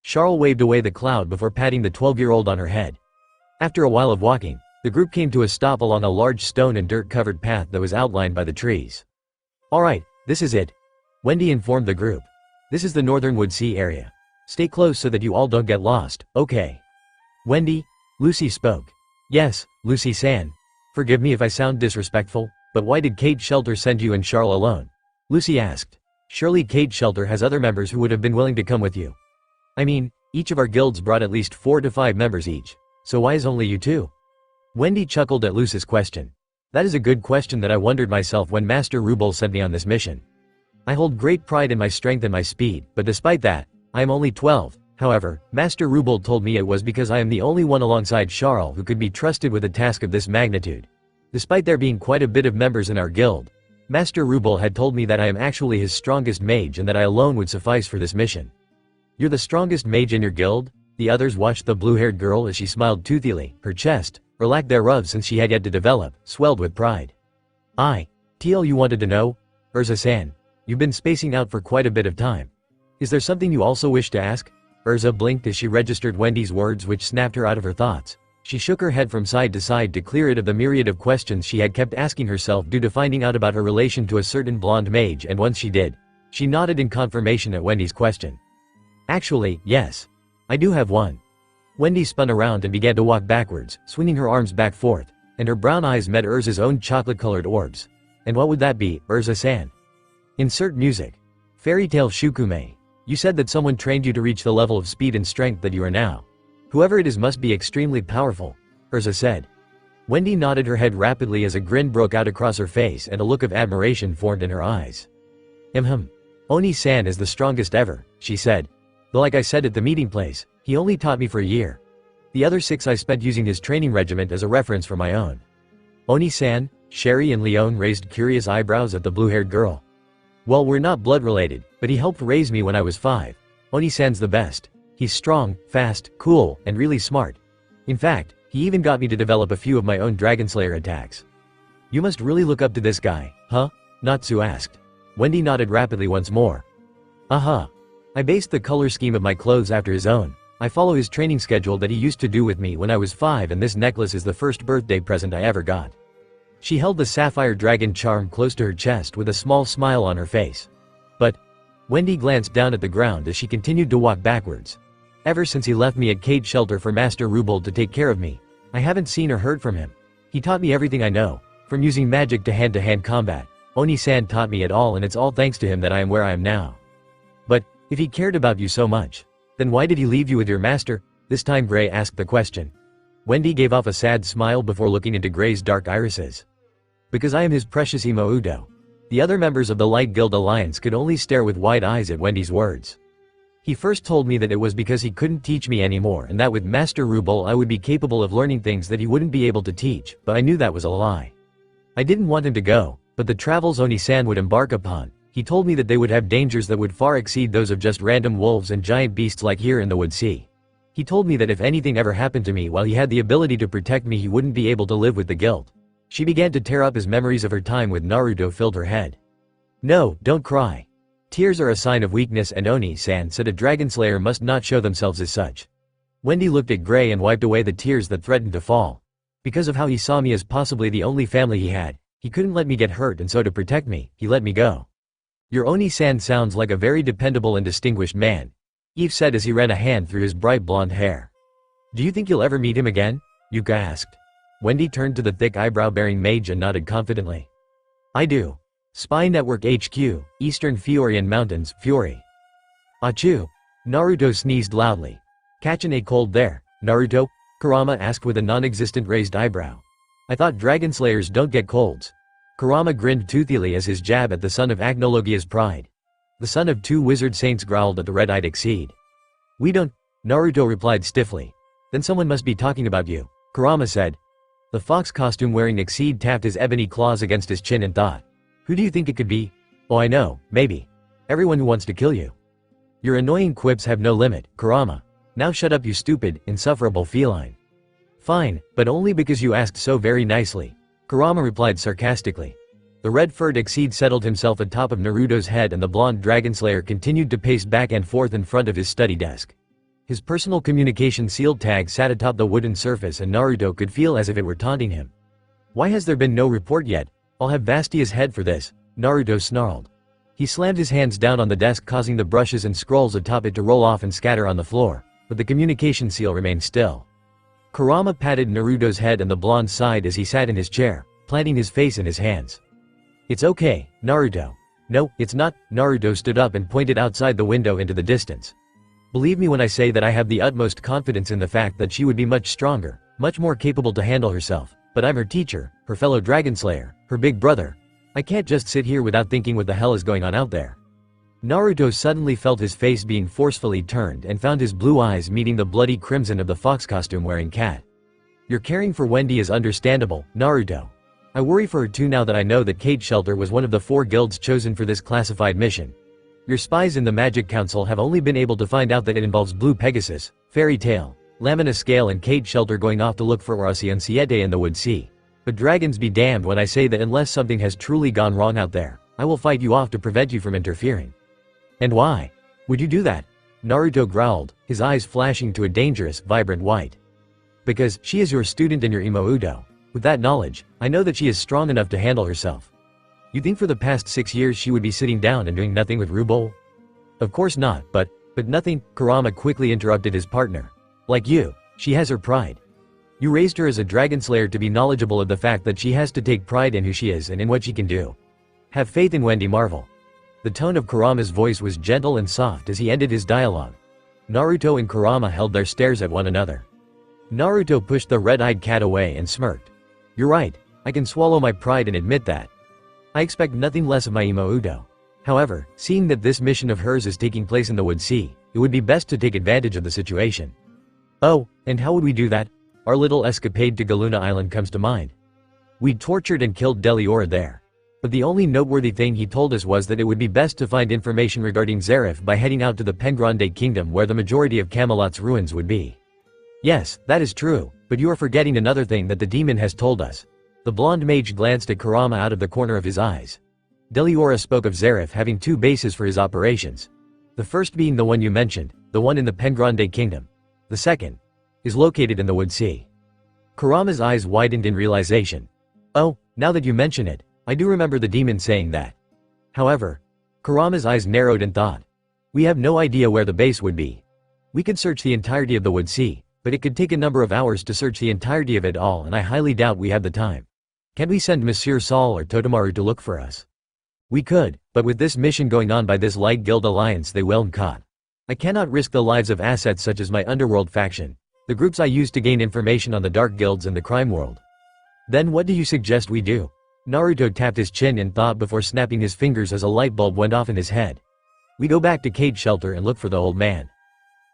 S2: Charles waved away the cloud before patting the 12-year-old on her head. After a while of walking, the group came to a stop along a large stone and dirt-covered path that was outlined by the trees. "Alright, this is it," Wendy informed the group. "This is the northern Wood Sea area. Stay close so that you all don't get lost, okay?" "Wendy?" Lucy spoke. "Yes, Lucy-san. Forgive me if I sound disrespectful, but why did Kate Shelter send you and Charles alone?" Lucy asked. "Surely Kate Shelter has other members who would have been willing to come with you. I mean, each of our guilds brought at least 4 to 5 members each, so why is only you two?" Wendy chuckled at Lucy's question. "That is a good question that I wondered myself when Master Rubel sent me on this mission. I hold great pride in my strength and my speed, but despite that, I am only 12. However, Master Rubel told me it was because I am the only one alongside Charles who could be trusted with a task of this magnitude. Despite there being quite a bit of members in our guild, Master Rubel had told me that I am actually his strongest mage and that I alone would suffice for this mission." "You're the strongest mage in your guild?" The others watched the blue-haired girl as she smiled toothily, her chest, or lack thereof since she had yet to develop, swelled with pride. TL, you wanted to know? Urza-san, you've been spacing out for quite a bit of time. Is there something you also wish to ask?" Urza blinked as she registered Wendy's words, which snapped her out of her thoughts. She shook her head from side to side to clear it of the myriad of questions she had kept asking herself due to finding out about her relation to a certain blonde mage, and once she did, she nodded in confirmation at Wendy's question. "Actually, yes. I do have one." Wendy spun around and began to walk backwards, swinging her arms back forth, and her brown eyes met Urza's own chocolate-colored orbs. "And what would that be, Urza-san?" "Insert music. Fairy tale Shukume. You said that someone trained you to reach the level of speed and strength that you are now. Whoever it is must be extremely powerful," Urza said. Wendy nodded her head rapidly as a grin broke out across her face and a look of admiration formed in her eyes. Oni-san is the strongest ever," she said. "Though like I said at the meeting place, he only taught me for a year. The other 6 I spent using his training regiment as a reference for my own." "Oni-san?" Sherry and Leon raised curious eyebrows at the blue-haired girl. "Well, we're not blood-related, but he helped raise me when I was 5. Oni-san's the best. He's strong, fast, cool, and really smart. In fact, He even got me to develop a few of my own Dragonslayer attacks. You must really look up to this guy, huh? Natsu asked. Wendy nodded rapidly once more. Uh-huh. I based the color scheme of my clothes after his own. I follow his training schedule that he used to do with me when I was 5, and this necklace is the first birthday present I ever got. She held the sapphire dragon charm close to her chest with a small smile on her face. But Wendy glanced down at the ground as she continued to walk backwards. Ever since he left me at Cage Shelter for Master Rubold to take care of me, I haven't seen or heard from him. He taught me everything I know, from using magic to hand combat. Oni-san taught me it all, and it's all thanks to him that I am where I am now. But if he cared about you so much, then why did he leave you with your master? This time Gray asked the question. Wendy gave off a sad smile before looking into Gray's dark irises. Because I am his precious Imoudo. The other members of the Light Guild Alliance could only stare with wide eyes at Wendy's words. He first told me that it was because he couldn't teach me anymore, and that with Master Rubel I would be capable of learning things that he wouldn't be able to teach, but I knew that was a lie. I didn't want him to go, but the travels Oni-san would embark upon, he told me that they would have dangers that would far exceed those of just random wolves and giant beasts like here in the Wood Sea. He told me that if anything ever happened to me while he had the ability to protect me, he wouldn't be able to live with the guild. She began to tear up as memories of her time with Naruto filled her head. No, don't cry. Tears are a sign of weakness, and Oni-san said a Dragonslayer must not show themselves as such. Wendy looked at Gray and wiped away the tears that threatened to fall. Because of how he saw me as possibly the only family he had, he couldn't let me get hurt, and so to protect me, he let me go. Your Oni-san sounds like a very dependable and distinguished man, Eve said as he ran a hand through his bright blonde hair. Do you think you'll ever meet him again? Yuka asked. Wendy turned to the thick eyebrow-bearing mage and nodded confidently. I do. Spy Network HQ, Eastern Fiorian Mountains, Fury. Achoo! Naruto sneezed loudly. Catchin' a cold there, Naruto? Kurama asked with a non-existent raised eyebrow. I thought Dragonslayers don't get colds. Kurama grinned toothily as his jab at the son of Agnologia's pride. The son of 2 wizard saints growled at the red-eyed Exceed. We don't, Naruto replied stiffly. Then someone must be talking about you, Kurama said. The fox costume-wearing Exceed tapped his ebony claws against his chin and thought. Who do you think it could be? Oh, I know, maybe. Everyone who wants to kill you. Your annoying quips have no limit, Kurama. Now shut up, you stupid, insufferable feline. Fine, but only because you asked so very nicely, Kurama replied sarcastically. The red-furred Exceed settled himself atop of Naruto's head, and the blonde Dragonslayer continued to pace back and forth in front of his study desk. His personal communication sealed tag sat atop the wooden surface, and Naruto could feel as if it were taunting him. Why has there been no report yet? I'll have Vastia's head for this, Naruto snarled. He slammed his hands down on the desk, causing the brushes and scrolls atop it to roll off and scatter on the floor, but the communication seal remained still. Kurama patted Naruto's head, and the blonde sighed as he sat in his chair, planting his face in his hands. It's okay, Naruto. No, it's not. Naruto stood up and pointed outside the window into the distance. Believe me when I say that I have the utmost confidence in the fact that she would be much stronger, much more capable to handle herself, but I'm her teacher, her fellow Dragonslayer, her big brother. I can't just sit here without thinking what the hell is going on out there. Naruto suddenly felt his face being forcefully turned and found his blue eyes meeting the bloody crimson of the fox costume-wearing cat. Your caring for Wendy is understandable, Naruto. I worry for her too now that I know that Cage Shelter was one of the 4 guilds chosen for this classified mission. Your spies in the Magic Council have only been able to find out that it involves Blue Pegasus, Fairy Tail, Lamina Scale, and Cage Shelter going off to look for Orochimaru Siete in the Wood Sea. But dragons be damned when I say that unless something has truly gone wrong out there, I will fight you off to prevent you from interfering. And why would you do that? Naruto growled, his eyes flashing to a dangerous, vibrant white. Because she is your student and your Imoudo. With that knowledge, I know that she is strong enough to handle herself. You think for the past 6 years she would be sitting down and doing nothing with Rubol? Of course not, but nothing, Kurama quickly interrupted his partner. Like you, she has her pride. You raised her as a Dragonslayer to be knowledgeable of the fact that she has to take pride in who she is and in what she can do. Have faith in Wendy Marvel. The tone of Kurama's voice was gentle and soft as he ended his dialogue. Naruto and Kurama held their stares at one another. Naruto pushed the red-eyed cat away and smirked. You're right, I can swallow my pride and admit that. I expect nothing less of my Imoudo. However, seeing that this mission of hers is taking place in the Wood Sea, it would be best to take advantage of the situation. Oh, and how would we do that? Our little escapade to Galuna Island comes to mind. We'd tortured and killed Deliora there. But the only noteworthy thing he told us was that it would be best to find information regarding Zareth by heading out to the Pengrande Kingdom, where the majority of Camelot's ruins would be. Yes, that is true, but you are forgetting another thing that the demon has told us. The blonde mage glanced at Kurama out of the corner of his eyes. Deliora spoke of Zareth having 2 bases for his operations. The first being the one you mentioned, the one in the Pengrande Kingdom. The second is located in the Wood Sea. Kurama's eyes widened in realization. Oh, now that you mention it, I do remember the demon saying that. However, Kurama's eyes narrowed in thought. We have no idea where the base would be. We could search the entirety of the Wood Sea, but it could take a number of hours to search the entirety of it all, and I highly doubt we have the time. Can we send Monsieur Saul or Totemaru to look for us? We could, but with this mission going on by this Light Guild alliance they will caught. I cannot risk the lives of assets such as my underworld faction, the groups I use to gain information on the dark guilds and the crime world. Then what do you suggest we do? Naruto tapped his chin in thought before snapping his fingers as a light bulb went off in his head. We go back to Cage Shelter and look for the old man.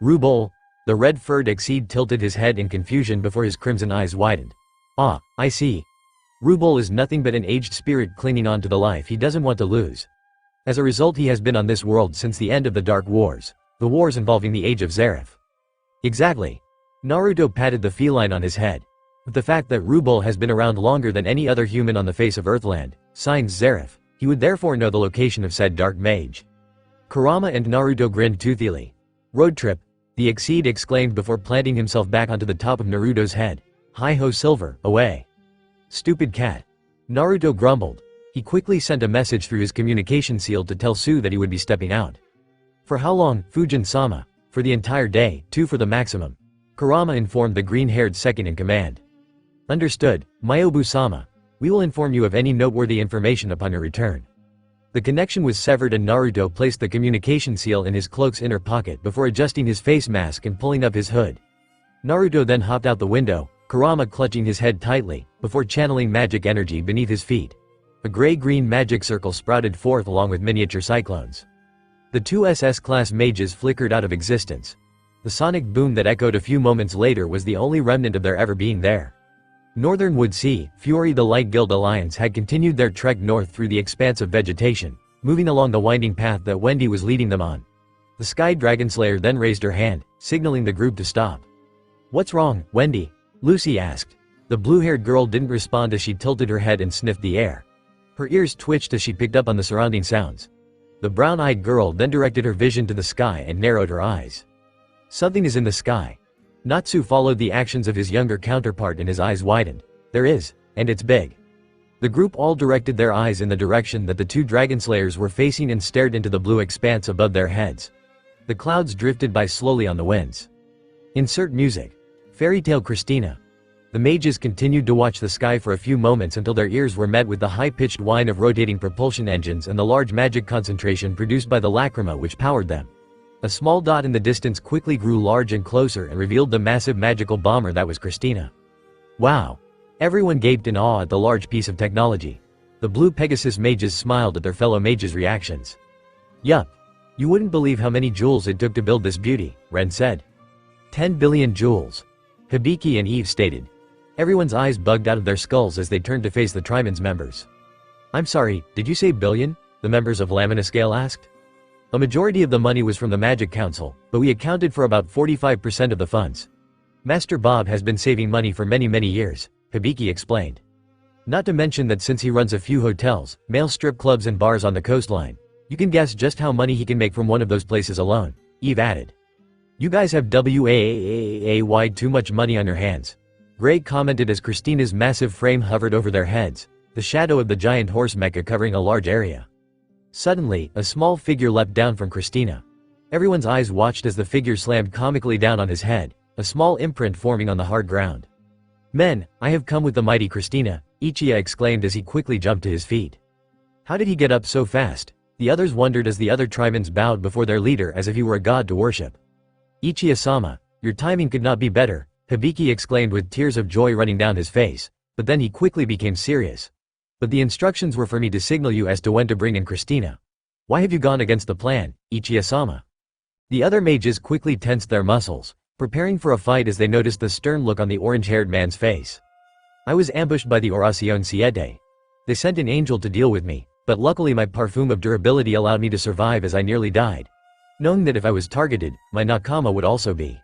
S2: Rubol, the red-furred Exceed tilted his head in confusion before his crimson eyes widened. Ah, I see. Rubol is nothing but an aged spirit clinging on to the life he doesn't want to lose. As a result he has been on this world since the end of the Dark Wars, the wars involving the age of Zareth. Exactly. Naruto patted the feline on his head. With the fact that Rubol has been around longer than any other human on the face of Earthland, signs Zareth, he would therefore know the location of said dark mage. Kurama and Naruto grinned toothily. Road trip, the Exceed exclaimed before planting himself back onto the top of Naruto's head. Hi-ho Silver, away. Stupid cat. Naruto grumbled. He quickly sent a message through his communication seal to tell Su that he would be stepping out. For how long, Fujin-sama? For the entire day, 2 for the maximum. Kurama informed the green-haired second-in-command. Understood, Myobu-sama. We will inform you of any noteworthy information upon your return. The connection was severed and Naruto placed the communication seal in his cloak's inner pocket before adjusting his face mask and pulling up his hood. Naruto then hopped out the window, Kurama clutching his head tightly, before channeling magic energy beneath his feet. A gray-green magic circle sprouted forth along with miniature cyclones. The 2 SS-class mages flickered out of existence. The sonic boom that echoed a few moments later was the only remnant of their ever being there. Northern Wood Sea, Fury the Light Guild Alliance had continued their trek north through the expanse of vegetation, moving along the winding path that Wendy was leading them on. The Sky Dragonslayer then raised her hand, signaling the group to stop. What's wrong, Wendy? Lucy asked. The blue-haired girl didn't respond as she tilted her head and sniffed the air. Her ears twitched as she picked up on the surrounding sounds. The brown-eyed girl then directed her vision to the sky and narrowed her eyes. Something is in the sky. Natsu followed the actions of his younger counterpart and his eyes widened. There is, and it's big. The group all directed their eyes in the direction that the 2 Dragonslayers were facing and stared into the blue expanse above their heads. The clouds drifted by slowly on the winds. Insert music. Fairy Tale Christina. The mages continued to watch the sky for a few moments until their ears were met with the high-pitched whine of rotating propulsion engines and the large magic concentration produced by the lacrima which powered them. A small dot in the distance quickly grew large and closer and revealed the massive magical bomber that was Christina. Wow! Everyone gaped in awe at the large piece of technology. The blue Pegasus mages smiled at their fellow mages' reactions. Yup. You wouldn't believe how many jewels it took to build this beauty, Ren said. 10 billion jewels. Hibiki and Eve stated. Everyone's eyes bugged out of their skulls as they turned to face the Triman's members. I'm sorry, did you say billion? The members of Laminoscale asked. A majority of the money was from the Magic Council, but we accounted for about 45% of the funds. Master Bob has been saving money for many years, Hibiki explained. Not to mention that since he runs a few hotels, male strip clubs and bars on the coastline, you can guess just how money he can make from one of those places alone, Eve added. You guys have way too much money on your hands. Gray commented as Christina's massive frame hovered over their heads, the shadow of the giant horse mecha covering a large area. Suddenly, a small figure leapt down from Christina. Everyone's eyes watched as the figure slammed comically down on his head, a small imprint forming on the hard ground. Men, I have come with the mighty Christina, Uchiha exclaimed as he quickly jumped to his feet. How did he get up so fast? The others wondered as the other Trimans bowed before their leader as if he were a god to worship. Uchiha-sama, your timing could not be better, Hibiki exclaimed with tears of joy running down his face, but then he quickly became serious. But the instructions were for me to signal you as to when to bring in Christina. Why have you gone against the plan, Uchiha-sama? The other mages quickly tensed their muscles, preparing for a fight as they noticed the stern look on the orange-haired man's face. I was ambushed by the Oracion Siete. They sent an angel to deal with me, but luckily my parfum of durability allowed me to survive as I nearly died, knowing that if I was targeted, my nakama would also be.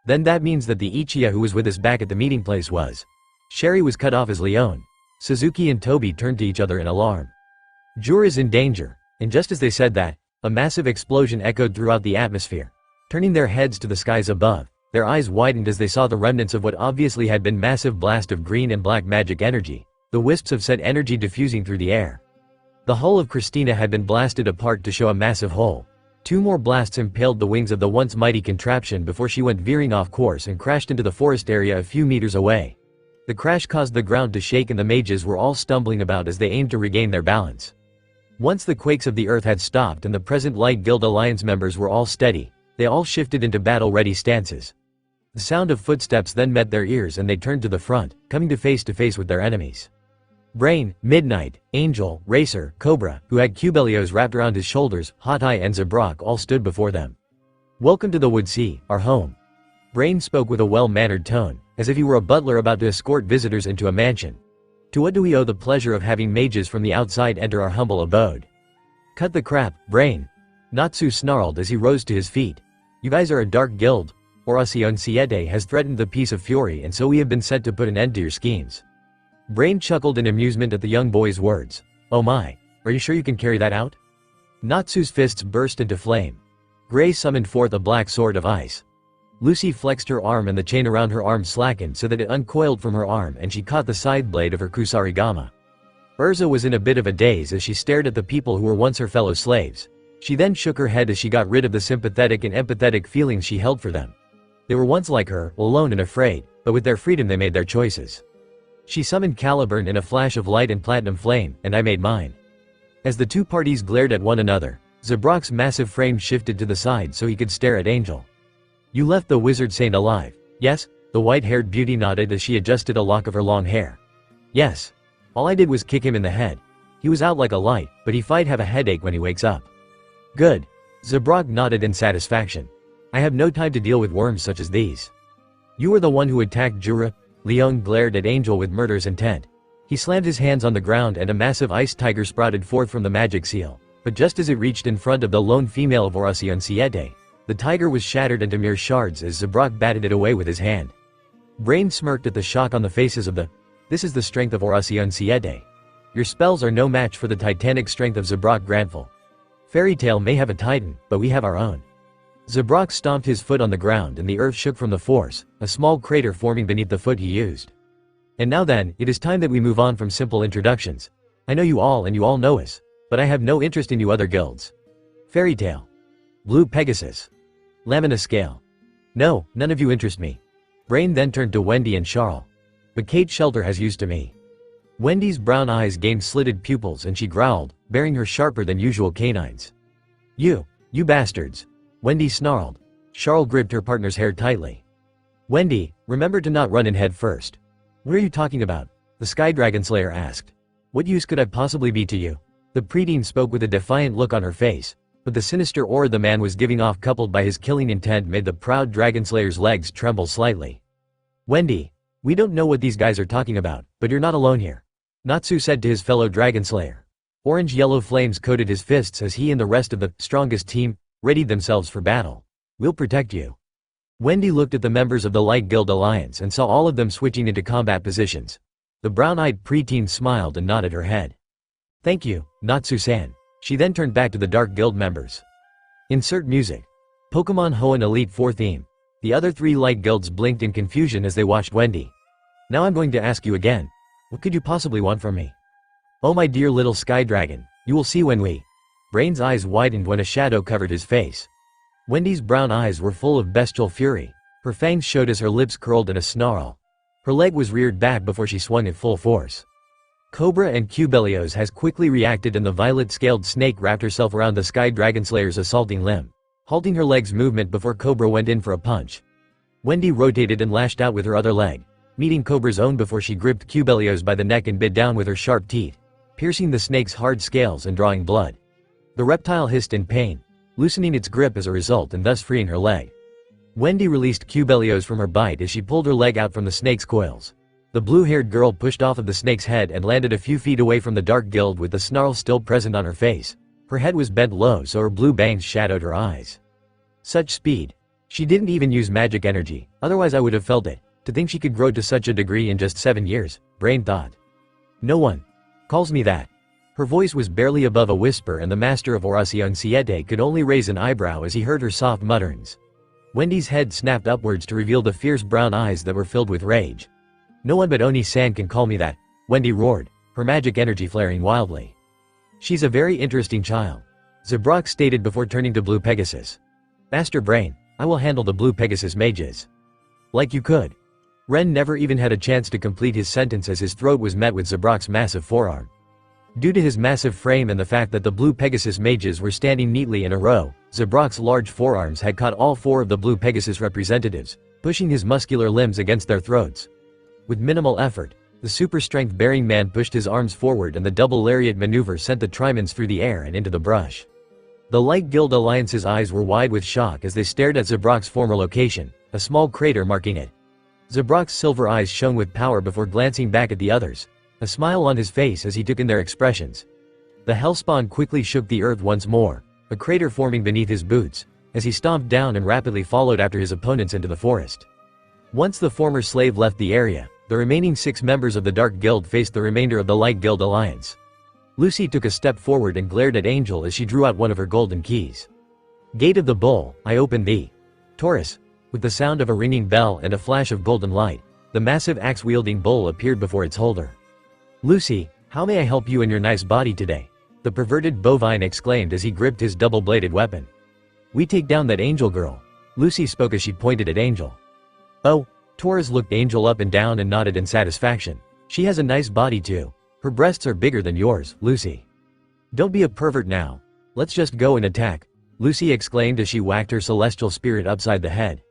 S2: Then that means that the uchiha who was with us back at the meeting place was. Sherry was cut off as Leon. Suzuki and Toby turned to each other in alarm. Jur is in danger, and just as they said that, a massive explosion echoed throughout the atmosphere. Turning their heads to the skies above, their eyes widened as they saw the remnants of what obviously had been massive blast of green and black magic energy, the wisps of said energy diffusing through the air. The hull of Christina had been blasted apart to show a massive hole. 2 more blasts impaled the wings of the once mighty contraption before she went veering off course and crashed into the forest area a few meters away. The crash caused the ground to shake and the mages were all stumbling about as they aimed to regain their balance. Once the quakes of the earth had stopped and the present Light Guild Alliance members were all steady, they all shifted into battle-ready stances. The sound of footsteps then met their ears and they turned to the front, coming to face with their enemies. Brain, Midnight, Angel, Racer, Cobra, who had Cubelios wrapped around his shoulders, Hot Eye and Zabrak all stood before them. "Welcome to the Woodsea, our home." Brain spoke with a well-mannered tone, as if he were a butler about to escort visitors into a mansion. "To what do we owe the pleasure of having mages from the outside enter our humble abode?" "Cut the crap, Brain." Natsu snarled as he rose to his feet. "You guys are a dark guild. Oracion Siete has threatened the peace of Fury and so we have been sent to put an end to your schemes." Brain chuckled in amusement at the young boy's words. "Oh my, are you sure you can carry that out?" Natsu's fists burst into flame. Gray summoned forth a black sword of ice. Lucy flexed her arm and the chain around her arm slackened so that it uncoiled from her arm and she caught the side blade of her kusarigama. Urza was in a bit of a daze as she stared at the people who were once her fellow slaves. She then shook her head as she got rid of the sympathetic and empathetic feelings she held for them. They were once like her, alone and afraid, but with their freedom they made their choices. She summoned Caliburn in a flash of light and platinum flame, and I made mine. As the two parties glared at one another, Zabrak's massive frame shifted to the side so he could stare at Angel. "You left the wizard saint alive, yes?" The white-haired beauty nodded as she adjusted a lock of her long hair. "Yes. All I did was kick him in the head. He was out like a light, but he might have a headache when he wakes up." "Good." Zabrak nodded in satisfaction. "I have no time to deal with worms such as these." "You were the one who attacked Jura?" Leon glared at Angel with murderous intent. He slammed his hands on the ground and a massive ice tiger sprouted forth from the magic seal, but just as it reached in front of the lone female of Oracion Siete, the tiger was shattered into mere shards as Zabrak batted it away with his hand. Brain smirked at the shock on the faces of the. "This is the strength of Oracion Siete. Your spells are no match for the titanic strength of Zabrak Grandful. Fairy Tail may have a titan, but we have our own." Zabrak stomped his foot on the ground and the earth shook from the force, a small crater forming beneath the foot he used. "And now then, it is time that we move on from simple introductions. I know you all and you all know us, but I have no interest in you other guilds. Fairy Tail. Blue Pegasus. Lamina Scale. No, none of you interest me." Brain then turned to Wendy and Charles. "But Kate Shelter has used to me." Wendy's brown eyes gained slitted pupils and she growled, baring her sharper than usual canines. You bastards." Wendy snarled. Charles gripped her partner's hair tightly. "Wendy, remember to not run in head first." "What are you talking about?" the Sky Dragonslayer asked. "What use could I possibly be to you?" The preteen spoke with a defiant look on her face, but the sinister aura the man was giving off coupled by his killing intent made the proud Dragonslayer's legs tremble slightly. "Wendy, we don't know what these guys are talking about, but you're not alone here," Natsu said to his fellow Dragonslayer. Orange-yellow flames coated his fists as he and the rest of the strongest team readied themselves for battle. "We'll protect you." Wendy looked at the members of the Light Guild Alliance and saw all of them switching into combat positions. The brown-eyed preteen smiled and nodded her head. "Thank you, Natsu-san." She then turned back to the Dark Guild members. Insert music. Pokemon Hoenn Elite 4 theme. The other 3 Light Guilds blinked in confusion as they watched Wendy. "Now I'm going to ask you again. What could you possibly want from me?" "Oh my dear little Sky Dragon, you will see when we." Brain's eyes widened when a shadow covered his face. Wendy's brown eyes were full of bestial fury. Her fangs showed as her lips curled in a snarl. Her leg was reared back before she swung at full force. Cobra and Cubelios has quickly reacted and the violet-scaled snake wrapped herself around the Sky Dragonslayer's assaulting limb, halting her leg's movement before Cobra went in for a punch. Wendy rotated and lashed out with her other leg, meeting Cobra's own before she gripped Cubelios by the neck and bit down with her sharp teeth, piercing the snake's hard scales and drawing blood. The reptile hissed in pain, loosening its grip as a result and thus freeing her leg. Wendy released Cubelios from her bite as she pulled her leg out from the snake's coils. The blue-haired girl pushed off of the snake's head and landed a few feet away from the Dark Guild with the snarl still present on her face. Her head was bent low so her blue bangs shadowed her eyes. Such speed. She didn't even use magic energy, otherwise I would have felt it. To think she could grow to such a degree in just 7 years, Brain thought. No one calls me that. Her voice was barely above a whisper and the master of Oracion Siete could only raise an eyebrow as he heard her soft mutterings. Wendy's head snapped upwards to reveal the fierce brown eyes that were filled with rage. No one but Oni-san can call me that, Wendy roared, her magic energy flaring wildly. She's a very interesting child, Zabrak stated before turning to Blue Pegasus. Master Brain, I will handle the Blue Pegasus mages. Like you could. Ren never even had a chance to complete his sentence as his throat was met with Zabrak's massive forearm. Due to his massive frame and the fact that the Blue Pegasus mages were standing neatly in a row, Zabrak's large forearms had caught all 4 of the Blue Pegasus representatives, pushing his muscular limbs against their throats. With minimal effort, the super strength-bearing man pushed his arms forward and the double lariat maneuver sent the Trimans through the air and into the brush. The Light Guild Alliance's eyes were wide with shock as they stared at Zabrak's former location, a small crater marking it. Zabrak's silver eyes shone with power before glancing back at the others, a smile on his face as he took in their expressions. The Hellspawn quickly shook the earth once more, a crater forming beneath his boots, as he stomped down and rapidly followed after his opponents into the forest. Once the former slave left the area, the remaining 6 members of the Dark Guild faced the remainder of the Light Guild Alliance. Lucy took a step forward and glared at Angel as she drew out one of her golden keys. Gate of the Bull, I open thee. Taurus. With the sound of a ringing bell and a flash of golden light, the massive axe-wielding bull appeared before its holder. Lucy, how may I help you in your nice body today? The perverted bovine exclaimed as he gripped his double-bladed weapon. We take down that Angel girl. Lucy spoke as she pointed at Angel. Oh, Taurus looked Angel up and down and nodded in satisfaction. She has a nice body too. Her breasts are bigger than yours, Lucy. Don't be a pervert now. Let's just go and attack, Lucy exclaimed as she whacked her celestial spirit upside the head.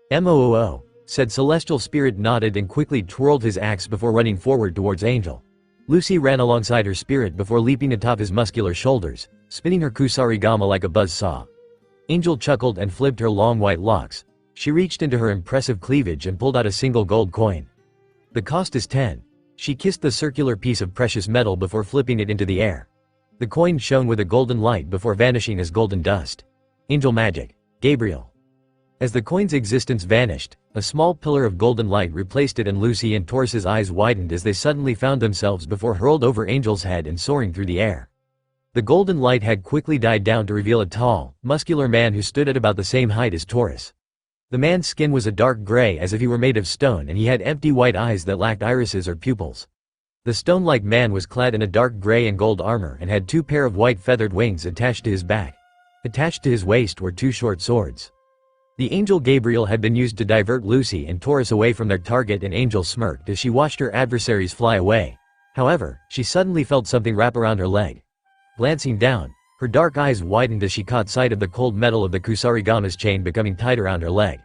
S2: "Moo," said celestial spirit nodded and quickly twirled his axe before running forward towards Angel. Lucy ran alongside her spirit before leaping atop his muscular shoulders, spinning her kusarigama like a buzz saw. Angel chuckled and flipped her long white locks. She reached into her impressive cleavage and pulled out a single gold coin. The cost is 10. She kissed the circular piece of precious metal before flipping it into the air. The coin shone with a golden light before vanishing as golden dust. Angel magic. Gabriel. As the coin's existence vanished, a small pillar of golden light replaced it and Lucy and Taurus's eyes widened as they suddenly found themselves before hurled over Angel's head and soaring through the air. The golden light had quickly died down to reveal a tall, muscular man who stood at about the same height as Taurus. The man's skin was a dark gray as if he were made of stone and he had empty white eyes that lacked irises or pupils. The stone-like man was clad in a dark gray and gold armor and had 2 pair of white feathered wings attached to his back. Attached to his waist were 2 short swords. The angel Gabriel had been used to divert Lucy and Taurus away from their target and Angel smirked as she watched her adversaries fly away. However, she suddenly felt something wrap around her leg. Glancing down, her dark eyes widened as she caught sight of the cold metal of the kusarigama's chain becoming tight around her leg.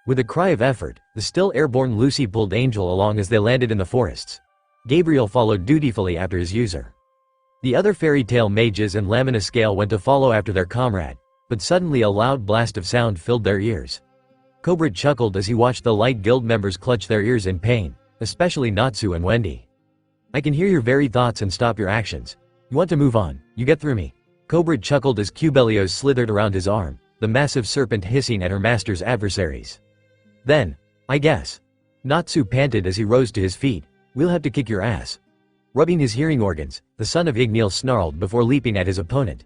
S2: With a cry of effort, the still airborne Lucy pulled Angel along as they landed in the forests. Gabriel followed dutifully after his user. The other fairy tale mages and Lamina Scale went to follow after their comrade. But suddenly a loud blast of sound filled their ears. Cobra chuckled as he watched the Light Guild members clutch their ears in pain, especially Natsu and Wendy. I can hear your very thoughts and stop your actions. You want to move on, you get through me. Cobra chuckled as Cubelios slithered around his arm, the massive serpent hissing at her master's adversaries. Then, I guess. Natsu panted as he rose to his feet. We'll have to kick your ass. Rubbing his hearing organs, the son of Igneal snarled before leaping at his opponent.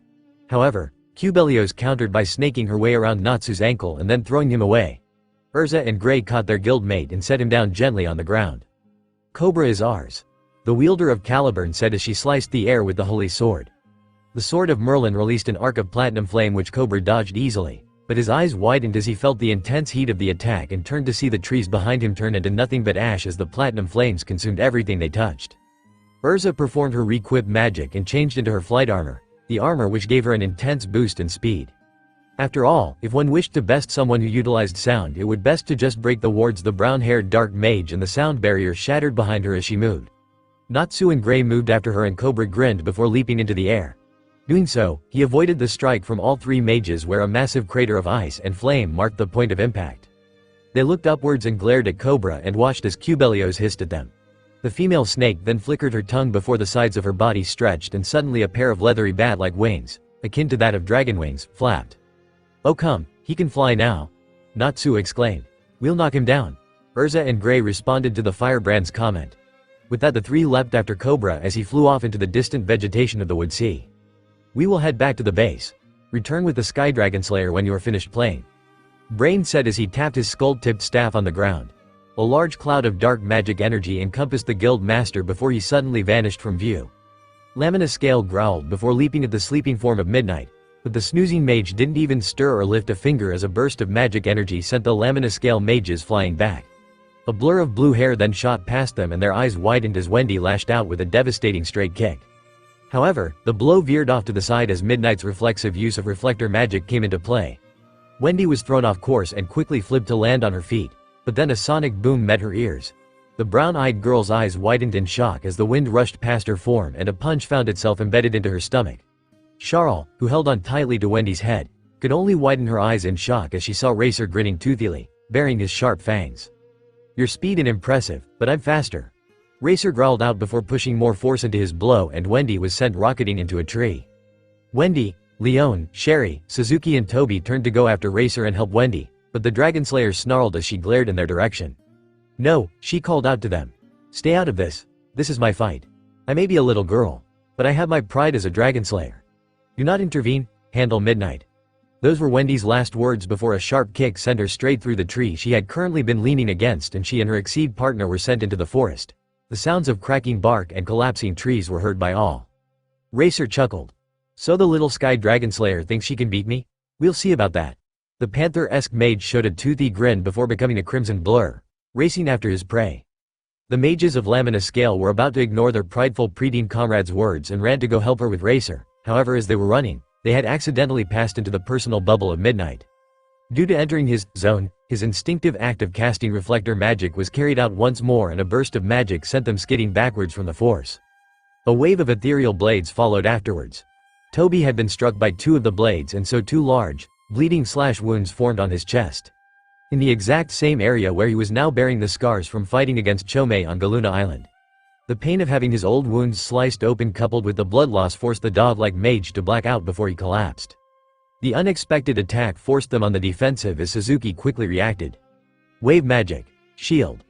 S2: However, Cubelios countered by snaking her way around Natsu's ankle and then throwing him away. Urza and Gray caught their guildmate and set him down gently on the ground. Cobra is ours. The wielder of Caliburn said as she sliced the air with the holy sword. The sword of Merlin released an arc of platinum flame which Cobra dodged easily, but his eyes widened as he felt the intense heat of the attack and turned to see the trees behind him turn into nothing but ash as the platinum flames consumed everything they touched. Urza performed her re-equip magic and changed into her flight armor, the armor which gave her an intense boost in speed. After all, if one wished to best someone who utilized sound, it would best to just break the wards the brown-haired dark mage and the sound barrier shattered behind her as she moved. Natsu and Gray moved after her and Cobra grinned before leaping into the air. Doing so, he avoided the strike from all 3 mages where a massive crater of ice and flame marked the point of impact. They looked upwards and glared at Cobra and watched as Cubelios hissed at them. The female snake then flickered her tongue before the sides of her body stretched and suddenly a pair of leathery bat-like wings, akin to that of dragon wings, flapped. Oh come, he can fly now. Natsu exclaimed. "We'll knock him down." Urza and Gray responded to the firebrand's comment. With that, the three leapt after Cobra as he flew off into the distant vegetation of the wood sea. "We will head back to the base. Return with the Sky Dragonslayer when you are finished playing," Brain said as he tapped his skull-tipped staff on the ground. A large cloud of dark magic energy encompassed the guild master before he suddenly vanished from view. Lamina Scale growled before leaping at the sleeping form of Midnight, but the snoozing mage didn't even stir or lift a finger as a burst of magic energy sent the Lamina Scale mages flying back. A blur of blue hair then shot past them and their eyes widened as Wendy lashed out with a devastating straight kick. However, the blow veered off to the side as Midnight's reflexive use of reflector magic came into play. Wendy was thrown off course and quickly flipped to land on her feet, but then a sonic boom met her ears. The brown-eyed girl's eyes widened in shock as the wind rushed past her form and a punch found itself embedded into her stomach. Charles, who held on tightly to Wendy's head, could only widen her eyes in shock as she saw Racer grinning toothily, baring his sharp fangs. "Your speed is impressive, but I'm faster," Racer growled out before pushing more force into his blow and Wendy was sent rocketing into a tree. Wendy, Leon, Sherry, Suzuki and Toby turned to go after Racer and help Wendy, but the Dragonslayer snarled as she glared in their direction. "No," she called out to them. "Stay out of this. This is my fight. I may be a little girl, but I have my pride as a Dragonslayer. Do not intervene, handle Midnight." Those were Wendy's last words before a sharp kick sent her straight through the tree she had currently been leaning against and she and her Exceed partner were sent into the forest. The sounds of cracking bark and collapsing trees were heard by all. Racer chuckled. "So the little Sky Dragonslayer thinks she can beat me? We'll see about that." The panther-esque mage showed a toothy grin before becoming a crimson blur, racing after his prey. The mages of Lamina Scale were about to ignore their prideful preteen comrade's words and ran to go help her with Racer, however as they were running, they had accidentally passed into the personal bubble of Midnight. Due to entering his zone, his instinctive act of casting reflector magic was carried out once more and a burst of magic sent them skidding backwards from the force. A wave of ethereal blades followed afterwards. Toby had been struck by two of the blades and so two large, bleeding slash wounds formed on his chest. In the exact same area where he was now bearing the scars from fighting against Chome on Galuna Island. The pain of having his old wounds sliced open coupled with the blood loss forced the dog-like mage to black out before he collapsed. The unexpected attack forced them on the defensive as Suzuki quickly reacted. Wave magic. Shield.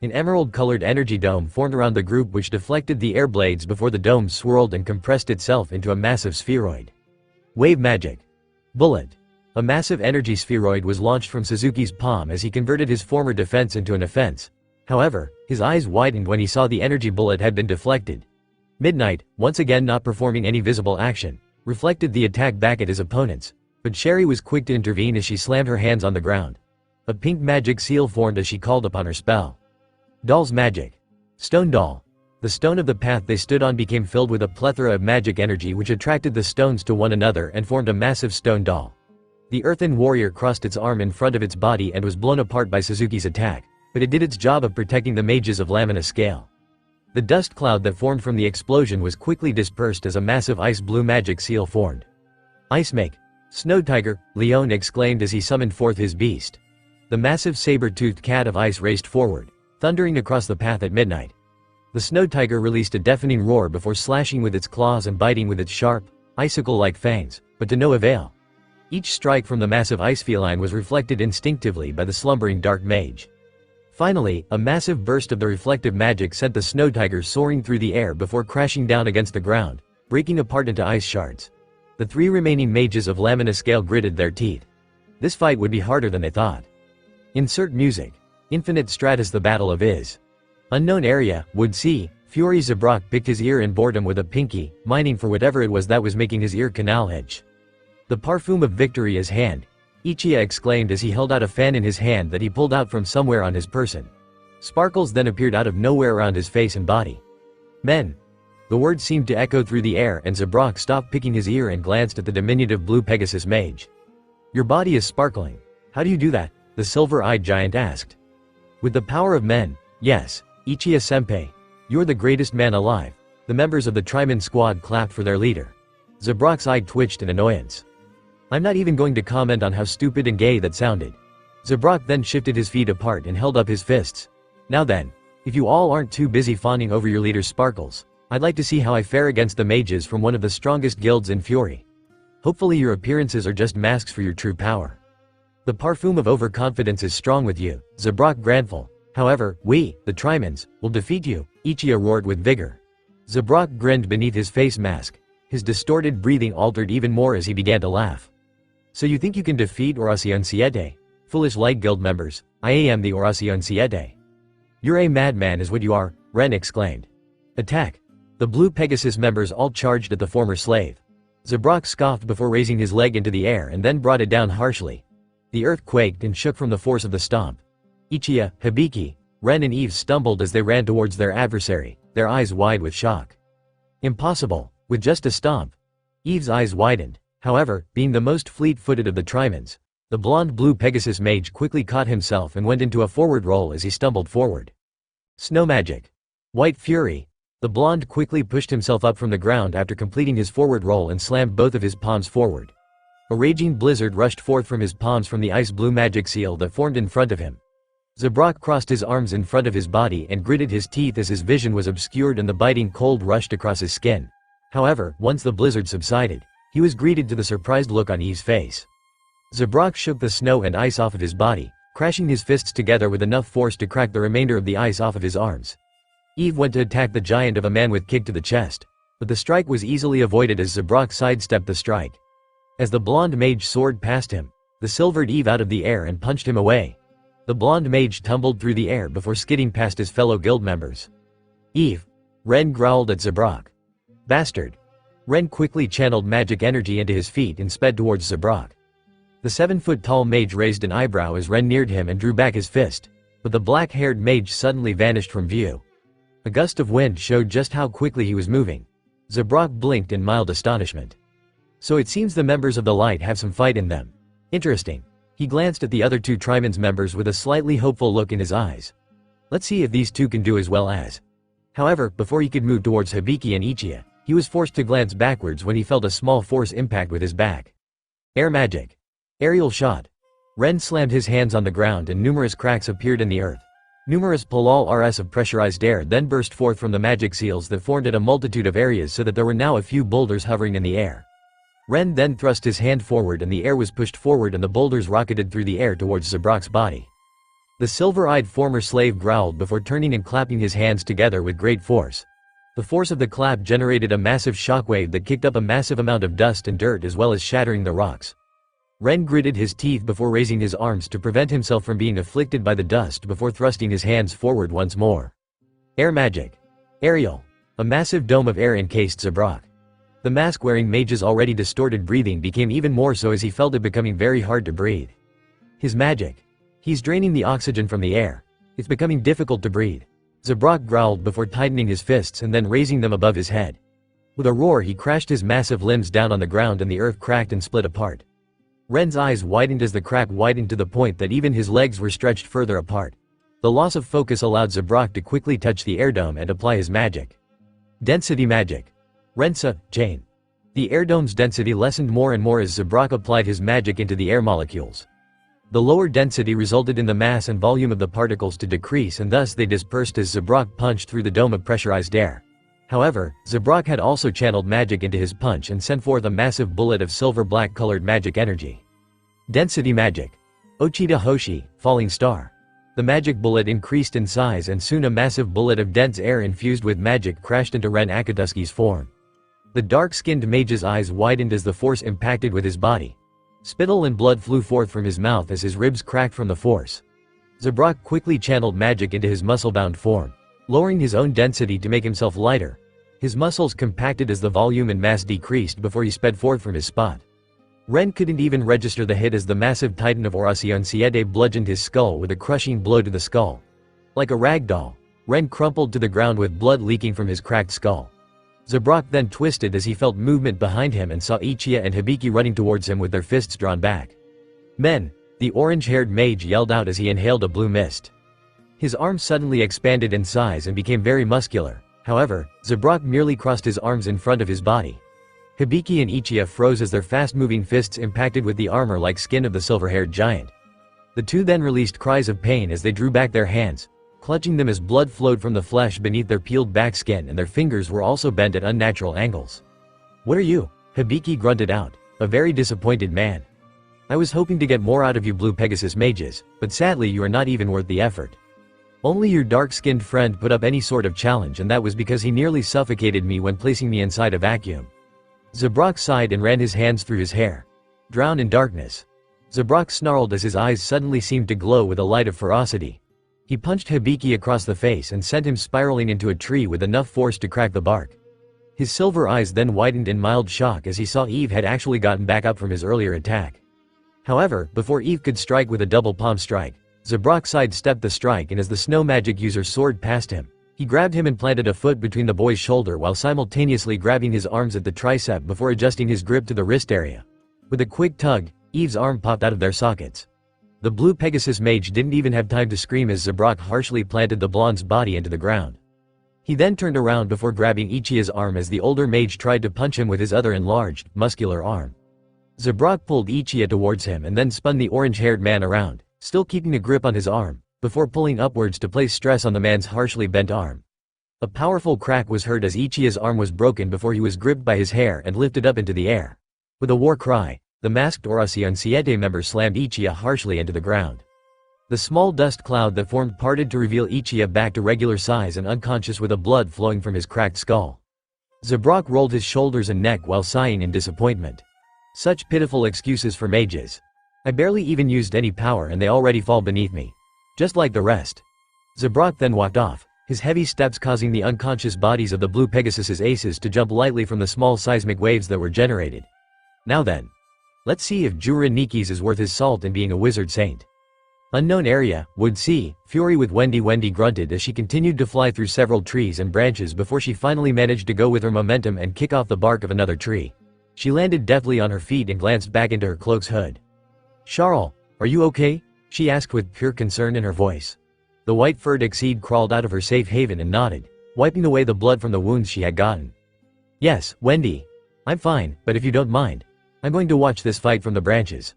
S2: An emerald-colored energy dome formed around the group which deflected the air blades before the dome swirled and compressed itself into a massive spheroid. Wave magic. Bullet. A massive energy spheroid was launched from Suzuki's palm as he converted his former defense into an offense. However, his eyes widened when he saw the energy bullet had been deflected. Midnight, once again not performing any visible action, reflected the attack back at his opponents, but Sherry was quick to intervene as she slammed her hands on the ground. A pink magic seal formed as she called upon her spell. Doll's magic. Stone doll. The stone of the path they stood on became filled with a plethora of magic energy which attracted the stones to one another and formed a massive stone doll. The earthen warrior crossed its arm in front of its body and was blown apart by Suzuki's attack, but it did its job of protecting the mages of Lamina Scale. The dust cloud that formed from the explosion was quickly dispersed as a massive ice blue magic seal formed. Ice make. Snow tiger, Leon exclaimed as he summoned forth his beast. The massive saber-toothed cat of ice raced forward, thundering across the path at midnight. The snow tiger released a deafening roar before slashing with its claws and biting with its sharp, icicle-like fangs, but to no avail. Each strike from the massive ice feline was reflected instinctively by the slumbering dark mage. Finally, a massive burst of the reflective magic sent the snow tiger soaring through the air before crashing down against the ground, breaking apart into ice shards. The three remaining mages of Lamina Scale gritted their teeth. This fight would be harder than they thought. Insert music. Infinite Stratus. The Battle of Is. Unknown area, Wood Sea. Fury Zabrak picked his ear in boredom with a pinky, mining for whatever it was that was making his ear canal itch. The parfum of victory is hand. Uchiha exclaimed as he held out a fan in his hand that he pulled out from somewhere on his person. Sparkles then appeared out of nowhere around his face and body. Men. The words seemed to echo through the air and Zabrak stopped picking his ear and glanced at the diminutive blue Pegasus mage. Your body is sparkling. How do you do that? The silver-eyed giant asked. With the power of men, yes, Uchiha-senpai. You're the greatest man alive. The members of the Triman squad clapped for their leader. Zabrak's eye twitched in annoyance. I'm not even going to comment on how stupid and gay that sounded. Zabrak then shifted his feet apart and held up his fists. Now then, if you all aren't too busy fawning over your leader's sparkles, I'd like to see how I fare against the mages from one of the strongest guilds in Fury. Hopefully your appearances are just masks for your true power. The parfum of overconfidence is strong with you, Zabrak Grandful. However, we, the Trimans, will defeat you, Uchiha roared with vigor. Zabrak grinned beneath his face mask. His distorted breathing altered even more as he began to laugh. So you think you can defeat Oracion Siete? Foolish Light Guild members, I am the Oracion Siete. You're a madman is what you are, Ren exclaimed. Attack! The Blue Pegasus members all charged at the former slave. Zabrak scoffed before raising his leg into the air and then brought it down harshly. The earth quaked and shook from the force of the stomp. Uchiha, Hibiki, Ren and Eve stumbled as they ran towards their adversary, their eyes wide with shock. Impossible, with just a stomp. Eve's eyes widened. However, being the most fleet-footed of the Trimans, the blonde Blue Pegasus mage quickly caught himself and went into a forward roll as he stumbled forward. Snow Magic. White Fury. The blonde quickly pushed himself up from the ground after completing his forward roll and slammed both of his palms forward. A raging blizzard rushed forth from his palms from the ice blue magic seal that formed in front of him. Zabrak crossed his arms in front of his body and gritted his teeth as his vision was obscured and the biting cold rushed across his skin. However, once the blizzard subsided, he was greeted to the surprised look on Eve's face. Zabrak shook the snow and ice off of his body, crashing his fists together with enough force to crack the remainder of the ice off of his arms. Eve went to attack the giant of a man with kick to the chest, but the strike was easily avoided as Zabrak sidestepped the strike. As the blonde mage soared past him, the silvered Eve out of the air and punched him away. The blonde mage tumbled through the air before skidding past his fellow guild members. Eve! Ren growled at Zabrak. Bastard! Ren quickly channeled magic energy into his feet and sped towards Zabrak. The 7-foot-tall mage raised an eyebrow as Ren neared him and drew back his fist, but the black-haired mage suddenly vanished from view. A gust of wind showed just how quickly he was moving. Zabrak blinked in mild astonishment. So it seems the members of the Light have some fight in them. Interesting. He glanced at the other two Trimans members with a slightly hopeful look in his eyes. Let's see if these two can do as well as. However, before he could move towards Hibiki and Uchiha, he was forced to glance backwards when he felt a small force impact with his back. Air magic. Aerial shot. Ren slammed his hands on the ground and numerous cracks appeared in the earth. Numerous polal rs of pressurized air then burst forth from the magic seals that formed at a multitude of areas so that there were now a few boulders hovering in the air. Ren then thrust his hand forward and the air was pushed forward and the boulders rocketed through the air towards Zabrak's body. The silver-eyed former slave growled before turning and clapping his hands together with great force. The force of the clap generated a massive shockwave that kicked up a massive amount of dust and dirt as well as shattering the rocks. Ren gritted his teeth before raising his arms to prevent himself from being afflicted by the dust before thrusting his hands forward once more. Air magic. Aerial. A massive dome of air encased Zabrak. The mask-wearing mage's already distorted breathing became even more so as he felt it becoming very hard to breathe. His magic. He's draining the oxygen from the air. It's becoming difficult to breathe. Zabrak growled before tightening his fists and then raising them above his head. With a roar he crashed his massive limbs down on the ground and the earth cracked and split apart. Ren's eyes widened as the crack widened to the point that even his legs were stretched further apart. The loss of focus allowed Zabrak to quickly touch the air dome and apply his magic. Density magic. Rensa, Jane. The air dome's density lessened more and more as Zabrak applied his magic into the air molecules. The lower density resulted in the mass and volume of the particles to decrease and thus they dispersed as Zabrak punched through the dome of pressurized air. However, Zabrak had also channeled magic into his punch and sent forth a massive bullet of silver-black colored magic energy. Density magic. Ochita Hoshi, Falling Star. The magic bullet increased in size and soon a massive bullet of dense air infused with magic crashed into Ren Akatsuki's form. The dark-skinned mage's eyes widened as the force impacted with his body. Spittle and blood flew forth from his mouth as his ribs cracked from the force. Zabrak quickly channeled magic into his muscle-bound form, lowering his own density to make himself lighter. His muscles compacted as the volume and mass decreased before he sped forth from his spot. Ren couldn't even register the hit as the massive titan of Oracion Siete bludgeoned his skull with a crushing blow to the skull. Like a rag doll, Ren crumpled to the ground with blood leaking from his cracked skull. Zabrak then twisted as he felt movement behind him and saw Uchiha and Hibiki running towards him with their fists drawn back. Men! The orange-haired mage yelled out as he inhaled a blue mist. His arms suddenly expanded in size and became very muscular. However, Zabrak merely crossed his arms in front of his body. Hibiki and Uchiha froze as their fast-moving fists impacted with the armor-like skin of the silver-haired giant. The two then released cries of pain as they drew back their hands, clutching them as blood flowed from the flesh beneath their peeled-back skin and their fingers were also bent at unnatural angles. "What are you?" Hibiki grunted out, a very disappointed man. I was hoping to get more out of you Blue Pegasus mages, but sadly you are not even worth the effort. Only your dark-skinned friend put up any sort of challenge, and that was because he nearly suffocated me when placing me inside a vacuum." Zabrak sighed and ran his hands through his hair. "Drown in darkness." Zabrak snarled as his eyes suddenly seemed to glow with a light of ferocity. He punched Hibiki across the face and sent him spiraling into a tree with enough force to crack the bark. His silver eyes then widened in mild shock as he saw Eve had actually gotten back up from his earlier attack. However, before Eve could strike with a double palm strike, Zabrak sidestepped the strike, and as the snow magic user soared past him, he grabbed him and planted a foot between the boy's shoulder while simultaneously grabbing his arms at the tricep before adjusting his grip to the wrist area. With a quick tug, Eve's arm popped out of their sockets. The Blue Pegasus mage didn't even have time to scream as Zabrak harshly planted the blonde's body into the ground. He then turned around before grabbing Uchiha's arm as the older mage tried to punch him with his other enlarged, muscular arm. Zabrak pulled Uchiha towards him and then spun the orange-haired man around, still keeping a grip on his arm, before pulling upwards to place stress on the man's harshly bent arm. A powerful crack was heard as Uchiha's arm was broken before he was gripped by his hair and lifted up into the air. With a war cry, the masked Orochimaru Siete member slammed Uchiha harshly into the ground. The small dust cloud that formed parted to reveal Uchiha back to regular size and unconscious with the blood flowing from his cracked skull. Zabrak rolled his shoulders and neck while sighing in disappointment. Such pitiful excuses for mages. I barely even used any power and they already fall beneath me. Just like the rest. Zabrak then walked off, his heavy steps causing the unconscious bodies of the Blue Pegasus's aces to jump lightly from the small seismic waves that were generated. Now then. Let's see if Jiraiya is worth his salt in being a wizard saint. Unknown area, would see, Fury with Wendy grunted as she continued to fly through several trees and branches before she finally managed to go with her momentum and kick off the bark of another tree. She landed deftly on her feet and glanced back into her cloak's hood. "Charles, are you okay?" she asked with pure concern in her voice. The white-furred exceed crawled out of her safe haven and nodded, wiping away the blood from the wounds she had gotten. "Yes, Wendy. I'm fine, but if you don't mind, I'm going to watch this fight from the branches."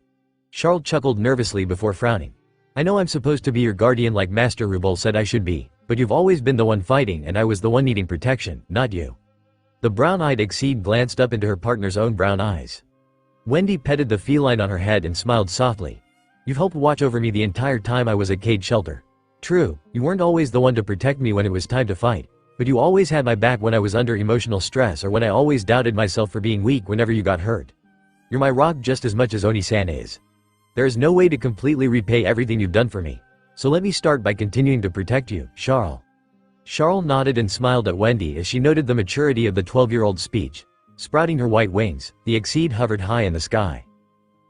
S2: Charles chuckled nervously before frowning. "I know I'm supposed to be your guardian like Master Rubel said I should be, but you've always been the one fighting and I was the one needing protection, not you." The brown-eyed exceed glanced up into her partner's own brown eyes. Wendy petted the feline on her head and smiled softly. "You've helped watch over me the entire time I was at Cade Shelter. True, you weren't always the one to protect me when it was time to fight, but you always had my back when I was under emotional stress or when I always doubted myself for being weak whenever you got hurt. You're my rock just as much as Oni-san is. There is no way to completely repay everything you've done for me, so let me start by continuing to protect you, Charles." Charles nodded and smiled at Wendy as she noted the maturity of the 12-year-old's speech. Sprouting her white wings, the exceed hovered high in the sky.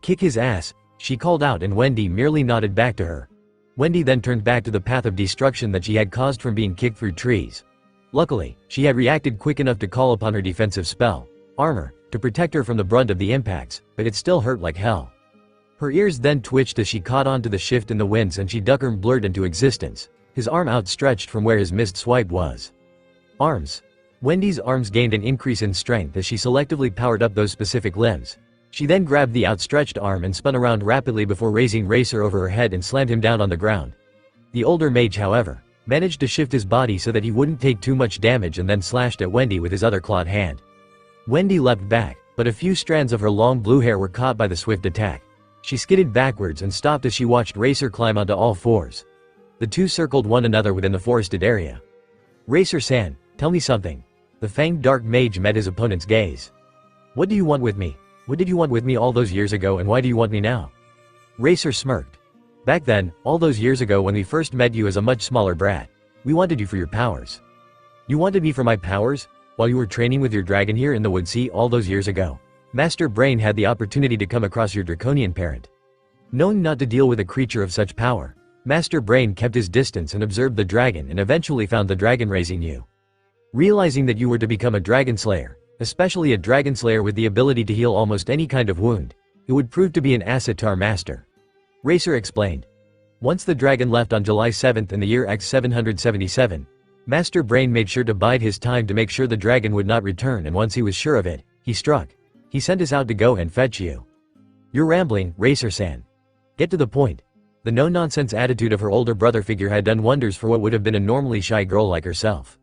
S2: "Kick his ass," she called out, and Wendy merely nodded back to her. Wendy then turned back to the path of destruction that she had caused from being kicked through trees. Luckily, she had reacted quick enough to call upon her defensive spell, Armor, to protect her from the brunt of the impacts, but it still hurt like hell. Her ears then twitched as she caught on to the shift in the winds and she Duckerm blurred into existence, his arm outstretched from where his mist swipe was. Arms. Wendy's arms gained an increase in strength as she selectively powered up those specific limbs. She then grabbed the outstretched arm and spun around rapidly before raising Racer over her head and slammed him down on the ground. The older mage, however, managed to shift his body so that he wouldn't take too much damage and then slashed at Wendy with his other clawed hand. Wendy leapt back, but a few strands of her long blue hair were caught by the swift attack. She skidded backwards and stopped as she watched Racer climb onto all fours. The two circled one another within the forested area. "Racer-san, tell me something." The fanged dark mage met his opponent's gaze. "What do you want with me? What did you want with me all those years ago and why do you want me now?" Racer smirked. "Back then, all those years ago when we first met you as a much smaller brat, we wanted you for your powers." "You wanted me for my powers? While you were training with your dragon here in the woodsea all those years ago, Master Brain had the opportunity to come across your draconian parent. Knowing not to deal with a creature of such power, Master Brain kept his distance and observed the dragon and eventually found the dragon raising you. Realizing that you were to become a Dragonslayer, especially a Dragonslayer with the ability to heal almost any kind of wound, it would prove to be an asset to our master." Racer explained. Once the dragon left on July 7th in the year X777, Master Brain made sure to bide his time to make sure the dragon would not return, and once he was sure of it, he struck. He sent us out to go and fetch you. "You're rambling, Racer-san. Get to the point." The no-nonsense attitude of her older brother figure had done wonders for what would have been a normally shy girl like herself.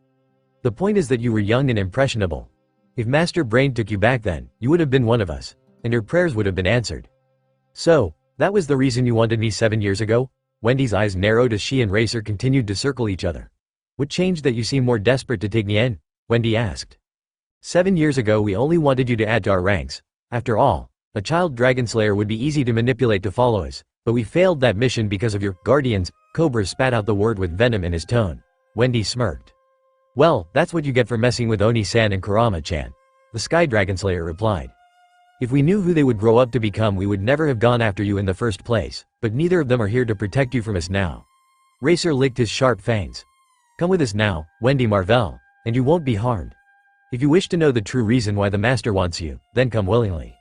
S2: "The point is that you were young and impressionable. If Master Brain took you back then, you would have been one of us, and your prayers would have been answered." So, that was the reason you wanted me 7 years ago? Wendy's eyes narrowed as she and Racer continued to circle each other. What changed that you seem more desperate to take me in? Wendy asked. 7 years ago we only wanted you to add to our ranks. After all, a child Dragonslayer would be easy to manipulate to follow us, but we failed that mission because of your guardians. Cobra spat out the word with venom in his tone. Wendy smirked. Well, that's what you get for messing with Oni-san and Kurama-chan. The Sky Dragonslayer replied. If we knew who they would grow up to become we would never have gone after you in the first place, but neither of them are here to protect you from us now. Racer licked his sharp fangs. Come with us now, Wendy marveled, and you won't be harmed. If you wish to know the true reason why the master wants you, then come willingly.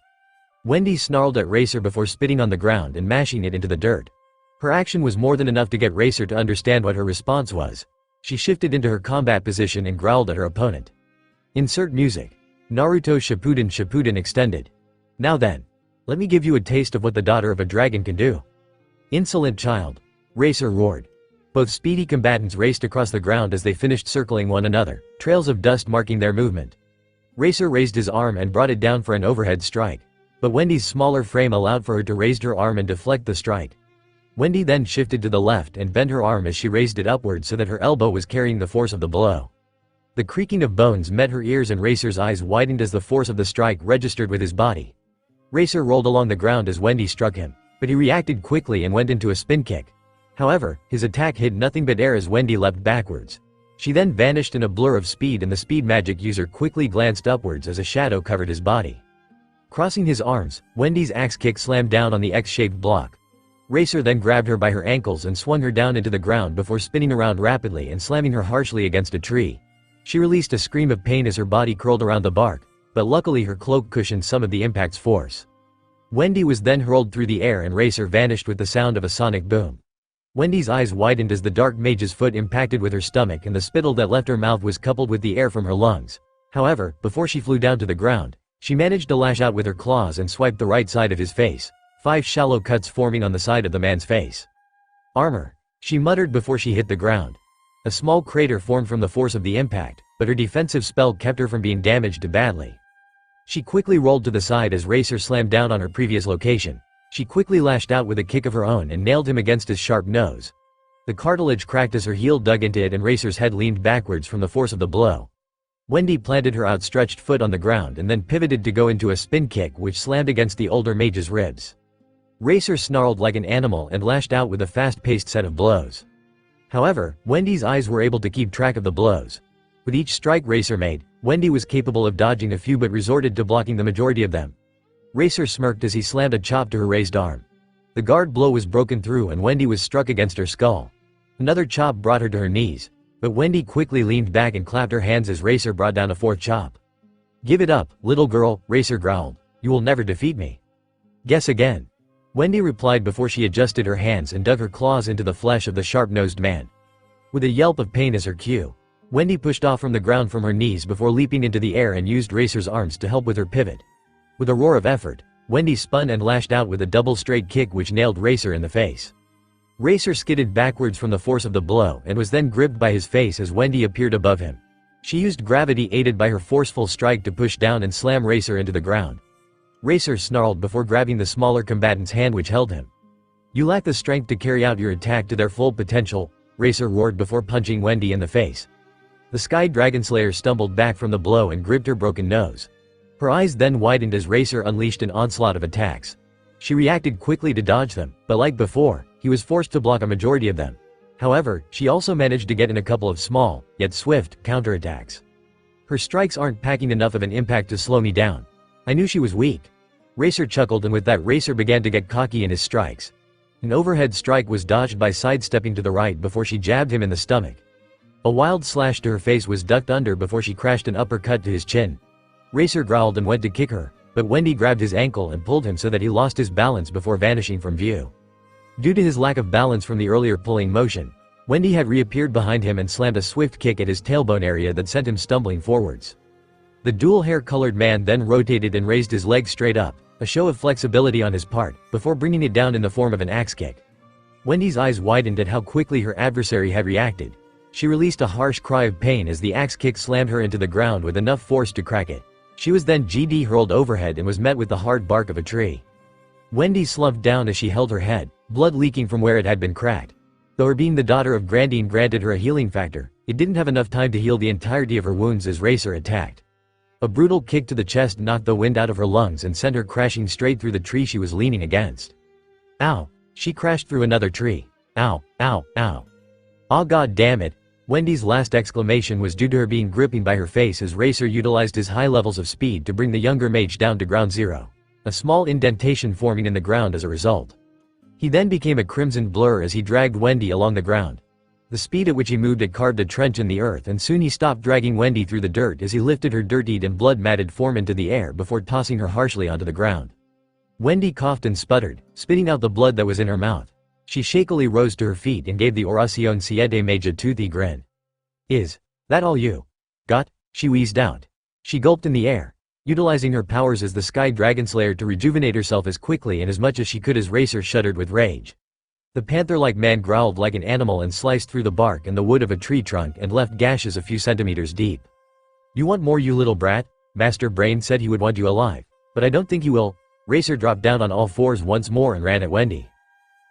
S2: Wendy snarled at Racer before spitting on the ground and mashing it into the dirt. Her action was more than enough to get Racer to understand what her response was. She shifted into her combat position and growled at her opponent. Insert music. Naruto Shippuden extended. Now then, let me give you a taste of what the daughter of a dragon can do. Insolent child. Racer roared. Both speedy combatants raced across the ground as they finished circling one another, trails of dust marking their movement. Racer raised his arm and brought it down for an overhead strike. But Wendy's smaller frame allowed for her to raise her arm and deflect the strike. Wendy then shifted to the left and bent her arm as she raised it upward so that her elbow was carrying the force of the blow. The creaking of bones met her ears and Racer's eyes widened as the force of the strike registered with his body. Racer rolled along the ground as Wendy struck him, but he reacted quickly and went into a spin kick. However, his attack hit nothing but air as Wendy leapt backwards. She then vanished in a blur of speed and the speed magic user quickly glanced upwards as a shadow covered his body. Crossing his arms, Wendy's axe kick slammed down on the X-shaped block. Racer then grabbed her by her ankles and swung her down into the ground before spinning around rapidly and slamming her harshly against a tree. She released a scream of pain as her body curled around the bark, but luckily her cloak cushioned some of the impact's force. Wendy was then hurled through the air and Racer vanished with the sound of a sonic boom. Wendy's eyes widened as the dark mage's foot impacted with her stomach and the spittle that left her mouth was coupled with the air from her lungs. However, before she flew down to the ground, she managed to lash out with her claws and swiped the right side of his face, 5 shallow cuts forming on the side of the man's face. Armor, she muttered before she hit the ground. A small crater formed from the force of the impact, but her defensive spell kept her from being damaged badly. She quickly rolled to the side as Racer slammed down on her previous location. She quickly lashed out with a kick of her own and nailed him against his sharp nose. The cartilage cracked as her heel dug into it and Racer's head leaned backwards from the force of the blow. Wendy planted her outstretched foot on the ground and then pivoted to go into a spin kick which slammed against the older mage's ribs. Racer snarled like an animal and lashed out with a fast-paced set of blows. However, Wendy's eyes were able to keep track of the blows. With each strike Racer made, Wendy was capable of dodging a few but resorted to blocking the majority of them. Racer smirked as he slammed a chop to her raised arm. The guard blow was broken through and Wendy was struck against her skull. Another chop brought her to her knees, but Wendy quickly leaned back and clapped her hands as Racer brought down a 4th chop. Give it up, little girl, Racer growled. You will never defeat me. Guess again. Wendy replied before she adjusted her hands and dug her claws into the flesh of the sharp-nosed man. With a yelp of pain as her cue, Wendy pushed off from the ground from her knees before leaping into the air and used Racer's arms to help with her pivot. With a roar of effort, Wendy spun and lashed out with a double straight kick which nailed Racer in the face. Racer skidded backwards from the force of the blow and was then gripped by his face as Wendy appeared above him. She used gravity aided by her forceful strike to push down and slam Racer into the ground. Racer snarled before grabbing the smaller combatant's hand which held him. You lack the strength to carry out your attack to their full potential, Racer roared before punching Wendy in the face. The Sky Dragonslayer stumbled back from the blow and gripped her broken nose. Her eyes then widened as Racer unleashed an onslaught of attacks. She reacted quickly to dodge them, but like before, he was forced to block a majority of them. However, she also managed to get in a couple of small, yet swift, counterattacks. Her strikes aren't packing enough of an impact to slow me down. I knew she was weak. Racer chuckled and with that Racer began to get cocky in his strikes. An overhead strike was dodged by sidestepping to the right before she jabbed him in the stomach. A wild slash to her face was ducked under before she crashed an uppercut to his chin. Racer growled and went to kick her, but Wendy grabbed his ankle and pulled him so that he lost his balance before vanishing from view. Due to his lack of balance from the earlier pulling motion, Wendy had reappeared behind him and slammed a swift kick at his tailbone area that sent him stumbling forwards. The dual hair-colored man then rotated and raised his leg straight up, a show of flexibility on his part, before bringing it down in the form of an axe kick. Wendy's eyes widened at how quickly her adversary had reacted. She released a harsh cry of pain as the axe kick slammed her into the ground with enough force to crack it. She was then hurled overhead and was met with the hard bark of a tree. Wendy slumped down as she held her head, blood leaking from where it had been cracked. Though her being the daughter of Grandine granted her a healing factor, it didn't have enough time to heal the entirety of her wounds as Racer attacked. A brutal kick to the chest knocked the wind out of her lungs and sent her crashing straight through the tree she was leaning against. Ow! She crashed through another tree. Ow, ow, ow. Aw, god damn it. Wendy's last exclamation was due to her being gripping by her face as Racer utilized his high levels of speed to bring the younger mage down to ground zero, a small indentation forming in the ground as a result. He then became a crimson blur as he dragged Wendy along the ground. The speed at which he moved had carved a trench in the earth, and soon he stopped dragging Wendy through the dirt as he lifted her dirtied and blood-matted form into the air before tossing her harshly onto the ground. Wendy coughed and sputtered, spitting out the blood that was in her mouth. She shakily rose to her feet and gave the Oracion Siete mage a toothy grin. Is that all you got? She wheezed out. She gulped in the air, utilizing her powers as the Sky Dragonslayer to rejuvenate herself as quickly and as much as she could as Racer shuddered with rage. The panther-like man growled like an animal and sliced through the bark and the wood of a tree trunk and left gashes a few centimeters deep. You want more, you little brat? Master Brain said he would want you alive, but I don't think you will. Racer dropped down on all fours once more and ran at Wendy.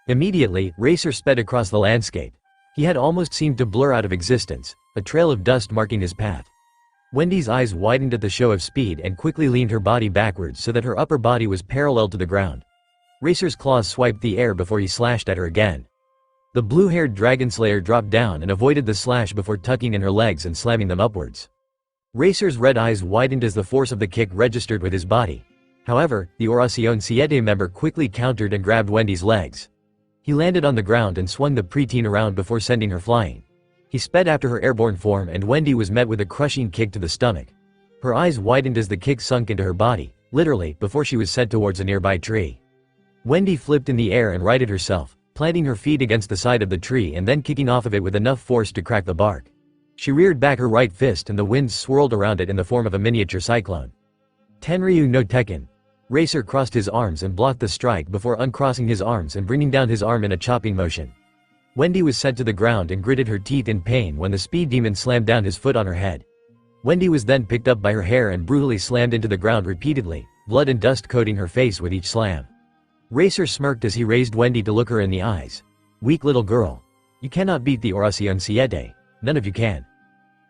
S2: Immediately, Racer sped across the landscape. He had almost seemed to blur out of existence, a trail of dust marking his path. Wendy's eyes widened at the show of speed and quickly leaned her body backwards so that her upper body was parallel to the ground. Racer's claws swiped the air before he slashed at her again. The blue-haired Dragonslayer dropped down and avoided the slash before tucking in her legs and slamming them upwards. Racer's red eyes widened as the force of the kick registered with his body. However, the Oracion Siete member quickly countered and grabbed Wendy's legs. He landed on the ground and swung the preteen around before sending her flying. He sped after her airborne form and Wendy was met with a crushing kick to the stomach. Her eyes widened as the kick sunk into her body, literally, before she was sent towards a nearby tree. Wendy flipped in the air and righted herself, planting her feet against the side of the tree and then kicking off of it with enough force to crack the bark. She reared back her right fist and the wind swirled around it in the form of a miniature cyclone. Tenryu no Tekken. Racer crossed his arms and blocked the strike before uncrossing his arms and bringing down his arm in a chopping motion. Wendy was sent to the ground and gritted her teeth in pain when the speed demon slammed down his foot on her head. Wendy was then picked up by her hair and brutally slammed into the ground repeatedly, blood and dust coating her face with each slam. Racer smirked as he raised Wendy to look her in the eyes. Weak little girl. You cannot beat the Oracion Siete. None of you can.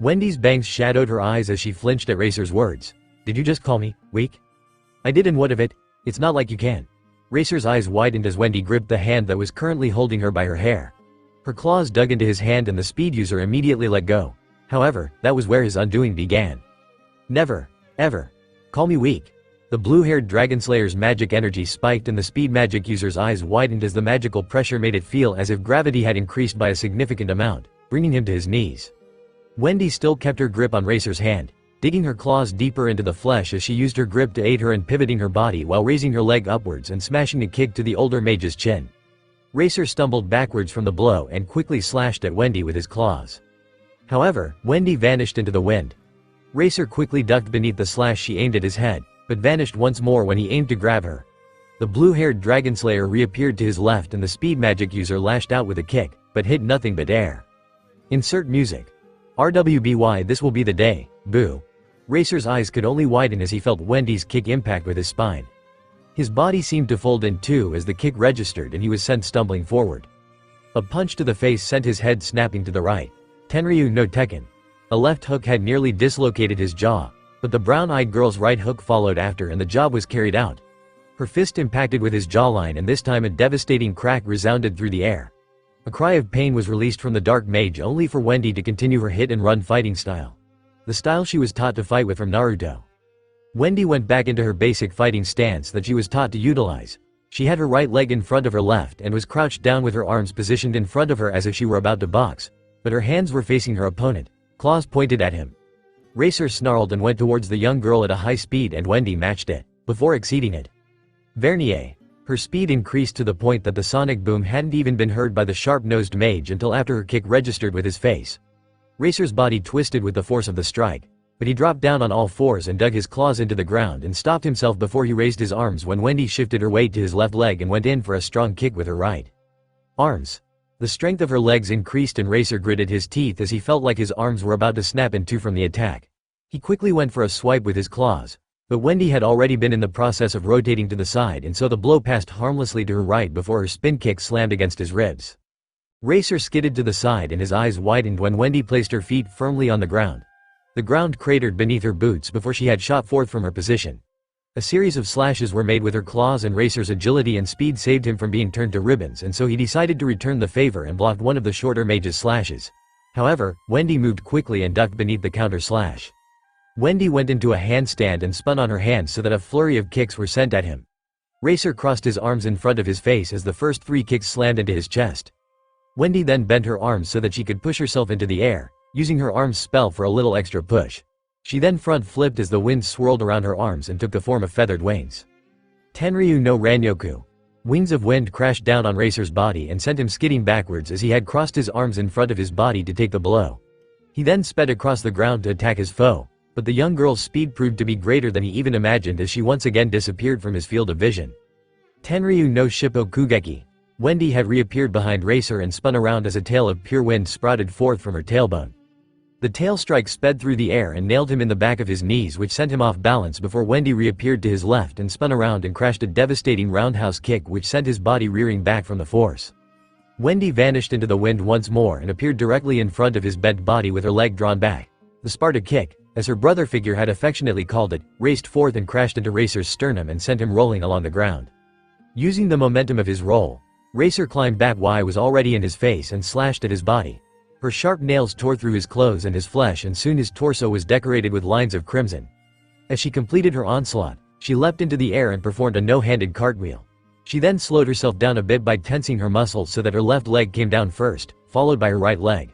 S2: Wendy's bangs shadowed her eyes as she flinched at Racer's words. Did you just call me weak? I did, and what of it? It's not like you can. Racer's eyes widened as Wendy gripped the hand that was currently holding her by her hair. Her claws dug into his hand and the speed user immediately let go. However, that was where his undoing began. Never, ever, call me weak. The blue-haired Dragonslayer's magic energy spiked and the speed magic user's eyes widened as the magical pressure made it feel as if gravity had increased by a significant amount, bringing him to his knees. Wendy still kept her grip on Racer's hand, digging her claws deeper into the flesh as she used her grip to aid her in pivoting her body while raising her leg upwards and smashing a kick to the older mage's chin. Racer stumbled backwards from the blow and quickly slashed at Wendy with his claws. However, Wendy vanished into the wind. Racer quickly ducked beneath the slash she aimed at his head, but vanished once more when he aimed to grab her. The blue-haired Dragonslayer reappeared to his left and the speed magic user lashed out with a kick, but hit nothing but air. Insert music. RWBY, this will be the day, boo. Racer's eyes could only widen as he felt Wendy's kick impact with his spine. His body seemed to fold in two as the kick registered and he was sent stumbling forward. A punch to the face sent his head snapping to the right. Tenryu no Tekken. A left hook had nearly dislocated his jaw, but the brown-eyed girl's right hook followed after and the job was carried out. Her fist impacted with his jawline and this time a devastating crack resounded through the air. A cry of pain was released from the dark mage only for Wendy to continue her hit-and-run fighting style. The style she was taught to fight with from Naruto. Wendy went back into her basic fighting stance that she was taught to utilize. She had her right leg in front of her left and was crouched down with her arms positioned in front of her as if she were about to box, but her hands were facing her opponent, claws pointed at him. Racer snarled and went towards the young girl at a high speed and Wendy matched it, before exceeding it. Vernier. Her speed increased to the point that the sonic boom hadn't even been heard by the sharp-nosed mage until after her kick registered with his face. Racer's body twisted with the force of the strike, but he dropped down on all fours and dug his claws into the ground and stopped himself before he raised his arms when Wendy shifted her weight to his left leg and went in for a strong kick with her right. Arms. The strength of her legs increased and Racer gritted his teeth as he felt like his arms were about to snap in two from the attack. He quickly went for a swipe with his claws, But Wendy had already been in the process of rotating to the side, and so the blow passed harmlessly to her right before her spin kick slammed against his ribs. Racer skidded to the side and his eyes widened when Wendy placed her feet firmly on the ground. The ground cratered beneath her boots before she had shot forth from her position. A series of slashes were made with her claws, and Racer's agility and speed saved him from being turned to ribbons, and so he decided to return the favor and blocked one of the shorter mage's slashes. However, Wendy moved quickly and ducked beneath the counter slash. Wendy went into a handstand and spun on her hands so that a flurry of kicks were sent at him. Racer crossed his arms in front of his face as the first 3 kicks slammed into his chest. Wendy then bent her arms so that she could push herself into the air, using her arms spell for a little extra push. She then front flipped as the wind swirled around her arms and took the form of feathered wings. Tenryu no Rannyoku. Wings of wind crashed down on Racer's body and sent him skidding backwards as he had crossed his arms in front of his body to take the blow. He then sped across the ground to attack his foe, but the young girl's speed proved to be greater than he even imagined as she once again disappeared from his field of vision. Tenryu no Shippokugeki. Wendy had reappeared behind Racer and spun around as a tail of pure wind sprouted forth from her tailbone. The tail strike sped through the air and nailed him in the back of his knees, which sent him off balance before Wendy reappeared to his left and spun around and crashed a devastating roundhouse kick which sent his body rearing back from the force. Wendy vanished into the wind once more and appeared directly in front of his bent body with her leg drawn back. The Sparta kick, as her brother figure had affectionately called it, raced forth and crashed into Racer's sternum and sent him rolling along the ground. Using the momentum of his roll, Racer climbed back. Y was already in his face and slashed at his body. Her sharp nails tore through his clothes and his flesh, and soon his torso was decorated with lines of crimson. As she completed her onslaught, she leapt into the air and performed a no-handed cartwheel. She then slowed herself down a bit by tensing her muscles so that her left leg came down first, followed by her right leg.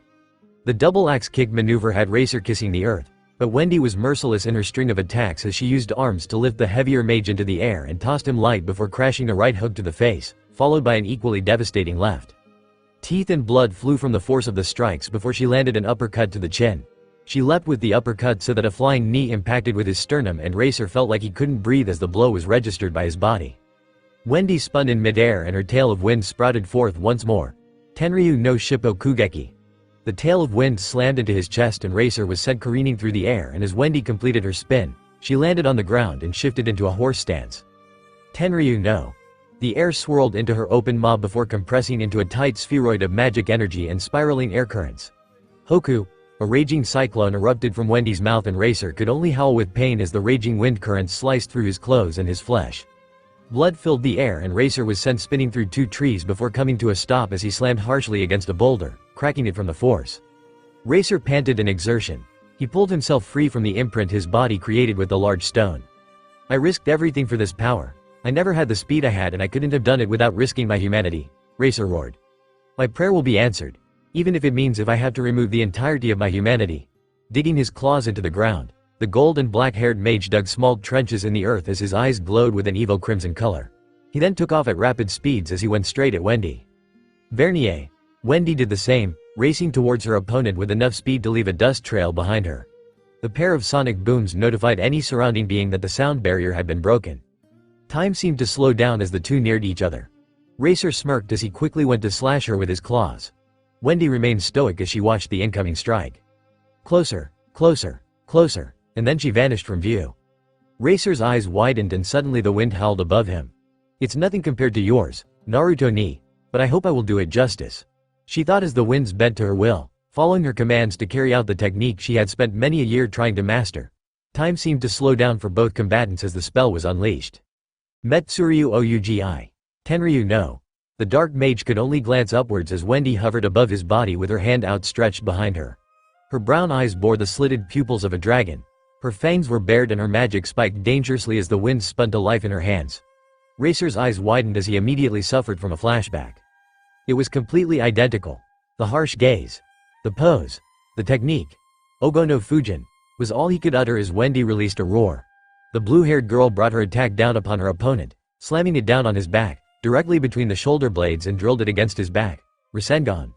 S2: The double axe kick maneuver had Racer kissing the earth, but Wendy was merciless in her string of attacks as she used arms to lift the heavier mage into the air and tossed him light before crashing a right hook to the face, followed by an equally devastating left. Teeth and blood flew from the force of the strikes before she landed an uppercut to the chin. She leapt with the uppercut so that a flying knee impacted with his sternum, and Racer felt like he couldn't breathe as the blow was registered by his body. Wendy spun in midair and her tail of wind sprouted forth once more. Tenryu no Shippokugeki. The tail of wind slammed into his chest and Racer was sent careening through the air, and as Wendy completed her spin, she landed on the ground and shifted into a horse stance. Tenryu no. The air swirled into her open maw before compressing into a tight spheroid of magic energy and spiraling air currents. Hoku, a raging cyclone, erupted from Wendy's mouth, and Racer could only howl with pain as the raging wind currents sliced through his clothes and his flesh. Blood filled the air and Racer was sent spinning through 2 trees before coming to a stop as he slammed harshly against a boulder, cracking it from the force. Racer panted in exertion. He pulled himself free from the imprint his body created with the large stone. I risked everything for this power. I never had the speed I had, and I couldn't have done it without risking my humanity, Racer roared. My prayer will be answered, even if it means if I have to remove the entirety of my humanity. Digging his claws into the ground, the gold and black-haired mage dug small trenches in the earth as his eyes glowed with an evil crimson color. He then took off at rapid speeds as he went straight at Wendy. Vernier. Wendy did the same, racing towards her opponent with enough speed to leave a dust trail behind her. The pair of sonic booms notified any surrounding being that the sound barrier had been broken. Time seemed to slow down as the two neared each other. Racer smirked as he quickly went to slash her with his claws. Wendy remained stoic as she watched the incoming strike. Closer, closer, closer, and then she vanished from view. Racer's eyes widened and suddenly the wind howled above him. It's nothing compared to yours, Naruto ni, but I hope I will do it justice. She thought as the winds bent to her will, following her commands to carry out the technique she had spent many a year trying to master. Time seemed to slow down for both combatants as the spell was unleashed. Metsuryu Ougi. Tenryu no. The dark mage could only glance upwards as Wendy hovered above his body with her hand outstretched behind her. Her brown eyes bore the slitted pupils of a dragon. Her fangs were bared and her magic spiked dangerously as the wind spun to life in her hands. Racer's eyes widened as he immediately suffered from a flashback. It was completely identical. The harsh gaze, the pose, the technique, Ogo no Fujin, was all he could utter as Wendy released a roar. The blue-haired girl brought her attack down upon her opponent, slamming it down on his back, directly between the shoulder blades, and drilled it against his back. Rasengan.